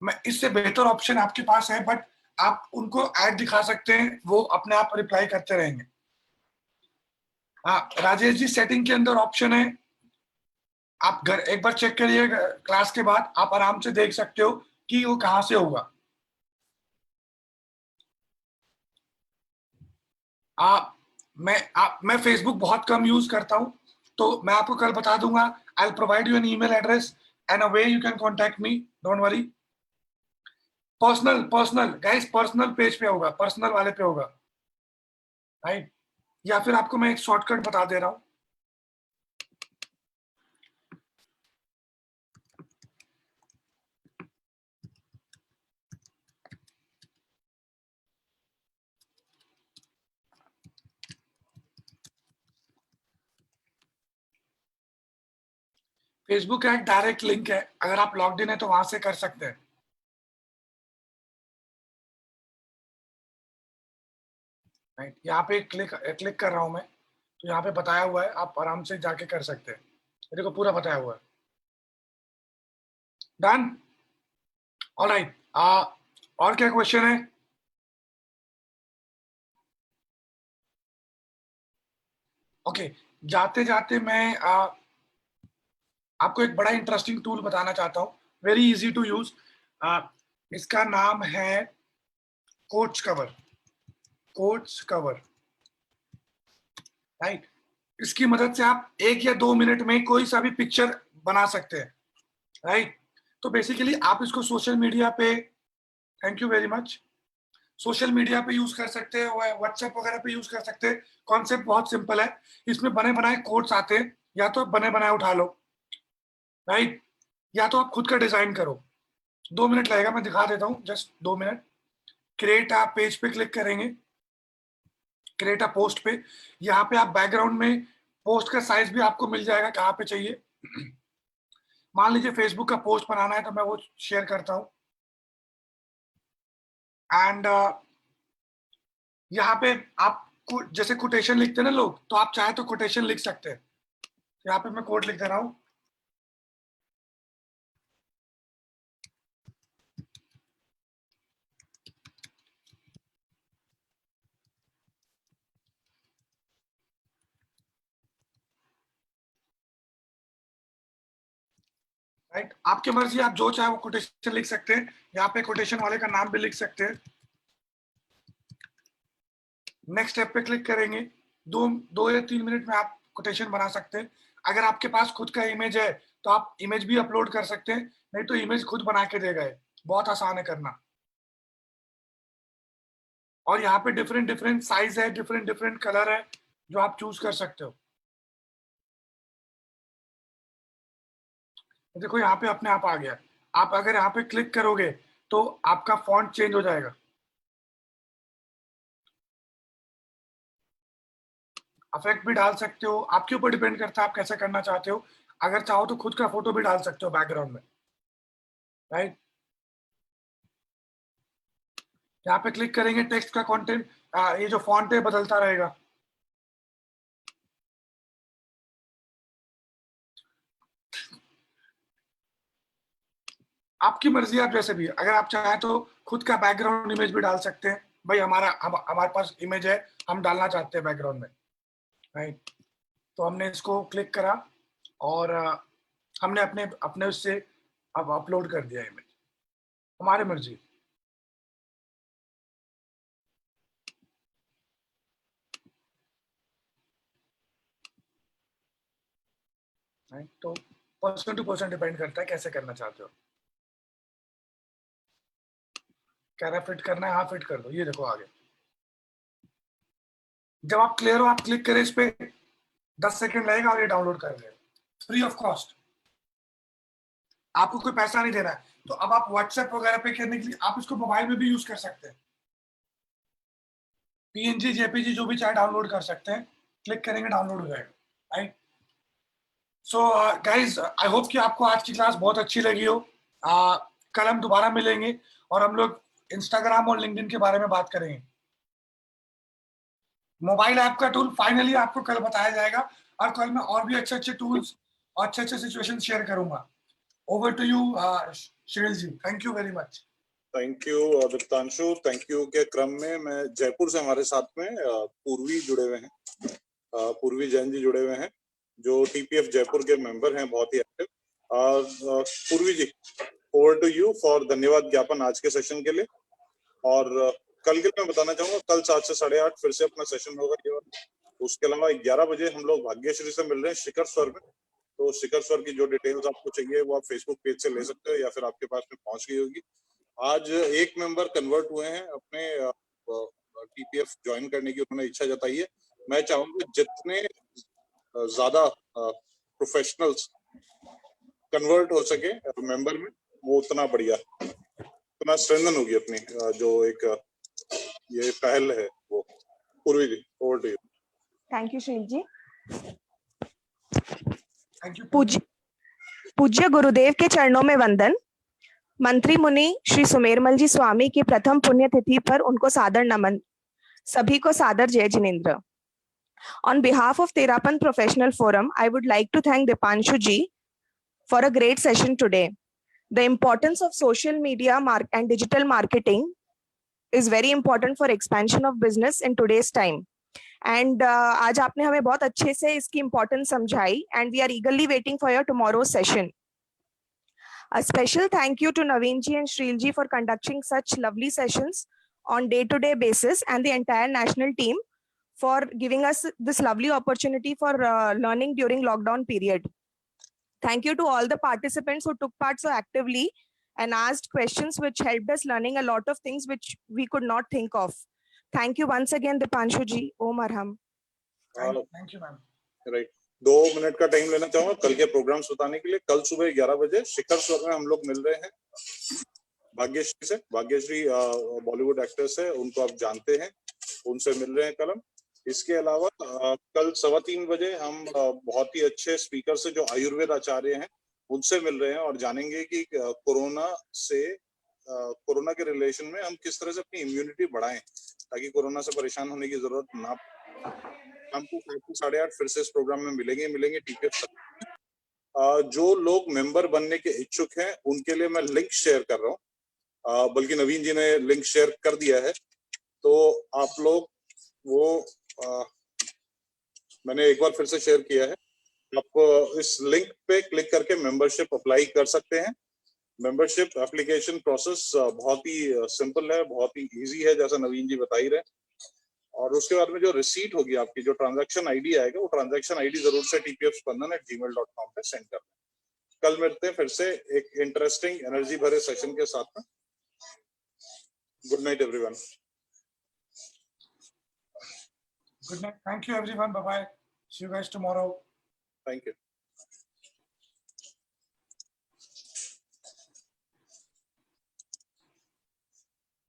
मैं इससे बेहतर ऑप्शन आपके पास है, बट आप उनको ऐड दिखा सकते हैं, वो अपने आप रिप्लाई करते रहेंगे। राजेश जी, सेटिंग के अंदर ऑप्शन है, आप घर एक बार चेक करिए, क्लास के बाद आप आराम से देख सकते हो कि वो कहां से होगा। मैं फेसबुक बहुत कम यूज करता हूं, तो मैं आपको कल बता दूंगा। I will provide you an email address and a way you can contact me, don't worry. Personal guys, personal page पे होगा, पर्सनल वाले पे होगा, राइट। या फिर आपको मैं एक शॉर्टकट बता दे रहा हूं। फेसबुक का एक डायरेक्ट लिंक है, अगर आप लॉग्ड इन है तो वहां से कर सकते हैं, राइट। यहाँ पे क्लिक कर रहा हूं मैं, तो यहाँ पे बताया हुआ है, आप आराम से जाके कर सकते हैं, मेरे को पूरा बताया हुआ है। Done, alright. और क्या क्वेश्चन है? ओके, जाते जाते मैं आपको एक बड़ा इंटरेस्टिंग टूल बताना चाहता हूँ, वेरी इजी टू यूज। इसका नाम है quotes cover, quotes cover, right. इसकी मदद से आप 1 या 2 मिनट में कोई सा भी पिक्चर बना सकते हैं, राइट। तो बेसिकली आप इसको सोशल मीडिया पे, thank you very much, social media पे यूज कर सकते हैं, व्हाट्सएप वगैरह पे यूज कर सकते हैं। कॉन्सेप्ट बहुत सिंपल है, इसमें बने बनाए कोट्स आते हैं, या तो आप बने बनाए उठा लो, राइट, या तो आप खुद का डिजाइन करो। 2 मिनट लगेगा, मैं दिखा देता हूँ, जस्ट 2 मिनट। क्रिएट आप पेज पे क्लिक करेंगे, क्रिएट अ पोस्ट पे, यहाँ पे आप बैकग्राउंड में पोस्ट का साइज भी आपको मिल जाएगा, कहाँ पे चाहिए। मान लीजिए फेसबुक का पोस्ट बनाना है, तो मैं वो शेयर करता हूँ। एंड यहाँ पे आप जैसे कोटेशन लिखते हैं ना लोग, तो आप चाहे तो कोटेशन लिख सकते हैं। यहाँ पे मैं कोट लिख दे रहा हूँ, राइट। आपकी मर्जी, आप जो चाहे वो कोटेशन लिख सकते हैं, यहाँ पे कोटेशन वाले का नाम भी लिख सकते हैं। नेक्स्ट स्टेप पे क्लिक करेंगे, 2 या 3 मिनट में आप कोटेशन बना सकते हैं। अगर आपके पास खुद का इमेज है तो आप इमेज भी अपलोड कर सकते हैं, नहीं तो इमेज खुद बना के दे गए, बहुत आसान है करना। और यहाँ पे डिफरेंट डिफरेंट साइज है, डिफरेंट डिफरेंट कलर है, जो आप चूज कर सकते हो। देखो यहाँ पे अपने आप आ गया। आप अगर यहाँ पे क्लिक करोगे तो आपका फॉन्ट चेंज हो जाएगा। इफेक्ट भी डाल सकते हो, आपके ऊपर डिपेंड करता है आप कैसे करना चाहते हो। अगर चाहो तो खुद का फोटो भी डाल सकते हो बैकग्राउंड में, राइट। यहाँ पे क्लिक करेंगे, टेक्स्ट का कंटेंट, ये जो फॉन्ट है बदलता रहेगा। आपकी मर्जी, आप जैसे भी, अगर आप चाहें तो खुद का बैकग्राउंड इमेज भी डाल सकते हैं। भाई हमारे पास इमेज है, हम डालना चाहते हैं बैकग्राउंड में, राइट। तो हमने इसको क्लिक करा और हमने अपने अपने उससे अब अपलोड कर दिया इमेज, हमारी मर्जी। तो पर्सन टू पर्सन डिपेंड करता है कैसे करना चाहते हो। कह रहा फिट करना है, हाँ फिट कर दो। ये देखो आगे, जब आप क्लियर हो आप क्लिक करें इस पे, 10 सेकंड लगेगा और ये डाउनलोड कर लेगा, फ्री ऑफ कॉस्ट। आपको कोई पैसा नहीं देना है। तो अब आप व्हाट्सएप वगैरह पे करने के लिए आप इसको मोबाइल में भी यूज कर सकते हैं। पीएनजी जेपीजी जो भी चाहे डाउनलोड कर सकते हैं, क्लिक करेंगे डाउनलोड हो जाएगा, right. So guys, I hope कि आपको आज की क्लास बहुत अच्छी लगी हो। कल हम दोबारा मिलेंगे और हम लोग इंस्टाग्राम और लिंक्डइन के बारे में बात करेंगे। मोबाइल ऐप का टूल फाइनली आपको कल बताया जाएगा और कल मैं और भी अच्छे अच्छे टूल्स और अच्छे अच्छे सिचुएशन शेयर करूंगा। Over to you Shivil ji, thank you very much. Thank you Deeptanshu. Thank you के क्रम में मैं जयपुर से हमारे साथ में पूर्वी जुड़े हुए हैं, पूर्वी जैन जी जुड़े हुए हैं जो टीपीएफ जयपुर के मेंबर हैं, बहुत ही एक्टिव। पूर्वी ji, over to you for धन्यवाद ज्ञापन आज के सेशन के लिए। और कल के लिए मैं बताना चाहूंगा, कल 7 से 8:30 फिर से अपना सेशन होगा ये वाला। उसके अलावा 11 बजे हम लोग भाग्यश्री से मिल रहे हैं शिखर स्वर में। तो शिखर स्वर की जो डिटेल्स आपको चाहिए वो आप फेसबुक पेज से ले सकते हो या फिर आपके पास में पहुंच गई होगी। आज एक मेंबर कन्वर्ट हुए हैं अपने टीपीएफ ज्वाइन करने की, उन्होंने इच्छा जताई है। मैं चाहूंगा जितने ज्यादा प्रोफेशनल्स कन्वर्ट हो सके मेंबर में वो उतना बढ़िया, उतना स्ट्रेंथन होगी अपनी जो एक ये पहल है वो। Purvi ji, over to you. Thank you Shiv ji. Thank you. पूज्य गुरुदेव के चरणों में वंदन। मंत्री मुनि श्री सुमेरमल जी स्वामी की प्रथम पुण्यतिथि पर उनको सादर नमन। सभी को सादर जय Jinendra. On behalf of Terapan Professional Forum, I would like to thank Dipanshu ji for a great session today. The importance of social media and digital marketing is very important for expansion of business in today's time. And आज आपने हमें बहुत अच्छे से इसकी importance समझाई and we are eagerly waiting for your tomorrow's session. A special thank you to Naveen ji and Shreel ji for conducting such lovely sessions on day-to-day basis and the entire national team for giving us this lovely opportunity for learning during lockdown period. Thank you to all the participants who took part so actively and asked questions which helped us learning a lot of things which we could not think of. Thank you once again, Dipanshu ji. Om Arham. Thank you ma'am. Right, 2 minute का टाइम लेना चाहूंगा कल के प्रोग्राम्स बताने के लिए। कल सुबह 11 बजे शिखर स्वर में हम लोग मिल रहे हैं भाग्यश्री से। भाग्यश्री बॉलीवुड एक्ट्रेस है, उनको आप जानते हैं, उनसे मिल रहे हैं कल हम। इसके अलावा कल 3:15 बजे हम बहुत ही अच्छे स्पीकर से जो आयुर्वेद आचार्य हैं उनसे मिल रहे हैं और जानेंगे कि कोरोना के रिलेशन में हम किस तरह से अपनी इम्यूनिटी बढ़ाएं ताकि कोरोना से परेशान होने की जरूरत ना। हमको 8:30 फिर से इस प्रोग्राम में मिलेंगे टीपीएफ। जो लोग मेंबर बनने के इच्छुक हैं उनके लिए मैं लिंक शेयर कर रहा हूँ, बल्कि नवीन जी ने लिंक शेयर कर दिया है, तो आप लोग वो मैंने एक बार फिर से शेयर किया है। आप इस लिंक पे क्लिक करके मेंबरशिप अप्लाई कर सकते हैं। मेंबरशिप एप्लीकेशन प्रोसेस बहुत ही सिंपल है, बहुत ही इजी है, जैसा नवीन जी बता ही रहे। और उसके बाद में जो रिसीट होगी आपकी, जो ट्रांजैक्शन आईडी आएगा, वो ट्रांजैक्शन आईडी जरूर से tpfspandan@gmail.com पे सेंड कर दें। कल मिलते हैं फिर से एक इंटरेस्टिंग एनर्जी भरे सेशन के साथ में। Good night everyone. Good night, thank you everyone, bye bye, see you guys tomorrow. Thank you.